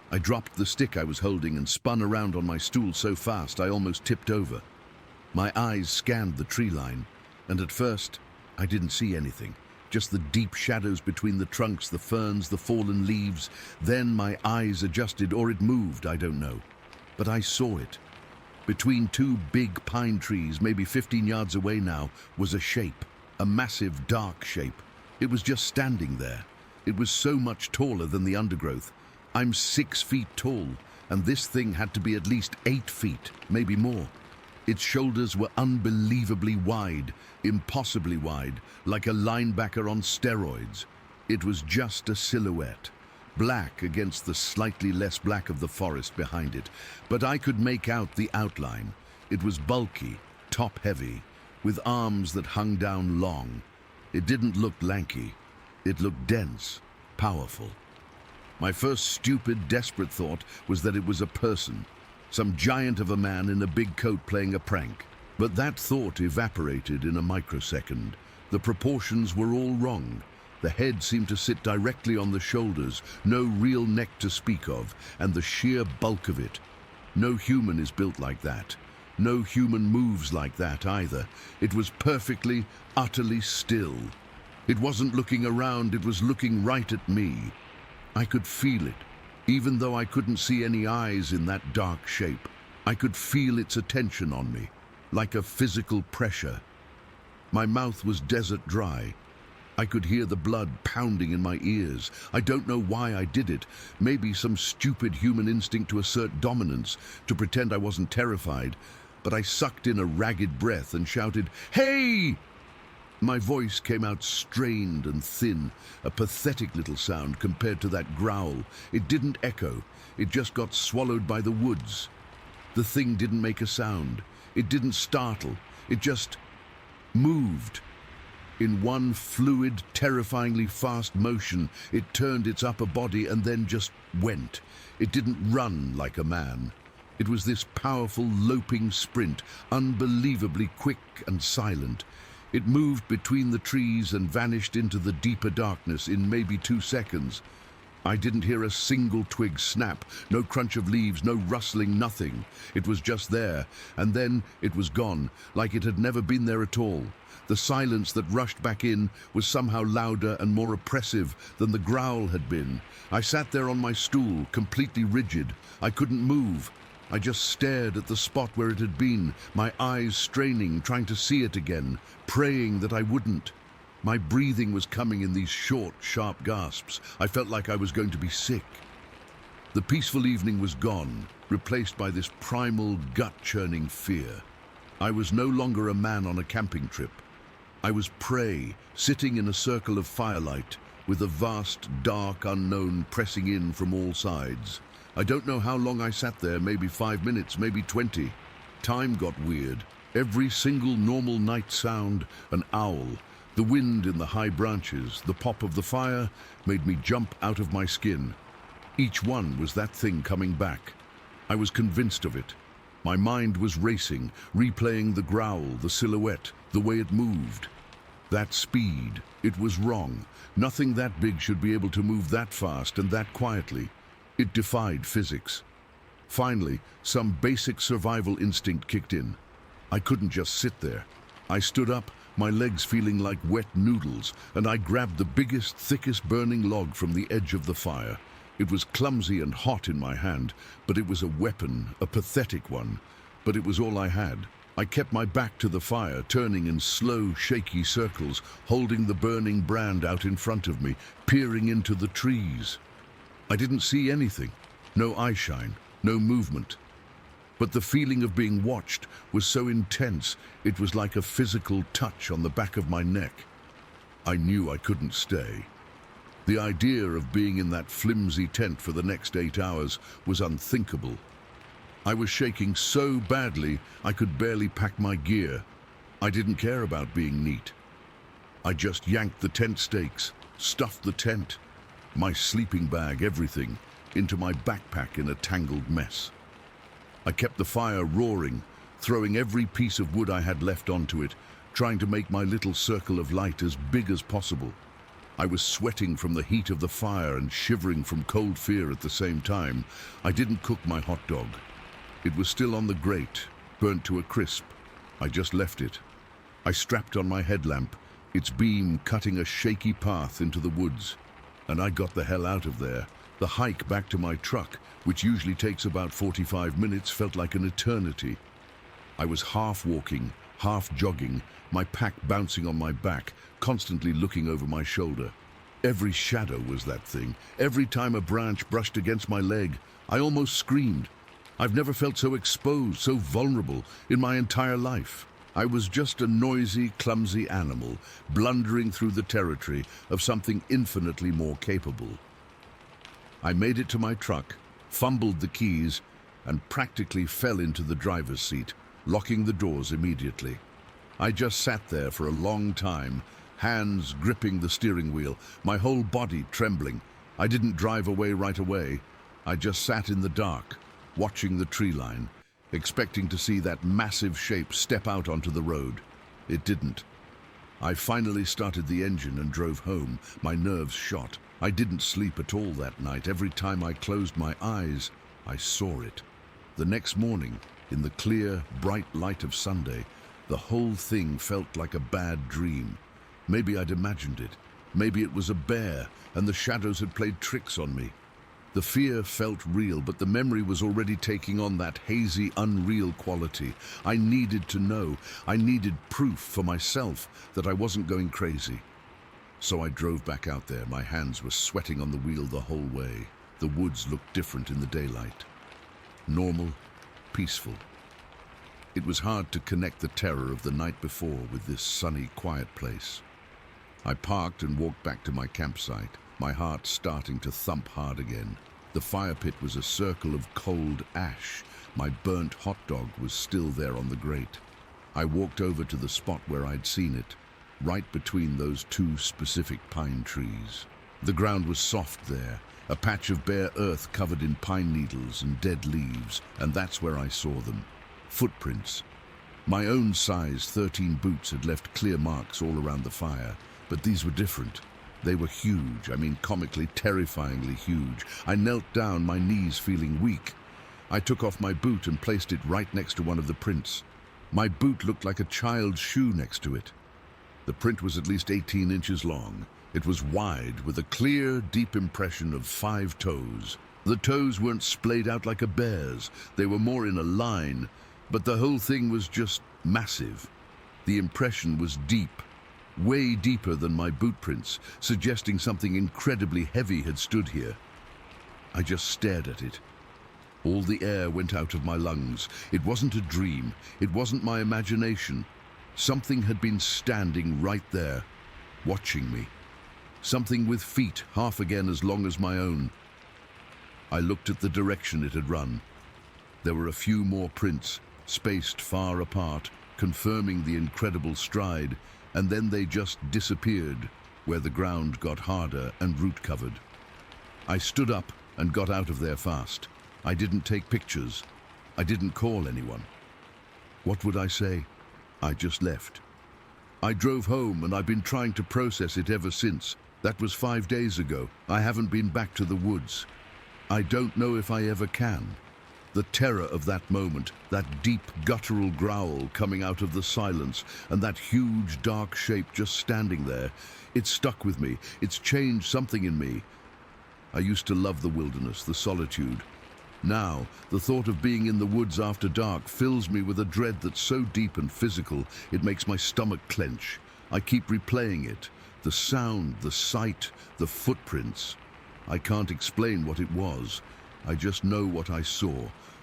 I dropped the stick I was holding and spun around on my stool so fast I almost tipped over. My eyes scanned the tree line, and at first, I didn't see anything. Just the deep shadows between the trunks, the ferns, the fallen leaves. Then my eyes adjusted, or it moved, I don't know. But I saw it. Between two big pine trees, maybe 15 yards away now, was a shape, a massive dark shape. It was just standing there. It was so much taller than the undergrowth. I'm 6 feet tall, and this thing had to be at least 8 feet, maybe more. Its shoulders were unbelievably wide, impossibly wide, like a linebacker on steroids. It was just a silhouette, black against the slightly less black of the forest behind it, but I could make out the outline. It was bulky, top-heavy, with arms that hung down long. It didn't look lanky. It looked dense, powerful. My first stupid, desperate thought was that it was a person, some giant of a man in a big coat playing a prank. But that thought evaporated in a microsecond. The proportions were all wrong. The head seemed to sit directly on the shoulders, no real neck to speak of, and the sheer bulk of it. No human is built like that. No human moves like that either. It was perfectly, utterly still. It wasn't looking around, it was looking right at me. I could feel it. Even though I couldn't see any eyes in that dark shape, I could feel its attention on me, like a physical pressure. My mouth was desert dry. I could hear the blood pounding in my ears. I don't know why I did it. Maybe some stupid human instinct to assert dominance, to pretend I wasn't terrified. But I sucked in a ragged breath and shouted, "Hey!" My voice came out strained and thin, a pathetic little sound compared to that growl. It didn't echo. It just got swallowed by the woods. The thing didn't make a sound. It didn't startle. It just moved. In one fluid, terrifyingly fast motion, it turned its upper body and then just went. It didn't run like a man. It was this powerful, loping sprint, unbelievably quick and silent. It moved between the trees and vanished into the deeper darkness in maybe 2 seconds. I didn't hear a single twig snap, no crunch of leaves, no rustling, nothing. It was just there, and then it was gone, like it had never been there at all. The silence that rushed back in was somehow louder and more oppressive than the growl had been. I sat there on my stool, completely rigid. I couldn't move. I just stared at the spot where it had been, my eyes straining, trying to see it again, praying that I wouldn't. My breathing was coming in these short, sharp gasps. I felt like I was going to be sick. The peaceful evening was gone, replaced by this primal, gut-churning fear. I was no longer a man on a camping trip. I was prey, sitting in a circle of firelight, with a vast, dark unknown pressing in from all sides. I don't know how long I sat there, maybe 5 minutes, maybe 20. Time got weird. Every single normal night sound, an owl, the wind in the high branches, the pop of the fire, made me jump out of my skin. Each one was that thing coming back. I was convinced of it. My mind was racing, replaying the growl, the silhouette, the way it moved. That speed, it was wrong. Nothing that big should be able to move that fast and that quietly. It defied physics. Finally, some basic survival instinct kicked in. I couldn't just sit there. I stood up, my legs feeling like wet noodles, and I grabbed the biggest, thickest burning log from the edge of the fire. It was clumsy and hot in my hand, but it was a weapon, a pathetic one. But it was all I had. I kept my back to the fire, turning in slow, shaky circles, holding the burning brand out in front of me, peering into the trees. I didn't see anything. No eyeshine, no movement. But the feeling of being watched was so intense, it was like a physical touch on the back of my neck. I knew I couldn't stay. The idea of being in that flimsy tent for the next 8 hours was unthinkable. I was shaking so badly I could barely pack my gear. I didn't care about being neat. I just yanked the tent stakes, stuffed the tent, my sleeping bag, everything, into my backpack in a tangled mess. I kept the fire roaring, throwing every piece of wood I had left onto it, trying to make my little circle of light as big as possible. I was sweating from the heat of the fire and shivering from cold fear at the same time. I didn't cook my hot dog. It was still on the grate, burnt to a crisp. I just left it. I strapped on my headlamp, its beam cutting a shaky path into the woods, and I got the hell out of there. The hike back to my truck, which usually takes about 45 minutes, felt like an eternity. I was half walking, half jogging, my pack bouncing on my back, constantly looking over my shoulder. Every shadow was that thing. Every time a branch brushed against my leg, I almost screamed. I've never felt so exposed, so vulnerable in my entire life. I was just a noisy, clumsy animal, blundering through the territory of something infinitely more capable. I made it to my truck, fumbled the keys, and practically fell into the driver's seat, locking the doors immediately. I just sat there for a long time, hands gripping the steering wheel, my whole body trembling. I didn't drive away right away. I just sat in the dark, watching the tree line, expecting to see that massive shape step out onto the road. It didn't. I finally started the engine and drove home, my nerves shot. I didn't sleep at all that night. Every time I closed my eyes, I saw it. The next morning, in the clear, bright light of Sunday, the whole thing felt like a bad dream. Maybe I'd imagined it. Maybe it was a bear, and the shadows had played tricks on me. The fear felt real, but the memory was already taking on that hazy, unreal quality. I needed to know. I needed proof for myself that I wasn't going crazy. So I drove back out there. My hands were sweating on the wheel the whole way. The woods looked different in the daylight. Normal, peaceful. It was hard to connect the terror of the night before with this sunny, quiet place. I parked and walked back to my campsite, my heart starting to thump hard again. The fire pit was a circle of cold ash. My burnt hot dog was still there on the grate. I walked over to the spot where I'd seen it, right between those two specific pine trees. The ground was soft there, a patch of bare earth covered in pine needles and dead leaves, and that's where I saw them. Footprints. My own size 13 boots had left clear marks all around the fire, but these were different. They were huge, comically, terrifyingly huge. I knelt down, my knees feeling weak. I took off my boot and placed it right next to one of the prints. My boot looked like a child's shoe next to it. The print was at least 18 inches long. It was wide, with a clear, deep impression of 5 toes. The toes weren't splayed out like a bear's. They were more in a line, but the whole thing was just massive. The impression was deep, way deeper than my boot prints, suggesting something incredibly heavy had stood here. I just stared at it. All the air went out of my lungs. It wasn't a dream. It wasn't my imagination. Something had been standing right there, watching me. something with feet half again as long as my own. I looked at the direction it had run. There were a few more prints, spaced far apart, confirming the incredible stride, and then they just disappeared where the ground got harder and root-covered. I stood up and got out of there fast. I didn't take pictures. I didn't call anyone. What would I say? I just left. I drove home and I've been trying to process it ever since. That was 5 days ago. I haven't been back to the woods. I don't know if I ever can. The terror of that moment, that deep guttural growl coming out of the silence, and that huge dark shape just standing there, it stuck with me. It's changed something in me. I used to love the wilderness, the solitude. Now, the thought of being in the woods after dark fills me with a dread that's so deep and physical, it makes my stomach clench. I keep replaying it. The sound, the sight, the footprints. I can't explain what it was. I just know what I saw,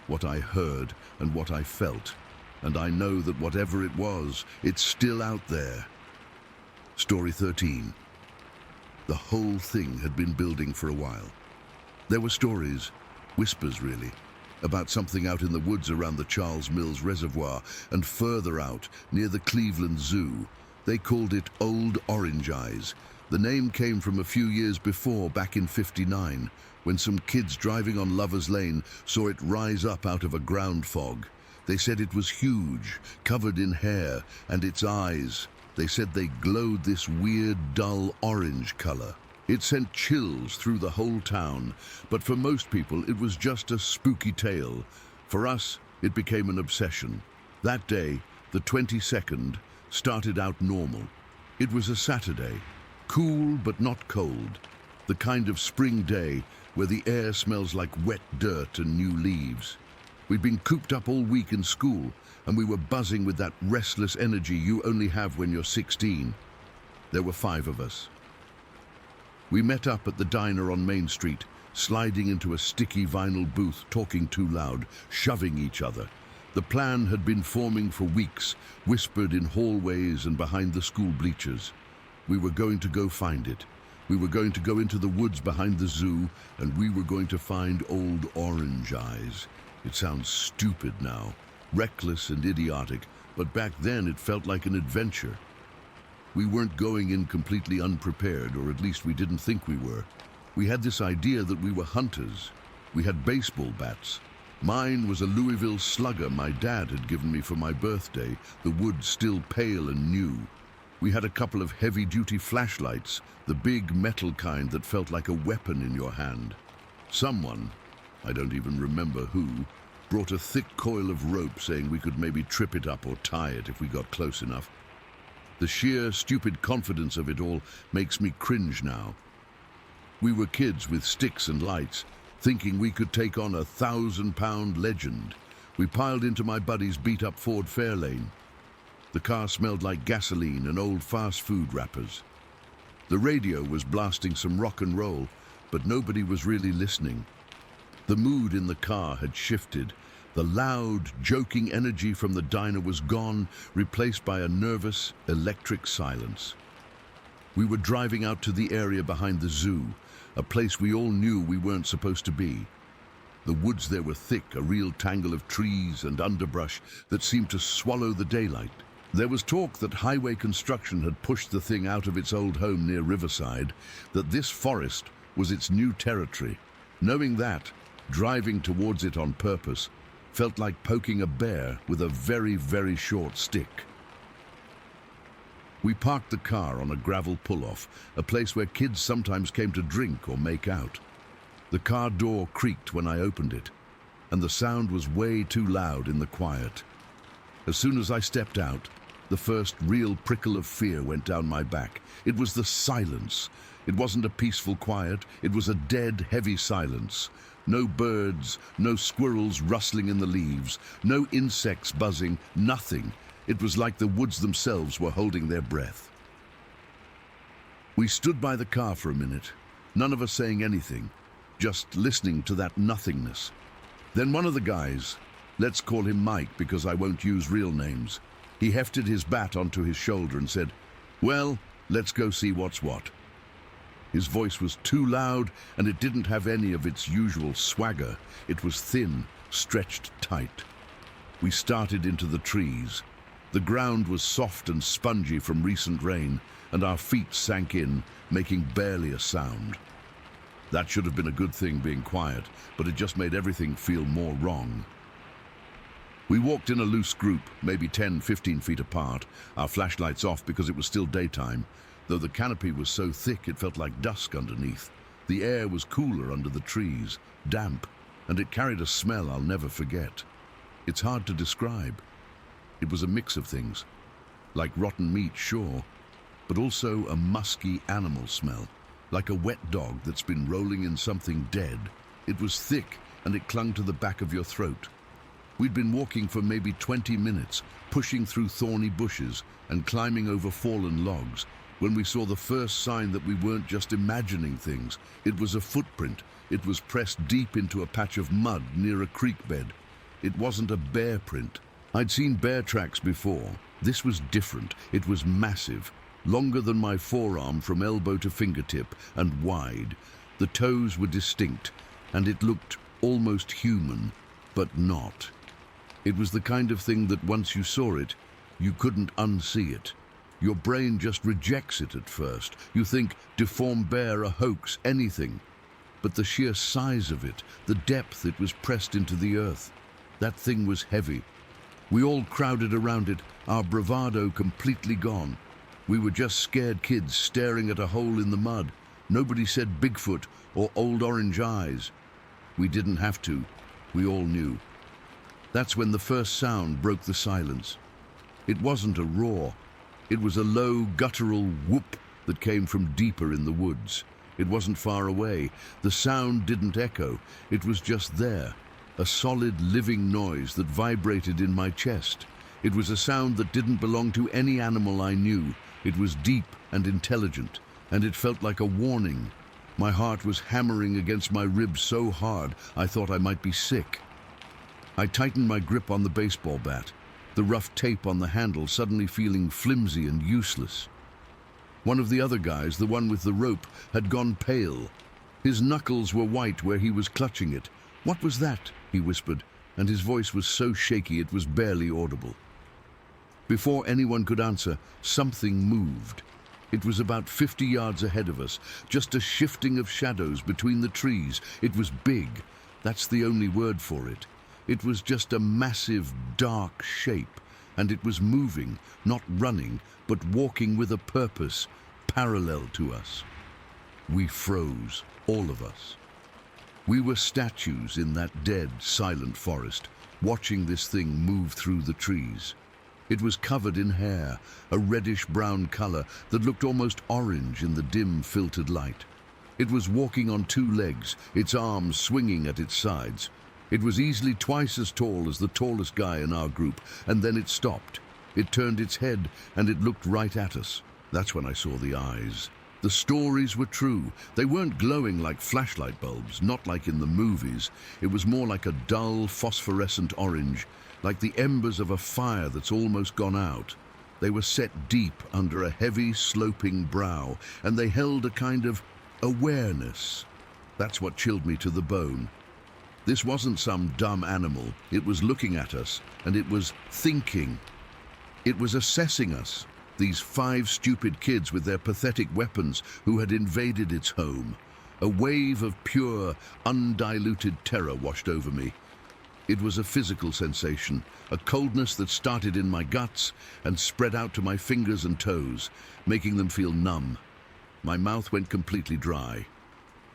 what I heard, and what I felt. And I know that whatever it was, it's still out there. Story 13. The whole thing had been building for a while. There were stories, whispers really, about something out in the woods around the Charles Mills Reservoir and further out, near the Cleveland Zoo. They called it Old Orange Eyes. The name came from a few years before, back in '59, when some kids driving on Lover's Lane saw it rise up out of a ground fog. They said it was huge, covered in hair, and its eyes, they said they glowed this weird, dull orange color. It sent chills through the whole town, but for most people it was just a spooky tale. For us, it became an obsession. That day, the 22nd, started out normal. It was a Saturday, cool but not cold, the kind of spring day where the air smells like wet dirt and new leaves. We'd been cooped up all week in school, and we were buzzing with that restless energy you only have when you're 16. There were 5 of us. We met up at the diner on Main Street, sliding into a sticky vinyl booth, talking too loud, shoving each other. The plan had been forming for weeks, whispered in hallways and behind the school bleachers. We were going to go find it. We were going to go into the woods behind the zoo, and we were going to find Old Orange Eyes. It sounds stupid now, reckless and idiotic, but back then it felt like an adventure. We weren't going in completely unprepared, or at least we didn't think we were. We had this idea that we were hunters. We had baseball bats. Mine was a Louisville Slugger my dad had given me for my birthday, the wood still pale and new. We had a couple of heavy-duty flashlights, the big metal kind that felt like a weapon in your hand. Someone, I don't even remember who, brought a thick coil of rope saying we could maybe trip it up or tie it if we got close enough. The sheer, stupid confidence of it all makes me cringe now. We were kids with sticks and lights, thinking we could take on a 1,000-pound legend. We piled into my buddy's beat-up Ford Fairlane. The car smelled like gasoline and old fast food wrappers. The radio was blasting some rock and roll, but nobody was really listening. The mood in the car had shifted. The loud, joking energy from the diner was gone, replaced by a nervous, electric silence. We were driving out to the area behind the zoo, a place we all knew we weren't supposed to be. The woods there were thick, a real tangle of trees and underbrush that seemed to swallow the daylight. There was talk that highway construction had pushed the thing out of its old home near Riverside, that this forest was its new territory. Knowing that, driving towards it on purpose, felt like poking a bear with a very, very short stick. We parked the car on a gravel pull-off, a place where kids sometimes came to drink or make out. The car door creaked when I opened it, and the sound was way too loud in the quiet. As soon as I stepped out, the first real prickle of fear went down my back. It was the silence. It wasn't a peaceful quiet, it was a dead, heavy silence. No birds, no squirrels rustling in the leaves, no insects buzzing, nothing. It was like the woods themselves were holding their breath. We stood by the car for a minute, none of us saying anything, just listening to that nothingness. Then one of the guys, let's call him Mike because I won't use real names, he hefted his bat onto his shoulder and said, "Well, let's go see what's what." His voice was too loud, and it didn't have any of its usual swagger. It was thin, stretched tight. We started into the trees. The ground was soft and spongy from recent rain, and our feet sank in, making barely a sound. That should have been a good thing, being quiet, but it just made everything feel more wrong. We walked in a loose group, maybe 10, 15 feet apart, our flashlights off because it was still daytime. Though the canopy was so thick it felt like dusk underneath. The air was cooler under the trees, damp, and it carried a smell I'll never forget. It's hard to describe. It was a mix of things, like rotten meat, sure, but also a musky animal smell, like a wet dog that's been rolling in something dead. It was thick, and it clung to the back of your throat. We'd been walking for maybe 20 minutes, pushing through thorny bushes and climbing over fallen logs, when we saw the first sign that we weren't just imagining things. It was a footprint. It was pressed deep into a patch of mud near a creek bed. It wasn't a bear print. I'd seen bear tracks before. This was different. It was massive, longer than my forearm from elbow to fingertip, and wide. The toes were distinct, and it looked almost human, but not. It was the kind of thing that once you saw it, you couldn't unsee it. Your brain just rejects it at first. You think, deformed bear, a hoax, anything. But the sheer size of it, the depth it was pressed into the earth, that thing was heavy. We all crowded around it, our bravado completely gone. We were just scared kids staring at a hole in the mud. Nobody said Bigfoot or old orange eyes. We didn't have to. We all knew. That's when the first sound broke the silence. It wasn't a roar. It was a low, guttural whoop that came from deeper in the woods. It wasn't far away. The sound didn't echo. It was just there, a solid, living noise that vibrated in my chest. It was a sound that didn't belong to any animal I knew. It was deep and intelligent, and it felt like a warning. My heart was hammering against my ribs so hard I thought I might be sick. I tightened my grip on the baseball bat, the rough tape on the handle suddenly feeling flimsy and useless. One of the other guys, the one with the rope, had gone pale. His knuckles were white where he was clutching it. "What was that?" he whispered, and his voice was so shaky it was barely audible. Before anyone could answer, something moved. It was about 50 yards ahead of us, just a shifting of shadows between the trees. It was big. That's the only word for it. It was just a massive, dark shape, and it was moving, not running, but walking with a purpose, parallel to us. We froze, all of us. We were statues in that dead, silent forest, watching this thing move through the trees. It was covered in hair, a reddish-brown color that looked almost orange in the dim, filtered light. It was walking on two legs, its arms swinging at its sides. It was easily twice as tall as the tallest guy in our group, and then it stopped. It turned its head, and it looked right at us. That's when I saw the eyes. The stories were true. They weren't glowing like flashlight bulbs, not like in the movies. It was more like a dull, phosphorescent orange, like the embers of a fire that's almost gone out. They were set deep under a heavy, sloping brow, and they held a kind of awareness. That's what chilled me to the bone. This wasn't some dumb animal. It was looking at us, and it was thinking. It was assessing us, these 5 stupid kids with their pathetic weapons who had invaded its home. A wave of pure, undiluted terror washed over me. It was a physical sensation, a coldness that started in my guts and spread out to my fingers and toes, making them feel numb. My mouth went completely dry.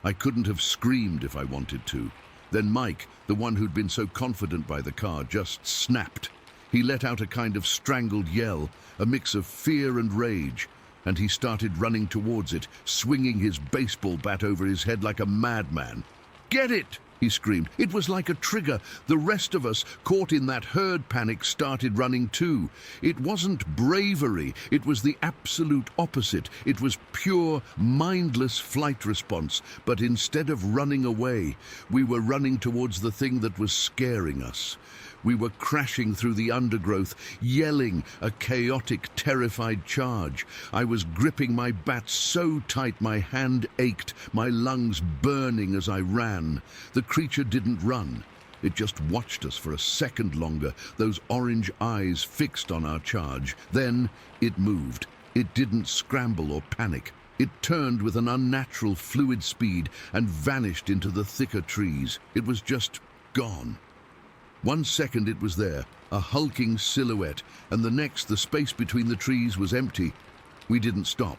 I couldn't have screamed if I wanted to. Then Mike, the one who'd been so confident by the car, just snapped. He let out a kind of strangled yell, a mix of fear and rage, and he started running towards it, swinging his baseball bat over his head like a madman. "Get it!" he screamed. It was like a trigger. The rest of us, caught in that herd panic, started running too. It wasn't bravery. It was the absolute opposite. It was pure, mindless flight response. But instead of running away, we were running towards the thing that was scaring us. We were crashing through the undergrowth, yelling a chaotic, terrified charge. I was gripping my bat so tight my hand ached, my lungs burning as I ran. The creature didn't run. It just watched us for a second longer, those orange eyes fixed on our charge. Then it moved. It didn't scramble or panic. It turned with an unnatural fluid speed and vanished into the thicker trees. It was just gone. 1 second it was there, a hulking silhouette, and the next the space between the trees was empty. We didn't stop.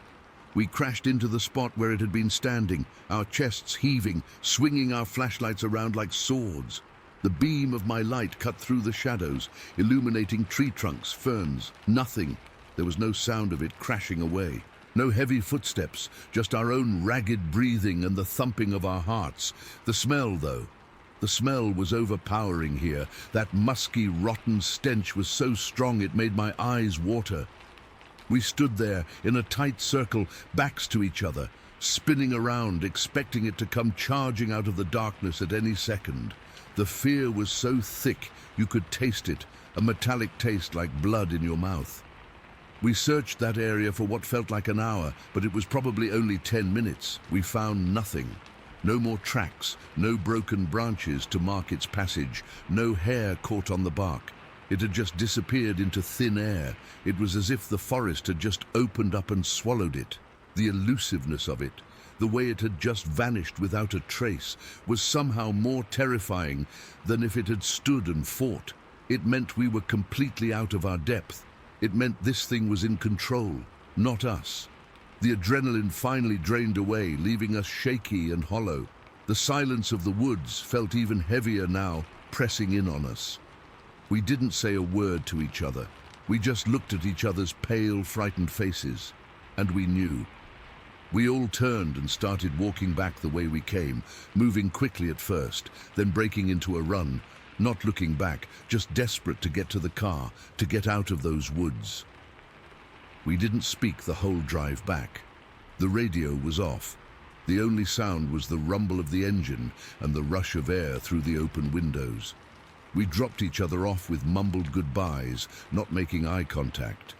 We crashed into the spot where it had been standing, our chests heaving, swinging our flashlights around like swords. The beam of my light cut through the shadows, illuminating tree trunks, ferns. Nothing. There was no sound of it crashing away. No heavy footsteps, just our own ragged breathing and the thumping of our hearts. The smell, though. The smell was overpowering here. That musky, rotten stench was so strong it made my eyes water. We stood there in a tight circle, backs to each other, spinning around, expecting it to come charging out of the darkness at any second. The fear was so thick you could taste it, a metallic taste like blood in your mouth. We searched that area for what felt like an hour, but it was probably only 10 minutes. We found nothing. No more tracks, no broken branches to mark its passage, no hair caught on the bark. It had just disappeared into thin air. It was as if the forest had just opened up and swallowed it. The elusiveness of it, the way it had just vanished without a trace, was somehow more terrifying than if it had stood and fought. It meant we were completely out of our depth. It meant this thing was in control, not us. The adrenaline finally drained away, leaving us shaky and hollow. The silence of the woods felt even heavier now, pressing in on us. We didn't say a word to each other. We just looked at each other's pale, frightened faces. And we knew. We all turned and started walking back the way we came, moving quickly at first, then breaking into a run, not looking back, just desperate to get to the car, to get out of those woods. We didn't speak the whole drive back. The radio was off. The only sound was the rumble of the engine and the rush of air through the open windows. We dropped each other off with mumbled goodbyes, not making eye contact.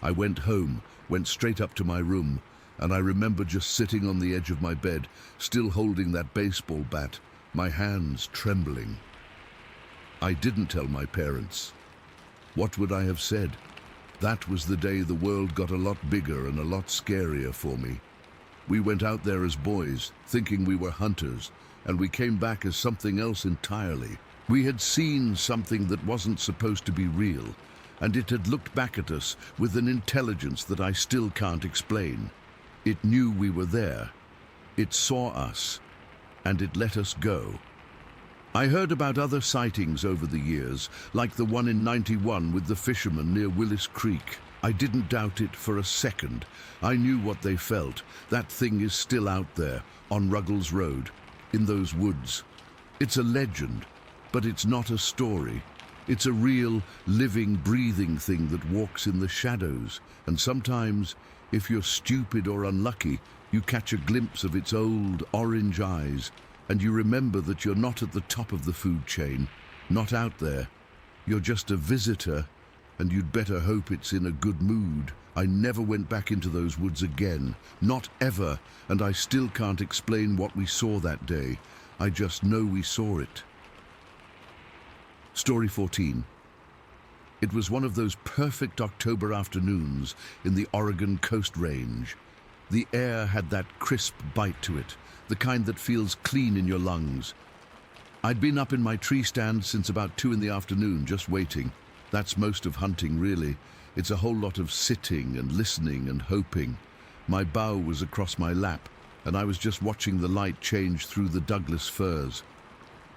I went home, went straight up to my room, and I remember just sitting on the edge of my bed, still holding that baseball bat, my hands trembling. I didn't tell my parents. What would I have said? That was the day the world got a lot bigger and a lot scarier for me. We went out there as boys, thinking we were hunters, and we came back as something else entirely. We had seen something that wasn't supposed to be real, and it had looked back at us with an intelligence that I still can't explain. It knew we were there. It saw us, and it let us go. I heard about other sightings over the years, like the one in '91 with the fishermen near Willis Creek. I didn't doubt it for a second. I knew what they felt. That thing is still out there, on Ruggles Road, in those woods. It's a legend, but it's not a story. It's a real, living, breathing thing that walks in the shadows. And sometimes, if you're stupid or unlucky, you catch a glimpse of its old, orange eyes, and you remember that you're not at the top of the food chain, not out there. You're just a visitor, and you'd better hope it's in a good mood. I never went back into those woods again, not ever, and I still can't explain what we saw that day. I just know we saw it. Story 14. It was one of those perfect October afternoons in the Oregon Coast Range. The air had that crisp bite to it, the kind that feels clean in your lungs. I'd been up in my tree stand since about 2 in the afternoon, just waiting. That's most of hunting, really. It's a whole lot of sitting and listening and hoping. My bow was across my lap, and I was just watching the light change through the Douglas firs.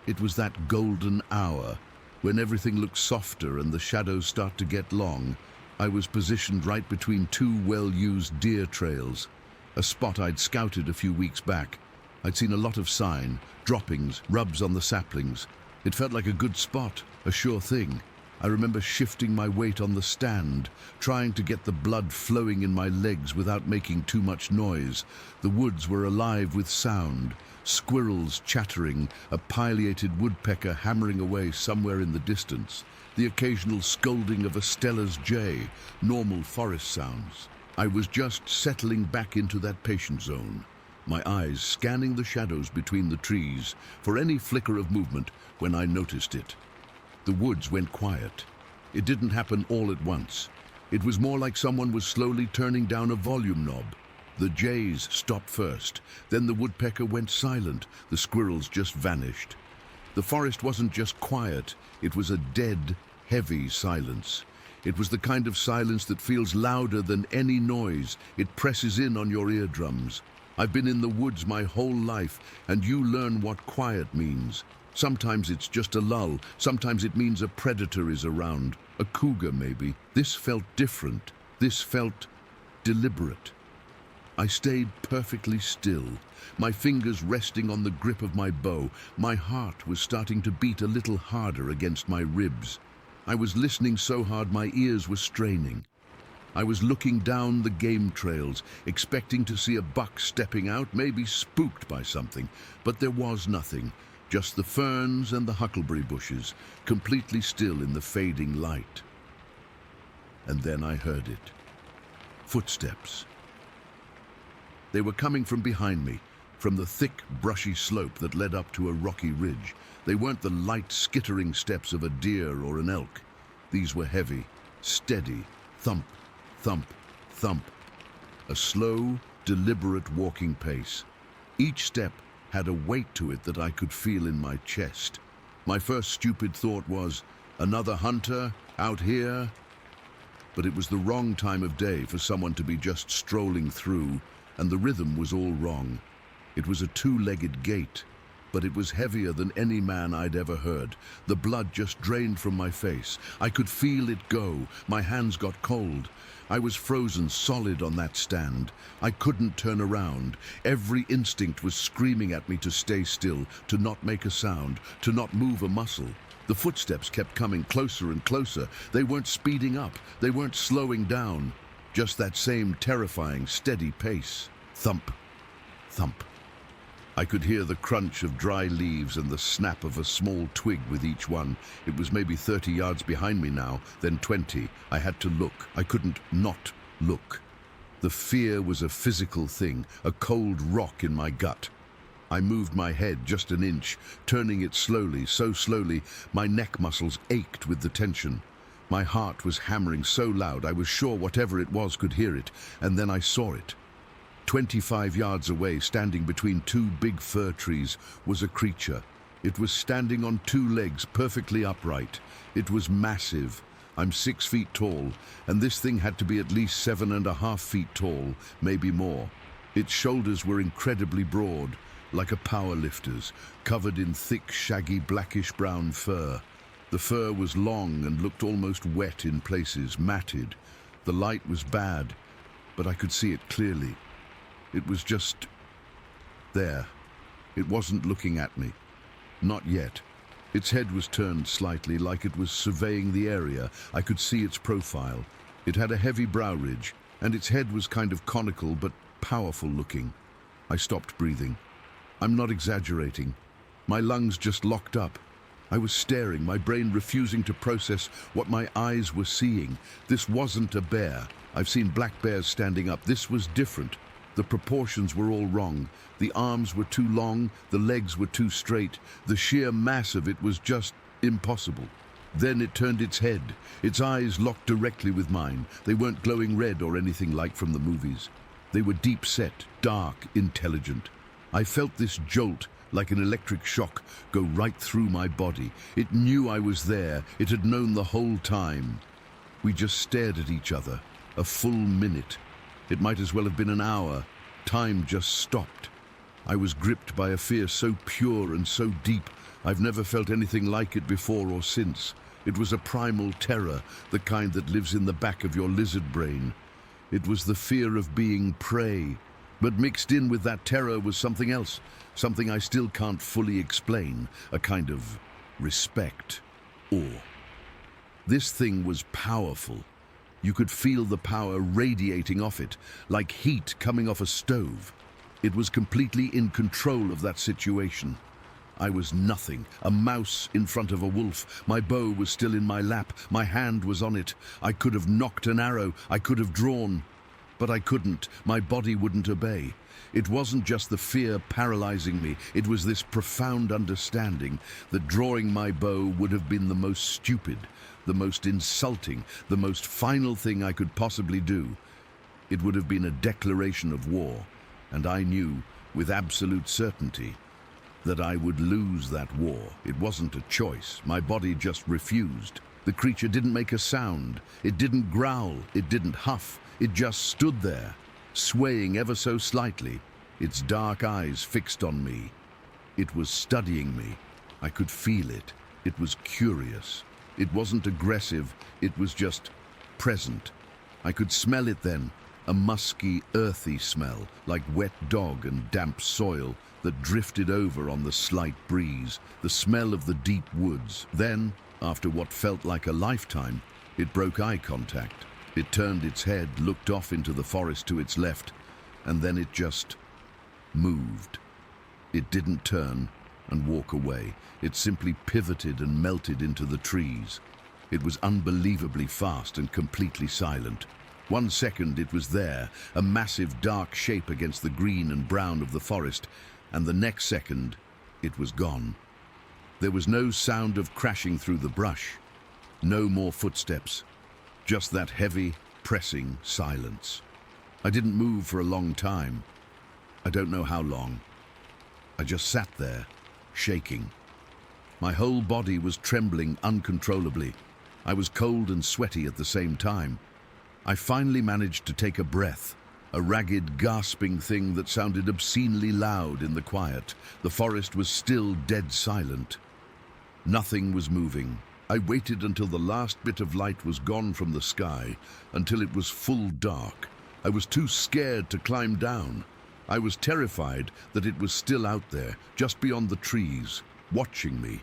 It was that golden hour, when everything looks softer and the shadows start to get long. I was positioned right between 2 well-used deer trails, a spot I'd scouted a few weeks back. I'd seen a lot of sign, droppings, rubs on the saplings. It felt like a good spot, a sure thing. I remember shifting my weight on the stand, trying to get the blood flowing in my legs without making too much noise. The woods were alive with sound. Squirrels chattering, a pileated woodpecker hammering away somewhere in the distance, the occasional scolding of a Steller's jay, normal forest sounds. I was just settling back into that patient zone, my eyes scanning the shadows between the trees for any flicker of movement when I noticed it. The woods went quiet. It didn't happen all at once. It was more like someone was slowly turning down a volume knob. The jays stopped first, then the woodpecker went silent, the squirrels just vanished. The forest wasn't just quiet, it was a dead, heavy silence. It was the kind of silence that feels louder than any noise. It presses in on your eardrums. I've been in the woods my whole life, and you learn what quiet means. Sometimes it's just a lull, sometimes it means a predator is around, a cougar maybe. This felt different, this felt deliberate. I stayed perfectly still, my fingers resting on the grip of my bow. My heart was starting to beat a little harder against my ribs. I was listening so hard my ears were straining. I was looking down the game trails, expecting to see a buck stepping out, maybe spooked by something, but there was nothing. Just the ferns and the huckleberry bushes, completely still in the fading light. And then I heard it. Footsteps. They were coming from behind me, from the thick, brushy slope that led up to a rocky ridge. They weren't the light, skittering steps of a deer or an elk. These were heavy, steady, thump, thump, thump. A slow, deliberate walking pace. Each step had a weight to it that I could feel in my chest. My first stupid thought was, another hunter out here? But it was the wrong time of day for someone to be just strolling through, and the rhythm was all wrong. It was a two-legged gait, but it was heavier than any man I'd ever heard. The blood just drained from my face. I could feel it go. My hands got cold. I was frozen solid on that stand. I couldn't turn around. Every instinct was screaming at me to stay still, to not make a sound, to not move a muscle. The footsteps kept coming closer and closer. They weren't speeding up. They weren't slowing down. Just that same terrifying, steady pace. Thump, thump. I could hear the crunch of dry leaves and the snap of a small twig with each one. It was maybe 30 yards behind me now, then 20. I had to look. I couldn't not look. The fear was a physical thing, a cold rock in my gut. I moved my head just an inch, turning it slowly, so slowly, my neck muscles ached with the tension. My heart was hammering so loud I was sure whatever it was could hear it, and then I saw it. 25 yards away, standing between two big fir trees, was a creature. It was standing on two legs, perfectly upright. It was massive. I'm 6 feet tall, and this thing had to be at least 7.5 feet tall, maybe more. Its shoulders were incredibly broad, like a powerlifter's, covered in thick, shaggy, blackish-brown fur. The fur was long and looked almost wet in places, matted. The light was bad, but I could see it clearly. It was just there. It wasn't looking at me. Not yet. Its head was turned slightly, like it was surveying the area. I could see its profile. It had a heavy brow ridge, and its head was kind of conical but powerful looking. I stopped breathing. I'm not exaggerating. My lungs just locked up. I was staring, my brain refusing to process what my eyes were seeing. This wasn't a bear. I've seen black bears standing up. This was different. The proportions were all wrong. The arms were too long, the legs were too straight. The sheer mass of it was just impossible. Then it turned its head. Its eyes locked directly with mine. They weren't glowing red or anything like from the movies. They were deep set, dark, intelligent. I felt this jolt, like an electric shock, go right through my body. It knew I was there. It had known the whole time. We just stared at each other, a full minute. It might as well have been an hour. Time just stopped. I was gripped by a fear so pure and so deep. I've never felt anything like it before or since. It was a primal terror, the kind that lives in the back of your lizard brain. It was the fear of being prey. But mixed in with that terror was something else, something I still can't fully explain, a kind of respect, awe. This thing was powerful. You could feel the power radiating off it, like heat coming off a stove. It was completely in control of that situation. I was nothing, a mouse in front of a wolf. My bow was still in my lap, my hand was on it. I could have nocked an arrow, I could have drawn, but I couldn't. My body wouldn't obey. It wasn't just the fear paralyzing me, it was this profound understanding that drawing my bow would have been the most stupid, the most insulting, the most final thing I could possibly do. It would have been a declaration of war, and I knew, with absolute certainty, that I would lose that war. It wasn't a choice. My body just refused. The creature didn't make a sound. It didn't growl. It didn't huff. It just stood there, swaying ever so slightly, its dark eyes fixed on me. It was studying me. I could feel it. It was curious. It wasn't aggressive. It was just present. I could smell it then, a musky, earthy smell, like wet dog and damp soil that drifted over on the slight breeze, the smell of the deep woods. Then, after what felt like a lifetime, it broke eye contact. It turned its head, looked off into the forest to its left, and then it just moved. It didn't turn and walk away. It simply pivoted and melted into the trees. It was unbelievably fast and completely silent. 1 second it was there, a massive dark shape against the green and brown of the forest, and the next second it was gone. There was no sound of crashing through the brush, no more footsteps, just that heavy, pressing silence. I didn't move for a long time. I don't know how long. I just sat there, shaking. My whole body was trembling uncontrollably. I was cold and sweaty at the same time. I finally managed to take a breath, a ragged, gasping thing that sounded obscenely loud in the quiet. The forest was still dead silent. Nothing was moving. I waited until the last bit of light was gone from the sky, until it was full dark. I was too scared to climb down. I was terrified that it was still out there, just beyond the trees, watching me.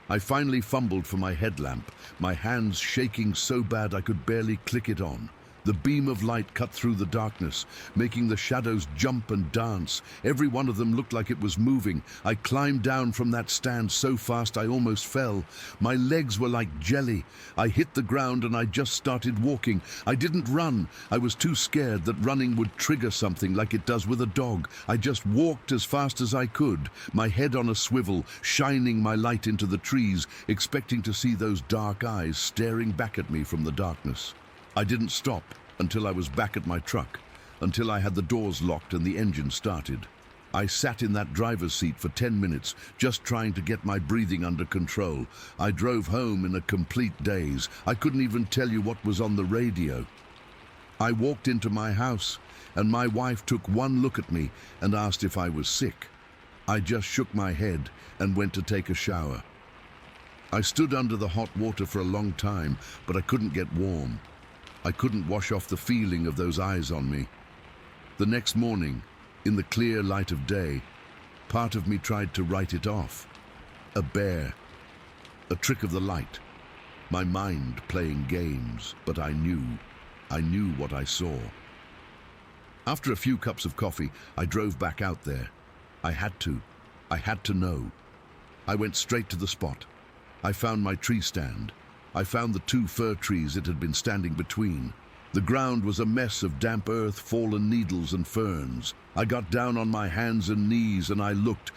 I finally fumbled for my headlamp, my hands shaking so bad I could barely click it on. The beam of light cut through the darkness, making the shadows jump and dance. Every one of them looked like it was moving. I climbed down from that stand so fast I almost fell. My legs were like jelly. I hit the ground and I just started walking. I didn't run. I was too scared that running would trigger something like it does with a dog. I just walked as fast as I could, my head on a swivel, shining my light into the trees, expecting to see those dark eyes staring back at me from the darkness. I didn't stop until I was back at my truck, until I had the doors locked and the engine started. I sat in that driver's seat for 10 minutes, just trying to get my breathing under control. I drove home in a complete daze. I couldn't even tell you what was on the radio. I walked into my house, and my wife took one look at me and asked if I was sick. I just shook my head and went to take a shower. I stood under the hot water for a long time, but I couldn't get warm. I couldn't wash off the feeling of those eyes on me. The next morning, in the clear light of day, part of me tried to write it off. A bear, a trick of the light, my mind playing games, but I knew what I saw. After a few cups of coffee, I drove back out there. I had to know. I went straight to the spot. I found my tree stand. I found the 2 fir trees it had been standing between. The ground was a mess of damp earth, fallen needles and ferns. I got down on my hands and knees and I looked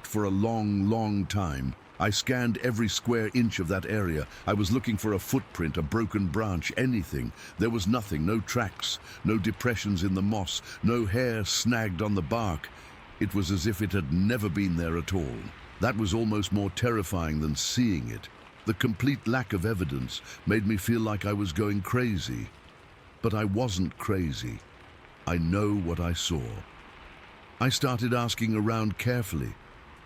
for a long, long time. I scanned every square inch of that area. I was looking for a footprint, a broken branch, anything. There was nothing, no tracks, no depressions in the moss, no hair snagged on the bark. It was as if it had never been there at all. That was almost more terrifying than seeing it. The complete lack of evidence made me feel like I was going crazy. But I wasn't crazy. I know what I saw. I started asking around carefully,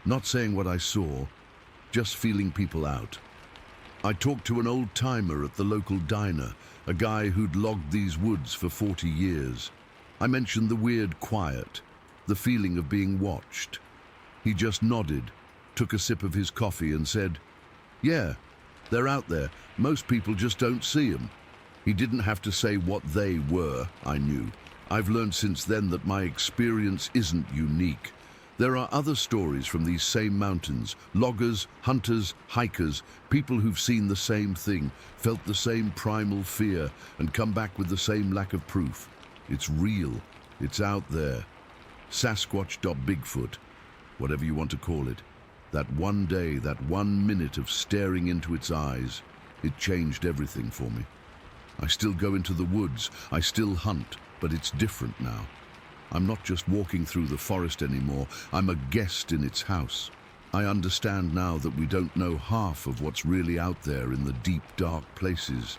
not saying what I saw, just feeling people out. I talked to an old-timer at the local diner, a guy who'd logged these woods for 40 years. I mentioned the weird quiet, the feeling of being watched. He just nodded, took a sip of his coffee and said, "Yeah, They're out there. Most people just don't see them. He didn't have to say what they were, I knew. I've learned since then that my experience isn't unique. There are other stories from these same mountains, loggers, hunters, hikers, people who've seen the same thing, felt the same primal fear, and come back with the same lack of proof. It's real. It's out there. Sasquatch.Bigfoot, whatever you want to call it. That one day, that 1 minute of staring into its eyes, it changed everything for me. I still go into the woods, I still hunt, but it's different now. I'm not just walking through the forest anymore, I'm a guest in its house. I understand now that we don't know half of what's really out there in the deep, dark places.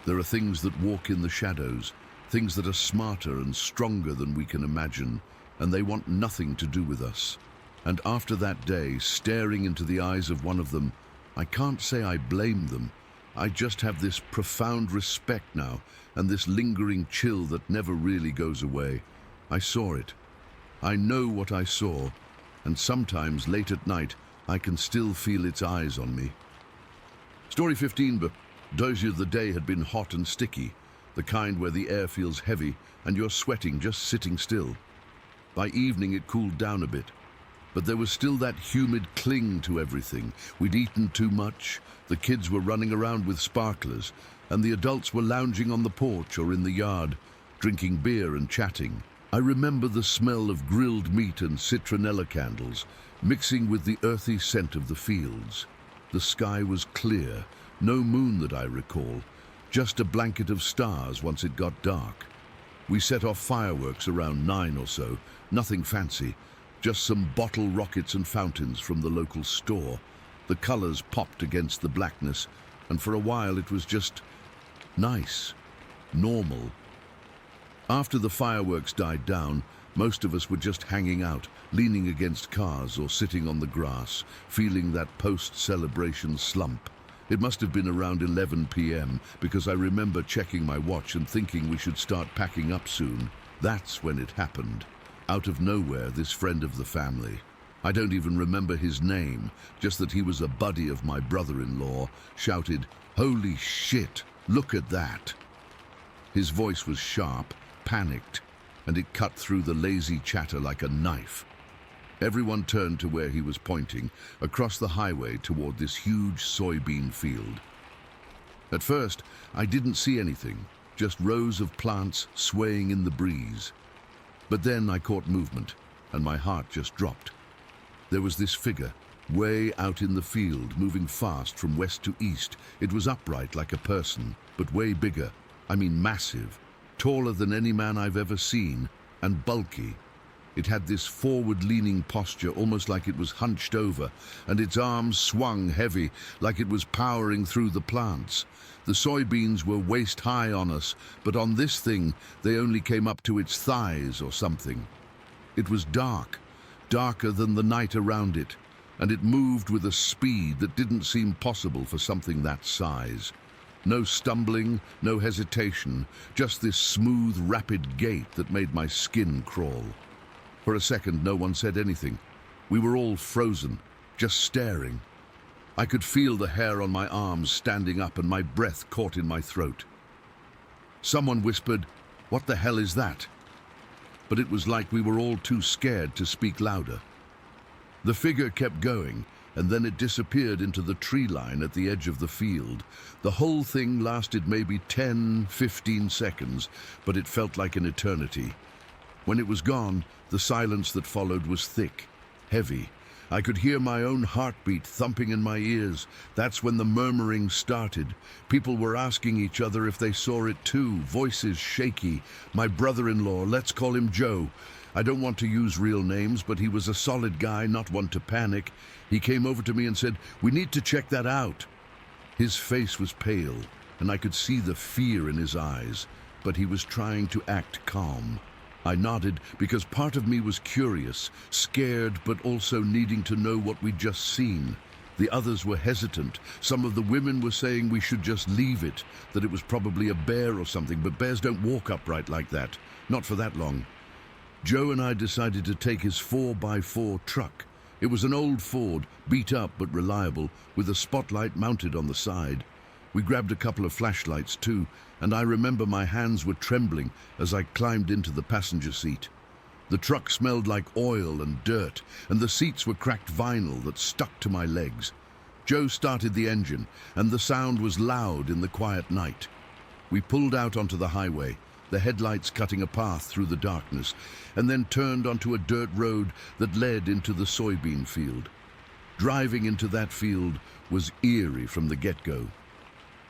There are things that walk in the shadows, things that are smarter and stronger than we can imagine, and they want nothing to do with us. And after that day, staring into the eyes of one of them, I can't say I blame them. I just have this profound respect now, and this lingering chill that never really goes away. I saw it. I know what I saw, and sometimes late at night, I can still feel its eyes on me. Story 15, but the day had been hot and sticky, the kind where the air feels heavy and you're sweating just sitting still. By evening it cooled down a bit, but there was still that humid cling to everything. We'd eaten too much, the kids were running around with sparklers, and the adults were lounging on the porch or in the yard, drinking beer and chatting. I remember the smell of grilled meat and citronella candles, mixing with the earthy scent of the fields. The sky was clear, no moon that I recall, just a blanket of stars once it got dark. We set off fireworks around 9 or so, nothing fancy, just some bottle rockets and fountains from the local store. The colors popped against the blackness, and for a while it was just nice, normal. After the fireworks died down, most of us were just hanging out, leaning against cars or sitting on the grass, feeling that post-celebration slump. It must have been around 11 p.m. because I remember checking my watch and thinking we should start packing up soon. That's when it happened. Out of nowhere, this friend of the family, I don't even remember his name, just that he was a buddy of my brother-in-law, shouted, "Holy shit, look at that!" His voice was sharp, panicked, and it cut through the lazy chatter like a knife. Everyone turned to where he was pointing, across the highway toward this huge soybean field. At first, I didn't see anything, just rows of plants swaying in the breeze. But then I caught movement, and my heart just dropped. There was this figure, way out in the field, moving fast from west to east. It was upright like a person, but way bigger. I mean massive, taller than any man I've ever seen, and bulky. It had this forward-leaning posture, almost like it was hunched over, and its arms swung heavy, like it was powering through the plants. The soybeans were waist-high on us, but on this thing, they only came up to its thighs or something. It was dark, darker than the night around it, and it moved with a speed that didn't seem possible for something that size. No stumbling, no hesitation, just this smooth, rapid gait that made my skin crawl. For a second, no one said anything. We were all frozen, just staring. I could feel the hair on my arms standing up and my breath caught in my throat. Someone whispered, "What the hell is that?" But it was like we were all too scared to speak louder. The figure kept going, and then it disappeared into the tree line at the edge of the field. The whole thing lasted maybe 10-15 seconds, but it felt like an eternity. When it was gone, the silence that followed was thick, heavy. I could hear my own heartbeat thumping in my ears. That's when the murmuring started. People were asking each other if they saw it too, voices shaky. My brother-in-law, let's call him Joe. I don't want to use real names, but he was a solid guy, not one to panic. He came over to me and said, "We need to check that out." His face was pale, and I could see the fear in his eyes, but he was trying to act calm. I nodded because part of me was curious, scared, but also needing to know what we'd just seen. The others were hesitant. Some of the women were saying we should just leave it, that it was probably a bear or something, but bears don't walk upright like that, not for that long. Joe and I decided to take his 4x4 truck, It was an old Ford, beat up but reliable, with a spotlight mounted on the side. We grabbed a couple of flashlights too, and I remember my hands were trembling as I climbed into the passenger seat. The truck smelled like oil and dirt, and the seats were cracked vinyl that stuck to my legs. Joe started the engine, and the sound was loud in the quiet night. We pulled out onto the highway, the headlights cutting a path through the darkness, and then turned onto a dirt road that led into the soybean field. Driving into that field was eerie from the get-go.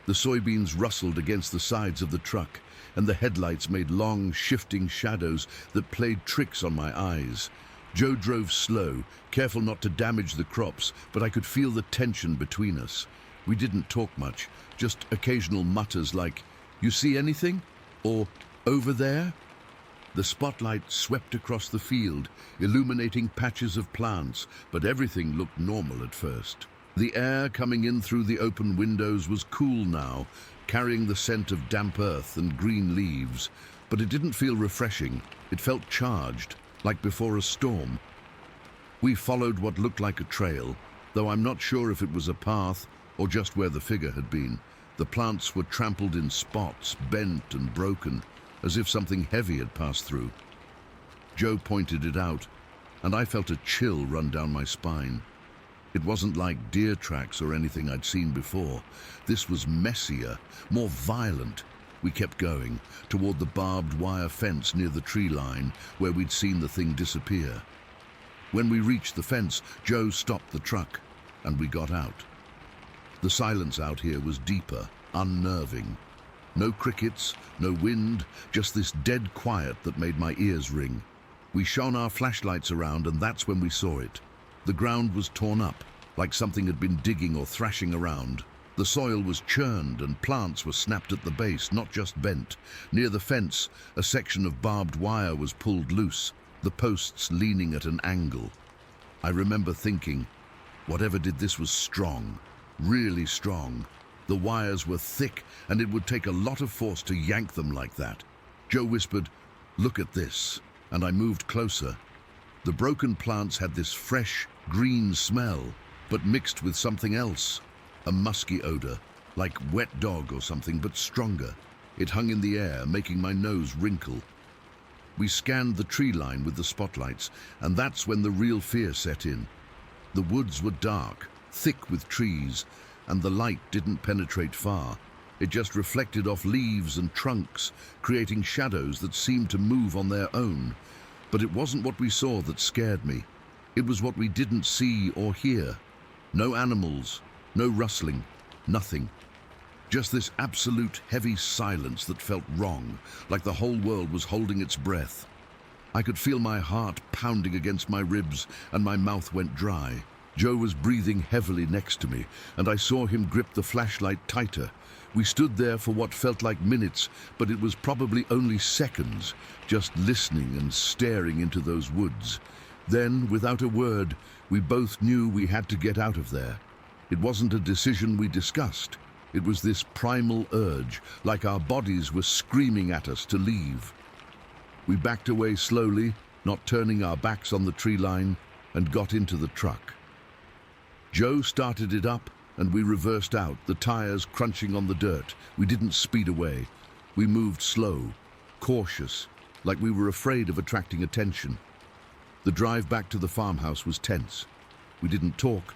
The soybeans rustled against the sides of the truck, and the headlights made long, shifting shadows that played tricks on my eyes. Joe drove slow, careful not to damage the crops, but I could feel the tension between us. We didn't talk much, just occasional mutters like, "You see anything?" or "Over there?" The spotlight swept across the field, illuminating patches of plants, but everything looked normal at first. The air coming in through the open windows was cool now, carrying the scent of damp earth and green leaves, but it didn't feel refreshing. It felt charged, like before a storm. We followed what looked like a trail, though I'm not sure if it was a path or just where the figure had been. The plants were trampled in spots, bent and broken, as if something heavy had passed through. Joe pointed it out, and I felt a chill run down my spine. It wasn't like deer tracks or anything I'd seen before. This was messier, more violent. We kept going, toward the barbed wire fence near the tree line, where we'd seen the thing disappear. When we reached the fence, Joe stopped the truck, and we got out. The silence out here was deeper, unnerving. No crickets, no wind, just this dead quiet that made my ears ring. We shone our flashlights around, and that's when we saw it. The ground was torn up, like something had been digging or thrashing around. The soil was churned and plants were snapped at the base, not just bent. Near the fence, a section of barbed wire was pulled loose, the posts leaning at an angle. I remember thinking, whatever did this was strong, really strong. The wires were thick, and it would take a lot of force to yank them like that. Joe whispered, "Look at this," and I moved closer. The broken plants had this fresh, green smell, but mixed with something else. A musky odor, like wet dog or something, but stronger. It hung in the air, making my nose wrinkle. We scanned the tree line with the spotlights, and that's when the real fear set in. The woods were dark, thick with trees, and the light didn't penetrate far. It just reflected off leaves and trunks, creating shadows that seemed to move on their own. But it wasn't what we saw that scared me. It was what we didn't see or hear. No animals, no rustling, nothing. Just this absolute heavy silence that felt wrong, like the whole world was holding its breath. I could feel my heart pounding against my ribs, and my mouth went dry. Joe was breathing heavily next to me, and I saw him grip the flashlight tighter. We stood there for what felt like minutes, but it was probably only seconds, just listening and staring into those woods. Then, without a word, we both knew we had to get out of there. It wasn't a decision we discussed. It was this primal urge, like our bodies were screaming at us to leave. We backed away slowly, not turning our backs on the tree line, and got into the truck. Joe started it up, and we reversed out, the tires crunching on the dirt. We didn't speed away. We moved slow, cautious, like we were afraid of attracting attention. The drive back to the farmhouse was tense. We didn't talk,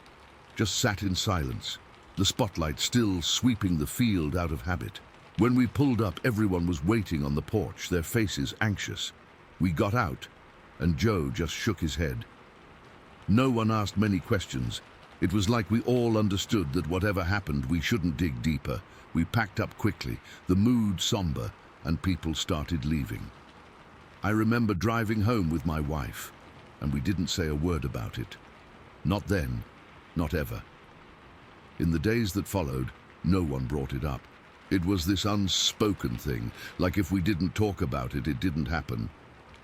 just sat in silence, the spotlight still sweeping the field out of habit. When we pulled up, everyone was waiting on the porch, their faces anxious. We got out, and Joe just shook his head. No one asked many questions. It was like we all understood that whatever happened, we shouldn't dig deeper. We packed up quickly, the mood somber, and people started leaving. I remember driving home with my wife, and we didn't say a word about it. Not then, not ever. In the days that followed, no one brought it up. It was this unspoken thing, like if we didn't talk about it, it didn't happen.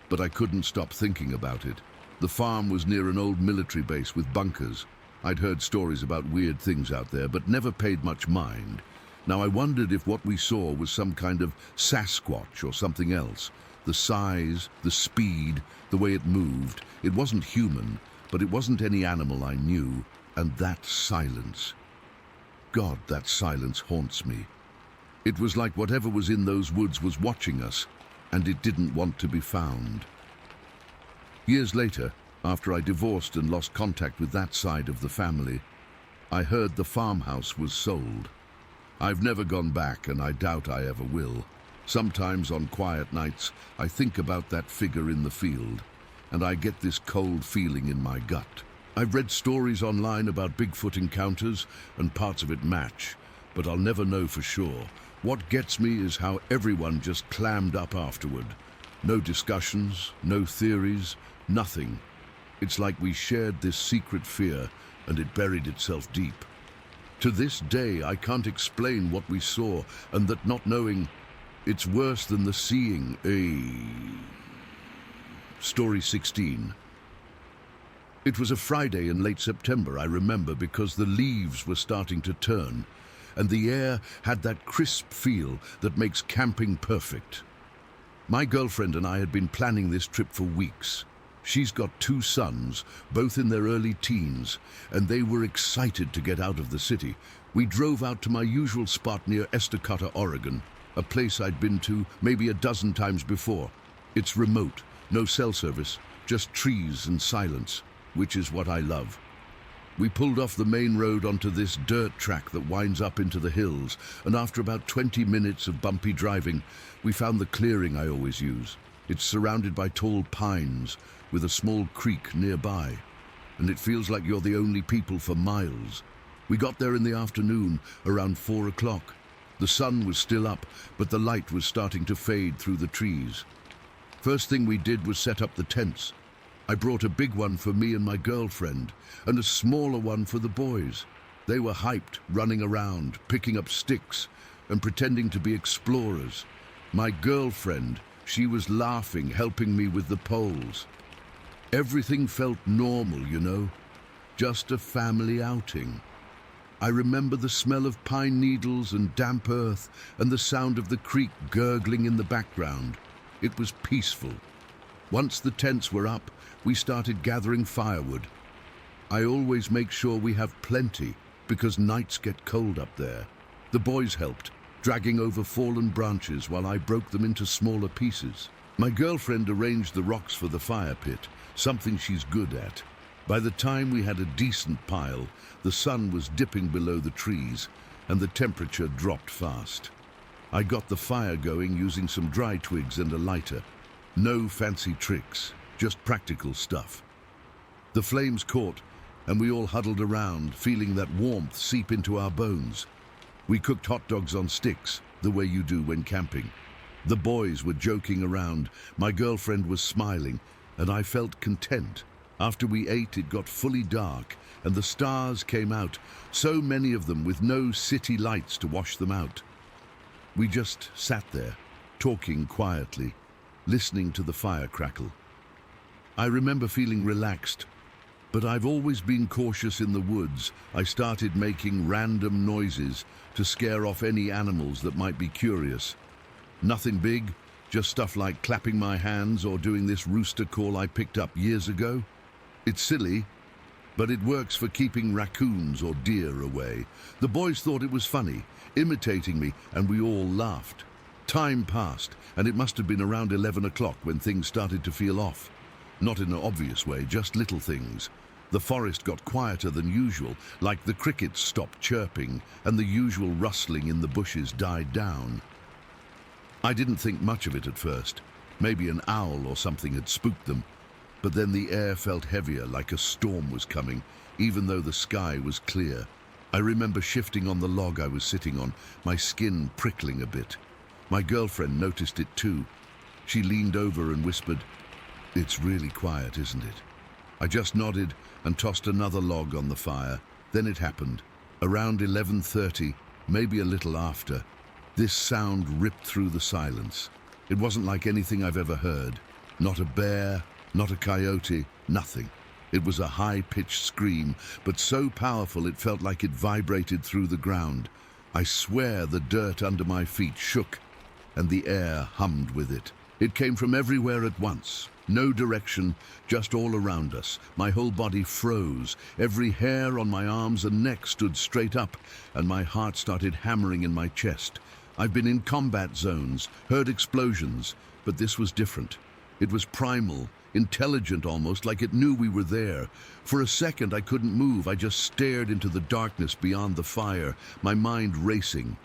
But I couldn't stop thinking about it. The farm was near an old military base with bunkers. I'd heard stories about weird things out there, but never paid much mind. Now I wondered if what we saw was some kind of Sasquatch or something else. The size, the speed, the way it moved. It wasn't human, but it wasn't any animal I knew, and that silence. God, that silence haunts me. It was like whatever was in those woods was watching us, and it didn't want to be found. Years later, after I divorced and lost contact with that side of the family, I heard the farmhouse was sold. I've never gone back, and I doubt I ever will. Sometimes on quiet nights, I think about that figure in the field, and I get this cold feeling in my gut. I've read stories online about Bigfoot encounters, and parts of it match, but I'll never know for sure. What gets me is how everyone just clammed up afterward. No discussions, no theories, nothing. It's like we shared this secret fear, and it buried itself deep. To this day, I can't explain what we saw, and that not knowing, it's worse than the seeing. Story 16. It was a Friday in late September, I remember, because the leaves were starting to turn, and the air had that crisp feel that makes camping perfect. My girlfriend and I had been planning this trip for weeks. She's got 2 sons, both in their early teens, and they were excited to get out of the city. We drove out to my usual spot near Estacada, Oregon, a place I'd been to maybe a dozen times before. It's remote, no cell service, just trees and silence, which is what I love. We pulled off the main road onto this dirt track that winds up into the hills, and after about 20 minutes of bumpy driving, we found the clearing I always use. It's surrounded by tall pines, with a small creek nearby, and it feels like you're the only people for miles. We got there in the afternoon, around 4 o'clock. The sun was still up, but the light was starting to fade through the trees. First thing we did was set up the tents. I brought a big one for me and my girlfriend, and a smaller one for the boys. They were hyped, running around, picking up sticks, and pretending to be explorers. My girlfriend, she was laughing, helping me with the poles. Everything felt normal, you know, just a family outing. I remember the smell of pine needles and damp earth, and the sound of the creek gurgling in the background. It was peaceful. Once the tents were up, we started gathering firewood. I always make sure we have plenty, because nights get cold up there. The boys helped, dragging over fallen branches while I broke them into smaller pieces. My girlfriend arranged the rocks for the fire pit, something she's good at. By the time we had a decent pile, the sun was dipping below the trees, and the temperature dropped fast. I got the fire going using some dry twigs and a lighter. No fancy tricks, just practical stuff. The flames caught, and we all huddled around, feeling that warmth seep into our bones. We cooked hot dogs on sticks, the way you do when camping. The boys were joking around, my girlfriend was smiling, and I felt content. After we ate, it got fully dark, and the stars came out, so many of them with no city lights to wash them out. We just sat there, talking quietly, listening to the fire crackle. I remember feeling relaxed, but I've always been cautious in the woods. I started making random noises to scare off any animals that might be curious. Nothing big, just stuff like clapping my hands or doing this rooster call I picked up years ago. It's silly, but it works for keeping raccoons or deer away. The boys thought it was funny, imitating me, and we all laughed. Time passed, and it must have been around 11 o'clock when things started to feel off. Not in an obvious way, just little things. The forest got quieter than usual, like the crickets stopped chirping, and the usual rustling in the bushes died down. I didn't think much of it at first. Maybe an owl or something had spooked them. But then the air felt heavier, like a storm was coming, even though the sky was clear. I remember shifting on the log I was sitting on, my skin prickling a bit. My girlfriend noticed it too. She leaned over and whispered, "It's really quiet, isn't it?" I just nodded and tossed another log on the fire. Then it happened. Around 11:30, maybe a little after, this sound ripped through the silence. It wasn't like anything I've ever heard. Not a bear, not a coyote, nothing. It was a high-pitched scream, but so powerful it felt like it vibrated through the ground. I swear the dirt under my feet shook, and the air hummed with it. It came from everywhere at once. No direction, just all around us. My whole body froze. Every hair on my arms and neck stood straight up, and my heart started hammering in my chest. I've been in combat zones, heard explosions, but this was different. It was primal, intelligent almost, like it knew we were there. For a second I couldn't move. I just stared into the darkness beyond the fire, my mind racing.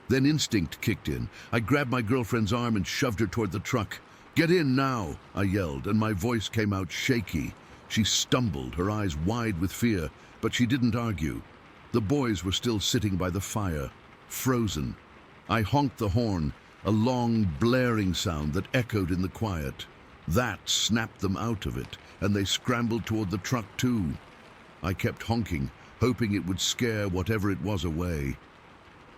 Then instinct kicked in. I grabbed my girlfriend's arm and shoved her toward the truck. "Get in now," I yelled, and my voice came out shaky. She stumbled, her eyes wide with fear, but she didn't argue. The boys were still sitting by the fire, frozen. I honked the horn, a long, blaring sound that echoed in the quiet. That snapped them out of it, and they scrambled toward the truck too. I kept honking, hoping it would scare whatever it was away.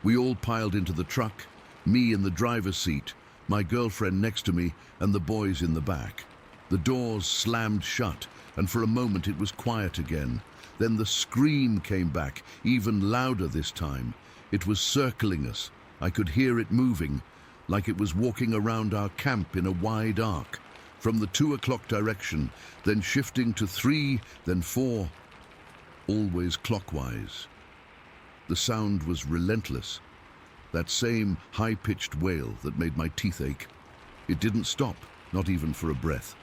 We all piled into the truck, me in the driver's seat, my girlfriend next to me, and the boys in the back. The doors slammed shut, and for a moment it was quiet again. Then the scream came back, even louder this time. It was circling us. I could hear it moving, like it was walking around our camp in a wide arc, from the 2 o'clock direction, then shifting to 3, then 4, always clockwise. The sound was relentless, that same high-pitched wail that made my teeth ache. It didn't stop, not even for a breath.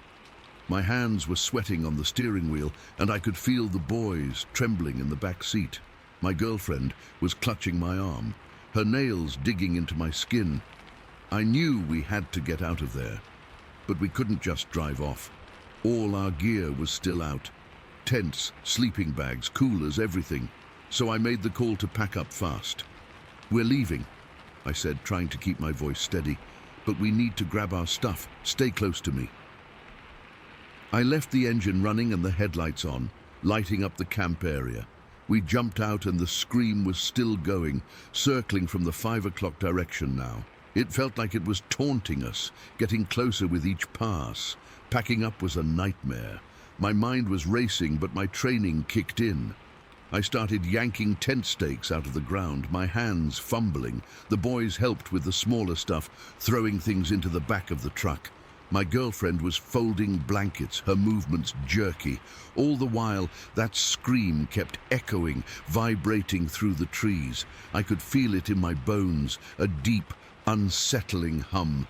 My hands were sweating on the steering wheel, and I could feel the boys trembling in the back seat. My girlfriend was clutching my arm, her nails digging into my skin. I knew we had to get out of there, but we couldn't just drive off. All our gear was still out. Tents, sleeping bags, coolers, everything. So I made the call to pack up fast. "We're leaving," I said, trying to keep my voice steady, "but we need to grab our stuff. Stay close to me." I left the engine running and the headlights on, lighting up the camp area. We jumped out and the scream was still going, circling from the 5 o'clock direction now. It felt like it was taunting us, getting closer with each pass. Packing up was a nightmare. My mind was racing, but my training kicked in. I started yanking tent stakes out of the ground, my hands fumbling. The boys helped with the smaller stuff, throwing things into the back of the truck. My girlfriend was folding blankets, her movements jerky. All the while, that scream kept echoing, vibrating through the trees. I could feel it in my bones, a deep, unsettling hum.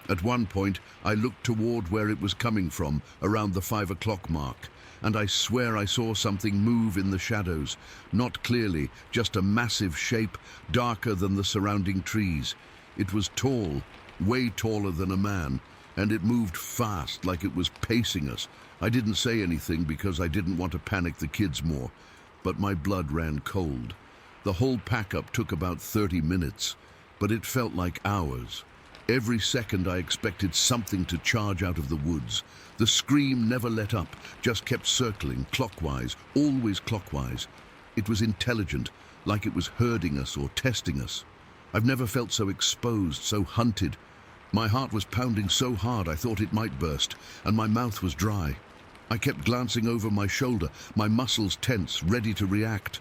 At one point, I looked toward where it was coming from, around the 5 o'clock mark, and I swear I saw something move in the shadows. Not clearly, just a massive shape, darker than the surrounding trees. It was tall, way taller than a man, and it moved fast, like it was pacing us. I didn't say anything because I didn't want to panic the kids more, but my blood ran cold. The whole pack-up took about 30 minutes, but it felt like hours. Every second I expected something to charge out of the woods. The scream never let up, just kept circling, clockwise, always clockwise. It was intelligent, like it was herding us or testing us. I've never felt so exposed, so hunted. My heart was pounding so hard I thought it might burst, and my mouth was dry. I kept glancing over my shoulder, my muscles tense, ready to react.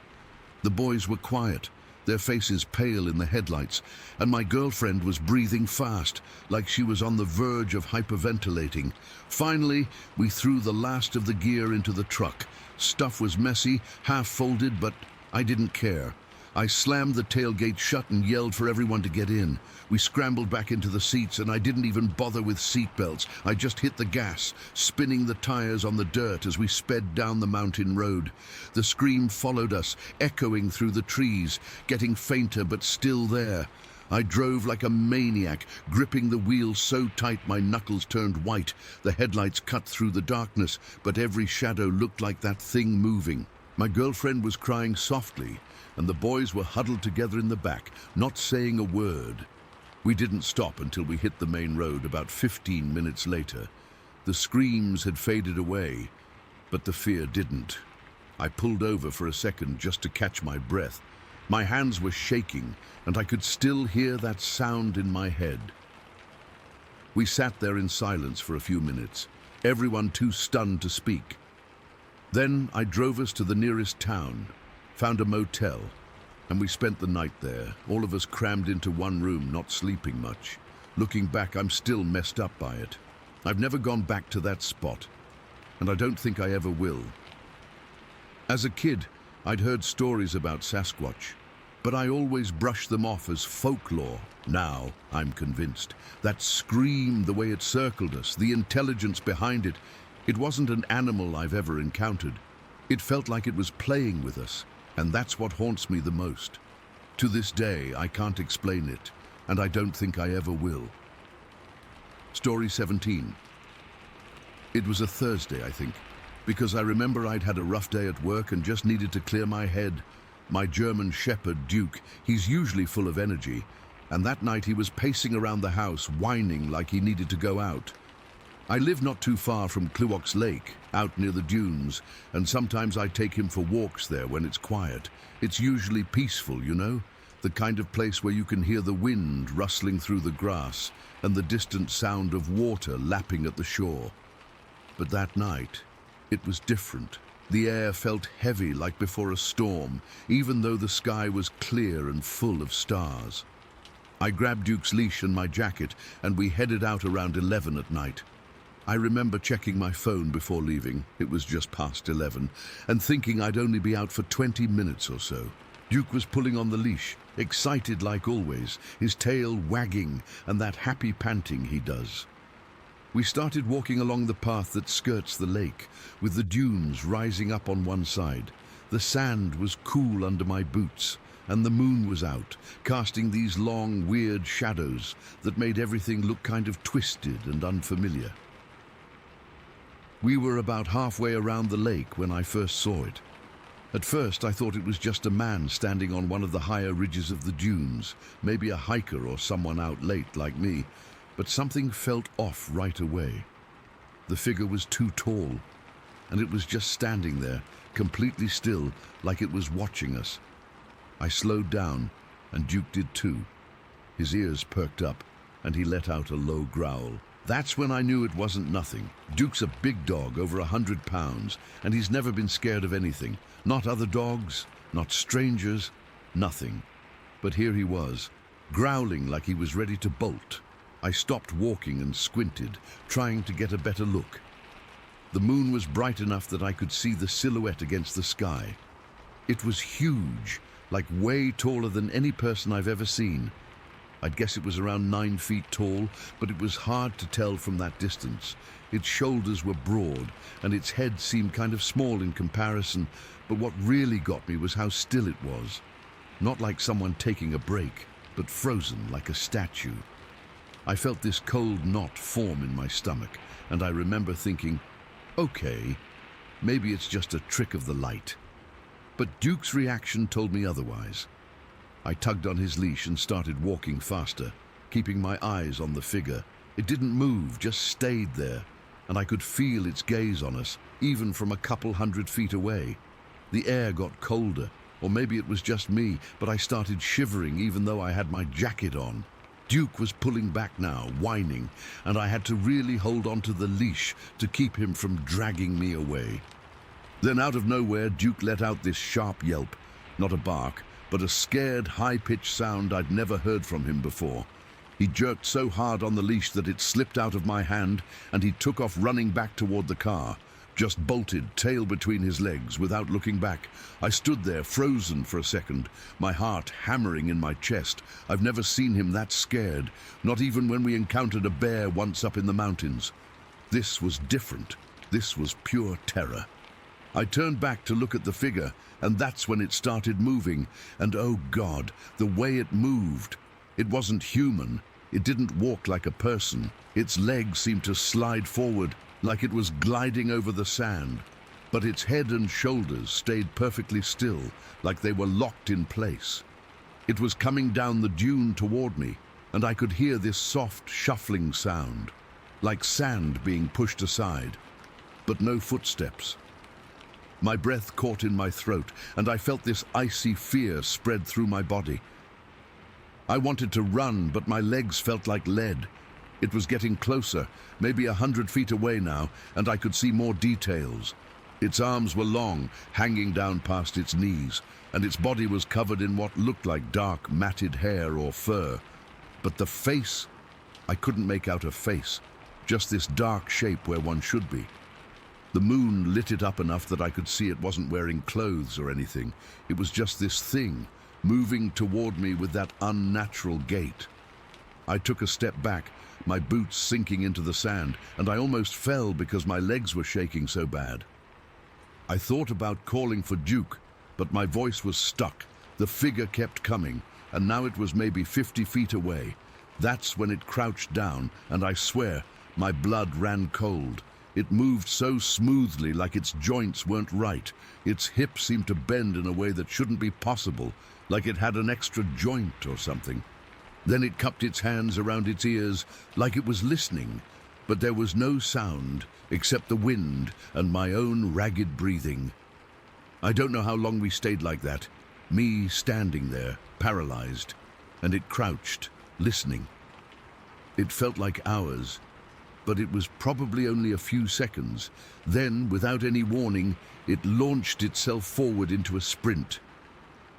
The boys were quiet, their faces pale in the headlights, and my girlfriend was breathing fast, like she was on the verge of hyperventilating. Finally, we threw the last of the gear into the truck. Stuff was messy, half-folded, but I didn't care. I slammed the tailgate shut and yelled for everyone to get in. We scrambled back into the seats, and I didn't even bother with seat belts. I just hit the gas, spinning the tires on the dirt as we sped down the mountain road. The scream followed us, echoing through the trees, getting fainter but still there. I drove like a maniac, gripping the wheel so tight my knuckles turned white. The headlights cut through the darkness, but every shadow looked like that thing moving. My girlfriend was crying softly, and the boys were huddled together in the back, not saying a word. We didn't stop until we hit the main road about 15 minutes later. The screams had faded away, but the fear didn't. I pulled over for a second just to catch my breath. My hands were shaking, and I could still hear that sound in my head. We sat there in silence for a few minutes, everyone too stunned to speak. Then I drove us to the nearest town, found a motel, and we spent the night there, all of us crammed into one room, not sleeping much. Looking back, I'm still messed up by it. I've never gone back to that spot, and I don't think I ever will. As a kid, I'd heard stories about Sasquatch, but I always brushed them off as folklore. Now, I'm convinced. That scream, the way it circled us, the intelligence behind it, it wasn't an animal I've ever encountered. It felt like it was playing with us, and that's what haunts me the most. To this day, I can't explain it, and I don't think I ever will. Story 17. It was a Thursday, I think, because I remember I'd had a rough day at work and just needed to clear my head. My German Shepherd, Duke, he's usually full of energy, and that night he was pacing around the house, whining like he needed to go out. I live not too far from Kluox Lake, out near the dunes, and sometimes I take him for walks there when it's quiet. It's usually peaceful, you know, the kind of place where you can hear the wind rustling through the grass and the distant sound of water lapping at the shore. But that night, it was different. The air felt heavy like before a storm, even though the sky was clear and full of stars. I grabbed Duke's leash and my jacket, and we headed out around 11 at night. I remember checking my phone before leaving, it was just past 11, and thinking I'd only be out for 20 minutes or so. Duke was pulling on the leash, excited like always, his tail wagging and that happy panting he does. We started walking along the path that skirts the lake, with the dunes rising up on one side. The sand was cool under my boots, and the moon was out, casting these long, weird shadows that made everything look kind of twisted and unfamiliar. We were about halfway around the lake when I first saw it. At first, I thought it was just a man standing on one of the higher ridges of the dunes, maybe a hiker or someone out late like me. But something felt off right away. The figure was too tall, and it was just standing there, completely still, like it was watching us. I slowed down, and Duke did too. His ears perked up, and he let out a low growl. That's when I knew it wasn't nothing. Duke's a big dog, over 100 pounds, and he's never been scared of anything. Not other dogs, not strangers, nothing. But here he was, growling like he was ready to bolt. I stopped walking and squinted, trying to get a better look. The moon was bright enough that I could see the silhouette against the sky. It was huge, like way taller than any person I've ever seen. I'd guess it was around 9 feet tall, but it was hard to tell from that distance. Its shoulders were broad, and its head seemed kind of small in comparison, but what really got me was how still it was. Not like someone taking a break, but frozen like a statue. I felt this cold knot form in my stomach, and I remember thinking, okay, maybe it's just a trick of the light. But Duke's reaction told me otherwise. I tugged on his leash and started walking faster, keeping my eyes on the figure. It didn't move, just stayed there, and I could feel its gaze on us, even from a couple 100 feet away. The air got colder, or maybe it was just me, but I started shivering even though I had my jacket on. Duke was pulling back now, whining, and I had to really hold onto the leash to keep him from dragging me away. Then out of nowhere, Duke let out this sharp yelp, not a bark, but a scared, high-pitched sound I'd never heard from him before. He jerked so hard on the leash that it slipped out of my hand, and he took off running back toward the car. Just bolted, tail between his legs, without looking back. I stood there, frozen for a second, my heart hammering in my chest. I've never seen him that scared, not even when we encountered a bear once up in the mountains. This was different. This was pure terror. I turned back to look at the figure, and that's when it started moving. And oh God, the way it moved. It wasn't human. It didn't walk like a person. Its legs seemed to slide forward, like it was gliding over the sand. But its head and shoulders stayed perfectly still, like they were locked in place. It was coming down the dune toward me, and I could hear this soft, shuffling sound, like sand being pushed aside, but no footsteps. My breath caught in my throat, and I felt this icy fear spread through my body. I wanted to run, but my legs felt like lead. It was getting closer, maybe 100 feet away now, and I could see more details. Its arms were long, hanging down past its knees, and its body was covered in what looked like dark, matted hair or fur. But the face, I couldn't make out a face, just this dark shape where one should be. The moon lit it up enough that I could see it wasn't wearing clothes or anything. It was just this thing, moving toward me with that unnatural gait. I took a step back, my boots sinking into the sand, and I almost fell because my legs were shaking so bad. I thought about calling for Duke, but my voice was stuck. The figure kept coming, and now it was maybe 50 feet away. That's when it crouched down, and I swear, my blood ran cold. It moved so smoothly, like its joints weren't right. Its hips seemed to bend in a way that shouldn't be possible, like it had an extra joint or something. Then it cupped its hands around its ears, like it was listening, but there was no sound except the wind and my own ragged breathing. I don't know how long we stayed like that, me standing there, paralyzed, and it crouched, listening. It felt like hours, but it was probably only a few seconds. Then, without any warning, it launched itself forward into a sprint.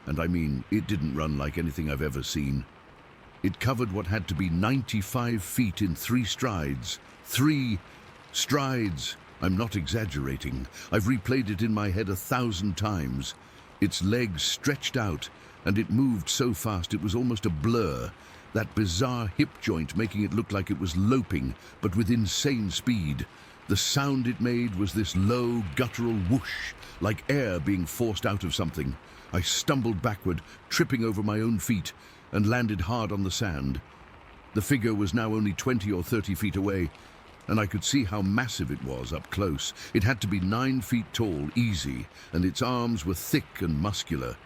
And I mean, it didn't run like anything I've ever seen. It covered what had to be 95 feet in 3 strides. 3 strides! I'm not exaggerating. I've replayed it in my head 1,000 times. Its legs stretched out, and it moved so fast it was almost a blur. That bizarre hip joint making it look like it was loping, but with insane speed. The sound it made was this low, guttural whoosh, like air being forced out of something. I stumbled backward, tripping over my own feet, and landed hard on the sand. The figure was now only 20 or 30 feet away, and I could see how massive it was up close. It had to be 9 feet tall, easy, and its arms were thick and muscular.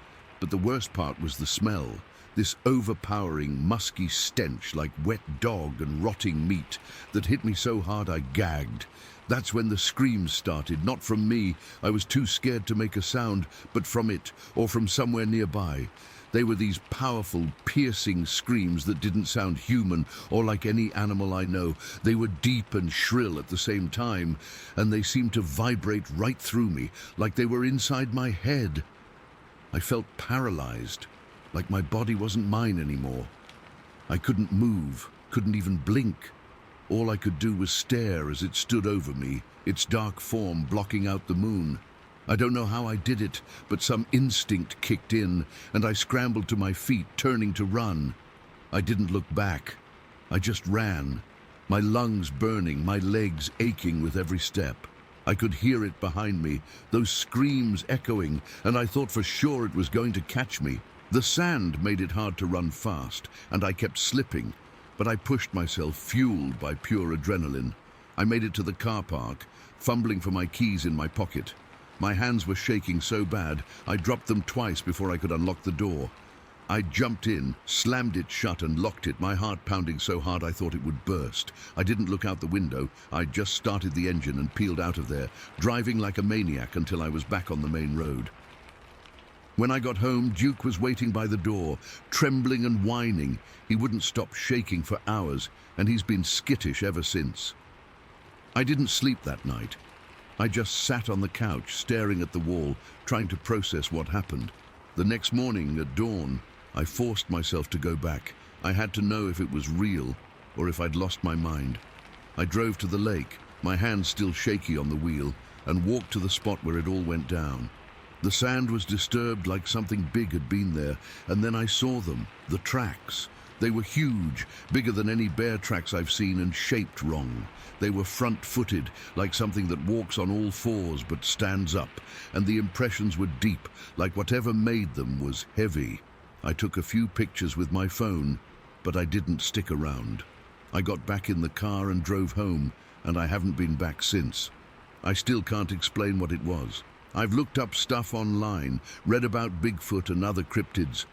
But the worst part was the smell. This overpowering, musky stench like wet dog and rotting meat that hit me so hard I gagged. That's when the screams started, not from me. I was too scared to make a sound, but from it, or from somewhere nearby. They were these powerful, piercing screams that didn't sound human or like any animal I know. They were deep and shrill at the same time, and they seemed to vibrate right through me, like they were inside my head. I felt paralyzed, like my body wasn't mine anymore. I couldn't move, couldn't even blink. All I could do was stare as it stood over me, its dark form blocking out the moon. I don't know how I did it, but some instinct kicked in, and I scrambled to my feet, turning to run. I didn't look back. I just ran, my lungs burning, my legs aching with every step. I could hear it behind me, those screams echoing, and I thought for sure it was going to catch me. The sand made it hard to run fast, and I kept slipping, but I pushed myself, fueled by pure adrenaline. I made it to the car park, fumbling for my keys in my pocket. My hands were shaking so bad, I dropped them twice before I could unlock the door. I jumped in, slammed it shut and locked it, my heart pounding so hard I thought it would burst. I didn't look out the window. I just started the engine and peeled out of there, driving like a maniac until I was back on the main road. When I got home, Duke was waiting by the door, trembling and whining. He wouldn't stop shaking for hours, and he's been skittish ever since. I didn't sleep that night. I just sat on the couch, staring at the wall, trying to process what happened. The next morning, at dawn, I forced myself to go back. I had to know if it was real, or if I'd lost my mind. I drove to the lake, my hands still shaky on the wheel, and walked to the spot where it all went down. The sand was disturbed like something big had been there, and then I saw them, the tracks. They were huge, bigger than any bear tracks I've seen, and shaped wrong. They were front-footed, like something that walks on all fours but stands up, and the impressions were deep, like whatever made them was heavy. I took a few pictures with my phone, but I didn't stick around. I got back in the car and drove home, and I haven't been back since. I still can't explain what it was. I've looked up stuff online, read about Bigfoot and other cryptids,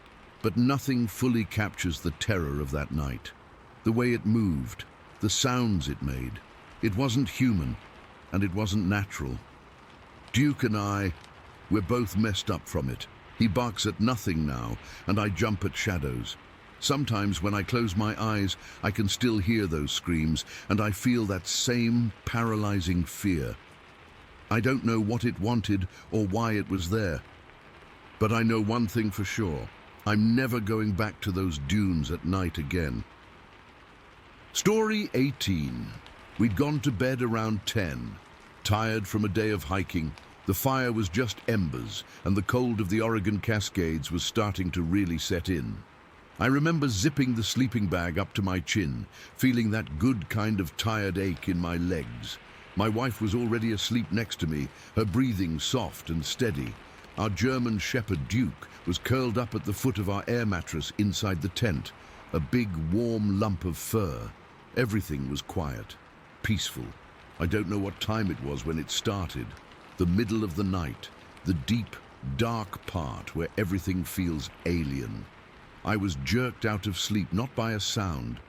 but nothing fully captures the terror of that night. The way it moved, the sounds it made. It wasn't human, and it wasn't natural. Duke and we're both messed up from it. He barks at nothing now, and I jump at shadows. Sometimes when I close my eyes, I can still hear those screams, and I feel that same paralyzing fear. I don't know what it wanted or why it was there. But I know one thing for sure. I'm never going back to those dunes at night again. Story 18. We'd gone to bed around 10. Tired from a day of hiking, the fire was just embers, and the cold of the Oregon Cascades was starting to really set in. I remember zipping the sleeping bag up to my chin, feeling that good kind of tired ache in my legs. My wife was already asleep next to me, her breathing soft and steady. Our German Shepherd Duke was curled up at the foot of our air mattress inside the tent, a big warm lump of fur. Everything was quiet, peaceful. I don't know what time it was when it started. The middle of the night, the deep, dark part where everything feels alien. I was jerked out of sleep not by a sound,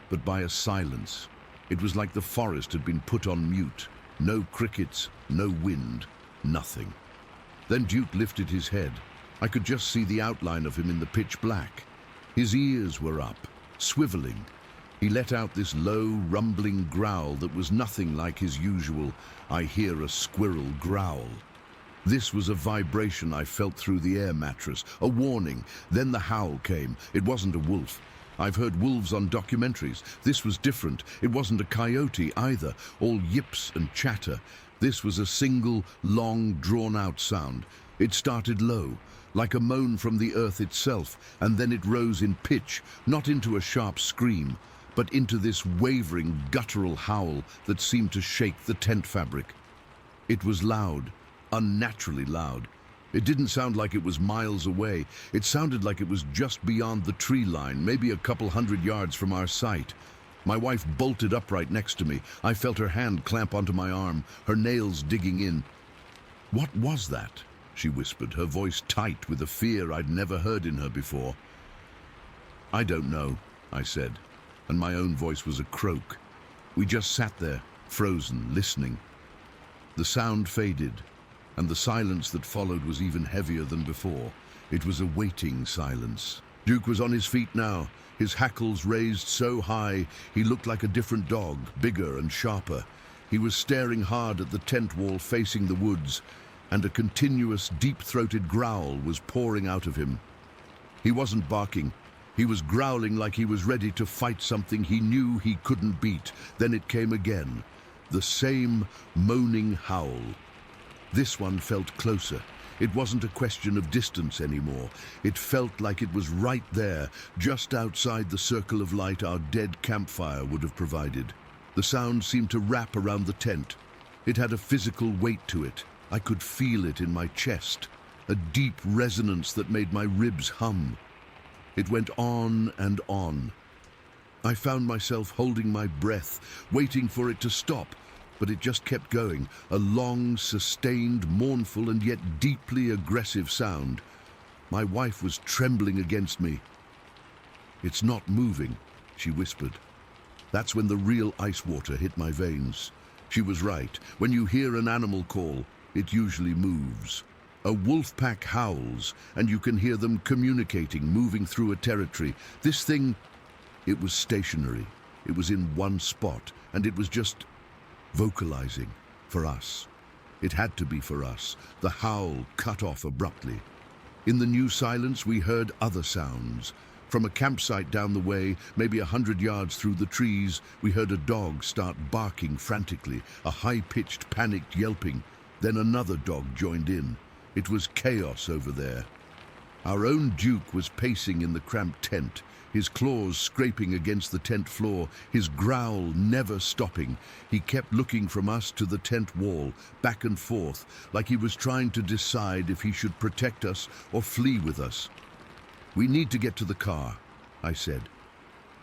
but by a silence. It was like the forest had been put on mute. No crickets, no wind, nothing. Then Duke lifted his head. I could just see the outline of him in the pitch black. His ears were up, swiveling. He let out this low, rumbling growl that was nothing like his usual, "I hear a squirrel growl." This was a vibration I felt through the air mattress, a warning. Then the howl came. It wasn't a wolf. I've heard wolves on documentaries. This was different. It wasn't a coyote either, all yips and chatter. This was a single, long, drawn-out sound. It started low, like a moan from the earth itself, and then it rose in pitch, not into a sharp scream, but into this wavering, guttural howl that seemed to shake the tent fabric. It was loud, unnaturally loud. It didn't sound like it was miles away. It sounded like it was just beyond the tree line, maybe a couple 100 yards from our sight. My wife bolted upright next to me. I felt her hand clamp onto my arm, her nails digging in. "What was that?" she whispered, her voice tight with a fear I'd never heard in her before. "I don't know," I said, and my own voice was a croak. We just sat there, frozen, listening. The sound faded, and the silence that followed was even heavier than before. It was a waiting silence. Duke was on his feet now, his hackles raised so high he looked like a different dog, bigger and sharper. He was staring hard at the tent wall facing the woods, and a continuous, deep-throated growl was pouring out of him. He wasn't barking. He was growling like he was ready to fight something he knew he couldn't beat. Then it came again, the same moaning howl. This one felt closer. It wasn't a question of distance anymore. It felt like it was right there, just outside the circle of light our dead campfire would have provided. The sound seemed to wrap around the tent. It had a physical weight to it. I could feel it in my chest, a deep resonance that made my ribs hum. It went on and on. I found myself holding my breath, waiting for it to stop, but it just kept going, a long, sustained, mournful, and yet deeply aggressive sound. My wife was trembling against me. "It's not moving," she whispered. That's when the real ice water hit my veins. She was right. When you hear an animal call, it usually moves. A wolf pack howls, and you can hear them communicating, moving through a territory. This thing, it was stationary. It was in one spot, and it was just vocalizing for us. It had to be for us. The howl cut off abruptly. In the new silence, we heard other sounds. From a campsite down the way, maybe 100 yards through the trees, we heard a dog start barking frantically, a high-pitched, panicked yelping. Then another dog joined in. It was chaos over there. Our own Duke was pacing in the cramped tent, his claws scraping against the tent floor, his growl never stopping. He kept looking from us to the tent wall, back and forth, like he was trying to decide if he should protect us or flee with us. "We need to get to the car," I said.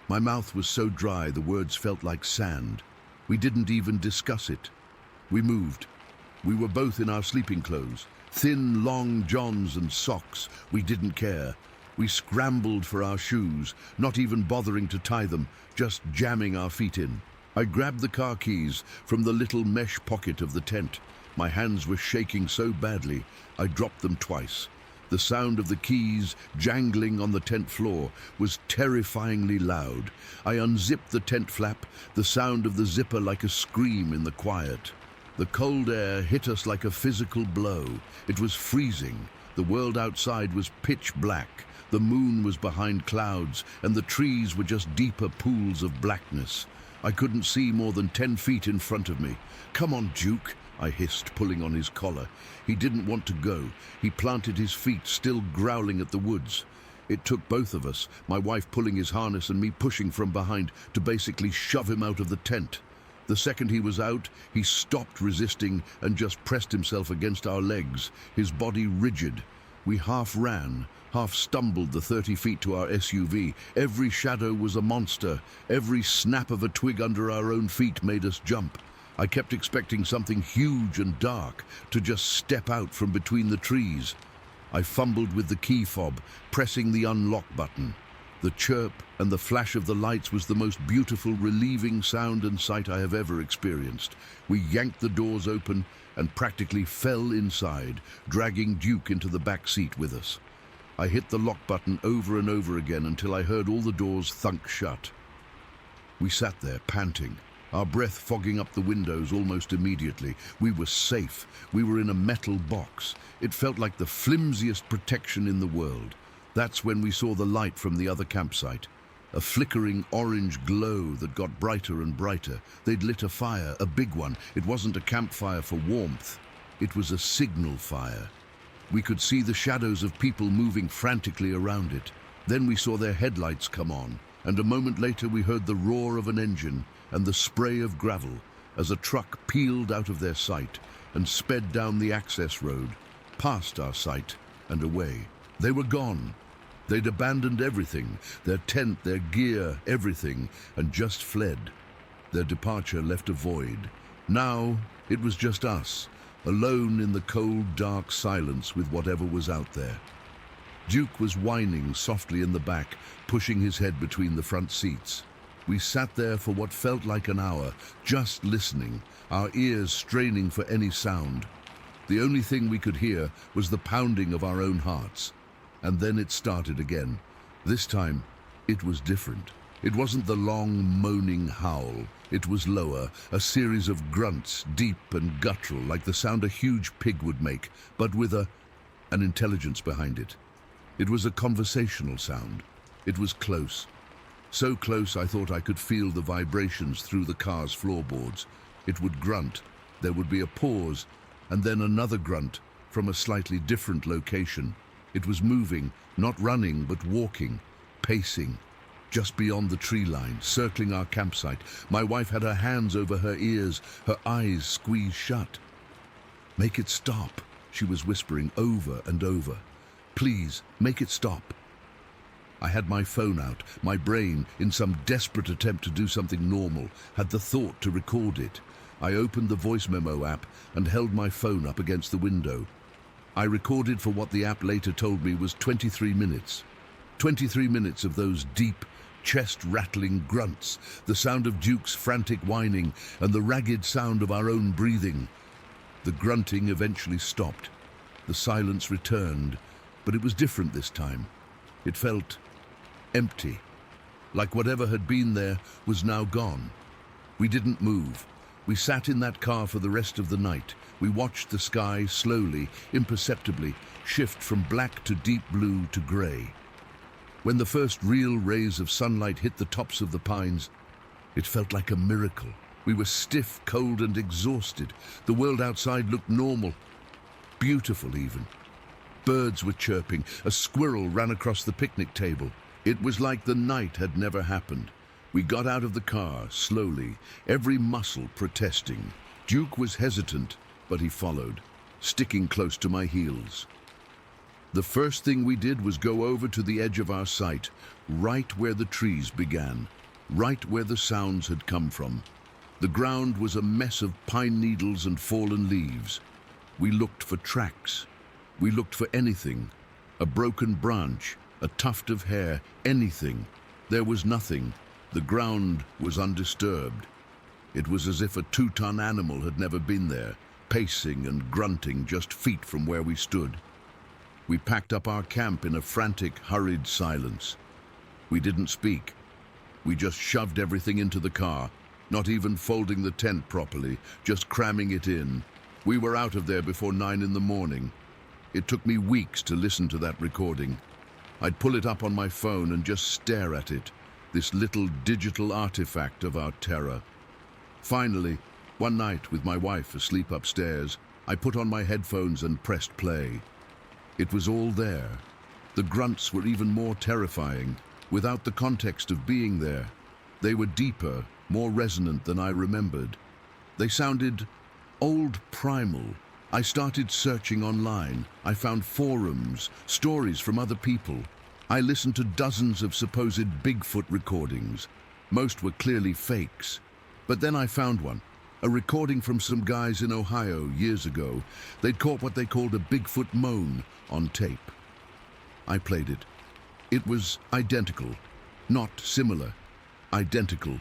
My mouth was so dry the words felt like sand. We didn't even discuss it. We moved. We were both in our sleeping clothes, thin, long johns and socks. We didn't care. We scrambled for our shoes, not even bothering to tie them, just jamming our feet in. I grabbed the car keys from the little mesh pocket of the tent. My hands were shaking so badly, I dropped them twice. The sound of the keys jangling on the tent floor was terrifyingly loud. I unzipped the tent flap, the sound of the zipper like a scream in the quiet. The cold air hit us like a physical blow. It was freezing. The world outside was pitch black. The moon was behind clouds, and the trees were just deeper pools of blackness. I couldn't see more than 10 feet in front of me. "Come on, Duke," I hissed, pulling on his collar. He didn't want to go. He planted his feet, still growling at the woods. It took both of us, my wife pulling his harness and me pushing from behind, to basically shove him out of the tent. The second he was out, he stopped resisting and just pressed himself against our legs, his body rigid. We half ran, half stumbled the 30 feet to our SUV. Every shadow was a monster. Every snap of a twig under our own feet made us jump. I kept expecting something huge and dark to just step out from between the trees. I fumbled with the key fob, pressing the unlock button. The chirp and the flash of the lights was the most beautiful, relieving sound and sight I have ever experienced. We yanked the doors open and practically fell inside, dragging Duke into the back seat with us. I hit the lock button over and over again until I heard all the doors thunk shut. We sat there, panting, our breath fogging up the windows almost immediately. We were safe. We were in a metal box. It felt like the flimsiest protection in the world. That's when we saw the light from the other campsite. A flickering orange glow that got brighter and brighter. They'd lit a fire, a big one. It wasn't a campfire for warmth. It was a signal fire. We could see the shadows of people moving frantically around it. Then we saw their headlights come on, and a moment later we heard the roar of an engine and the spray of gravel as a truck peeled out of their sight and sped down the access road, past our sight and away. They were gone. They'd abandoned everything, their tent, their gear, everything, and just fled. Their departure left a void. Now it was just us, alone in the cold, dark silence with whatever was out there. Duke was whining softly in the back, pushing his head between the front seats. We sat there for what felt like an hour, just listening, our ears straining for any sound. The only thing we could hear was the pounding of our own hearts. And then it started again. This time, it was different. It wasn't the long, moaning howl. It was lower, a series of grunts, deep and guttural, like the sound a huge pig would make, but with an intelligence behind it. It was a conversational sound. It was close. So close I thought I could feel the vibrations through the car's floorboards. It would grunt. There would be a pause, and then another grunt from a slightly different location. It was moving, not running, but walking, pacing, just beyond the tree line, circling our campsite. My wife had her hands over her ears, her eyes squeezed shut. "Make it stop," she was whispering over and over. "Please, make it stop." I had my phone out. My brain, in some desperate attempt to do something normal, had the thought to record it. I opened the voice memo app and held my phone up against the window. I recorded for what the app later told me was 23 minutes. 23 minutes of those deep, chest-rattling grunts, the sound of Duke's frantic whining, and the ragged sound of our own breathing. The grunting eventually stopped. The silence returned, but it was different this time. It felt empty, like whatever had been there was now gone. We didn't move. We sat in that car for the rest of the night. We watched the sky slowly, imperceptibly, shift from black to deep blue to grey. When the first real rays of sunlight hit the tops of the pines, it felt like a miracle. We were stiff, cold, and exhausted. The world outside looked normal, beautiful even. Birds were chirping. A squirrel ran across the picnic table. It was like the night had never happened. We got out of the car, slowly, every muscle protesting. Duke was hesitant, but he followed, sticking close to my heels. The first thing we did was go over to the edge of our sight, right where the trees began, right where the sounds had come from. The ground was a mess of pine needles and fallen leaves. We looked for tracks. We looked for anything, a broken branch, a tuft of hair, anything. There was nothing. The ground was undisturbed. It was as if a 2-ton animal had never been there, pacing and grunting just feet from where we stood. We packed up our camp in a frantic, hurried silence. We didn't speak. We just shoved everything into the car, not even folding the tent properly, just cramming it in. We were out of there before 9 in the morning. It took me weeks to listen to that recording. I'd pull it up on my phone and just stare at it, this little digital artifact of our terror. Finally, one night with my wife asleep upstairs, I put on my headphones and pressed play. It was all there. The grunts were even more terrifying, without the context of being there. They were deeper, more resonant than I remembered. They sounded old, primal. I started searching online. I found forums, stories from other people. I listened to dozens of supposed Bigfoot recordings. Most were clearly fakes. But then I found one, a recording from some guys in Ohio years ago. They'd caught what they called a Bigfoot moan on tape. I played it. It was identical, not similar, identical.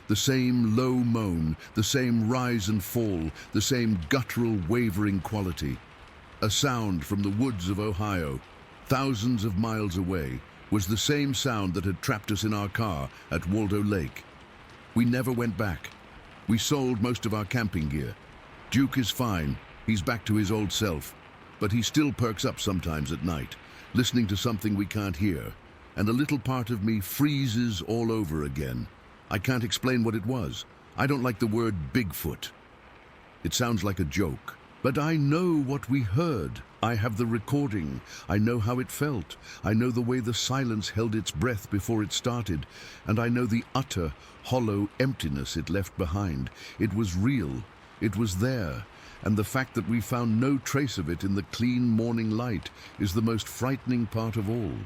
The same low moan, the same rise and fall, the same guttural, wavering quality. A sound from the woods of Ohio, thousands of miles away, was the same sound that had trapped us in our car at Waldo Lake. We never went back. We sold most of our camping gear. Duke is fine. He's back to his old self. But he still perks up sometimes at night, listening to something we can't hear. And a little part of me freezes all over again. I can't explain what it was. I don't like the word Bigfoot. It sounds like a joke. But I know what we heard. I have the recording. I know how it felt. I know the way the silence held its breath before it started. And I know the utter, hollow emptiness it left behind. It was real. It was there. And the fact that we found no trace of it in the clean morning light is the most frightening part of all.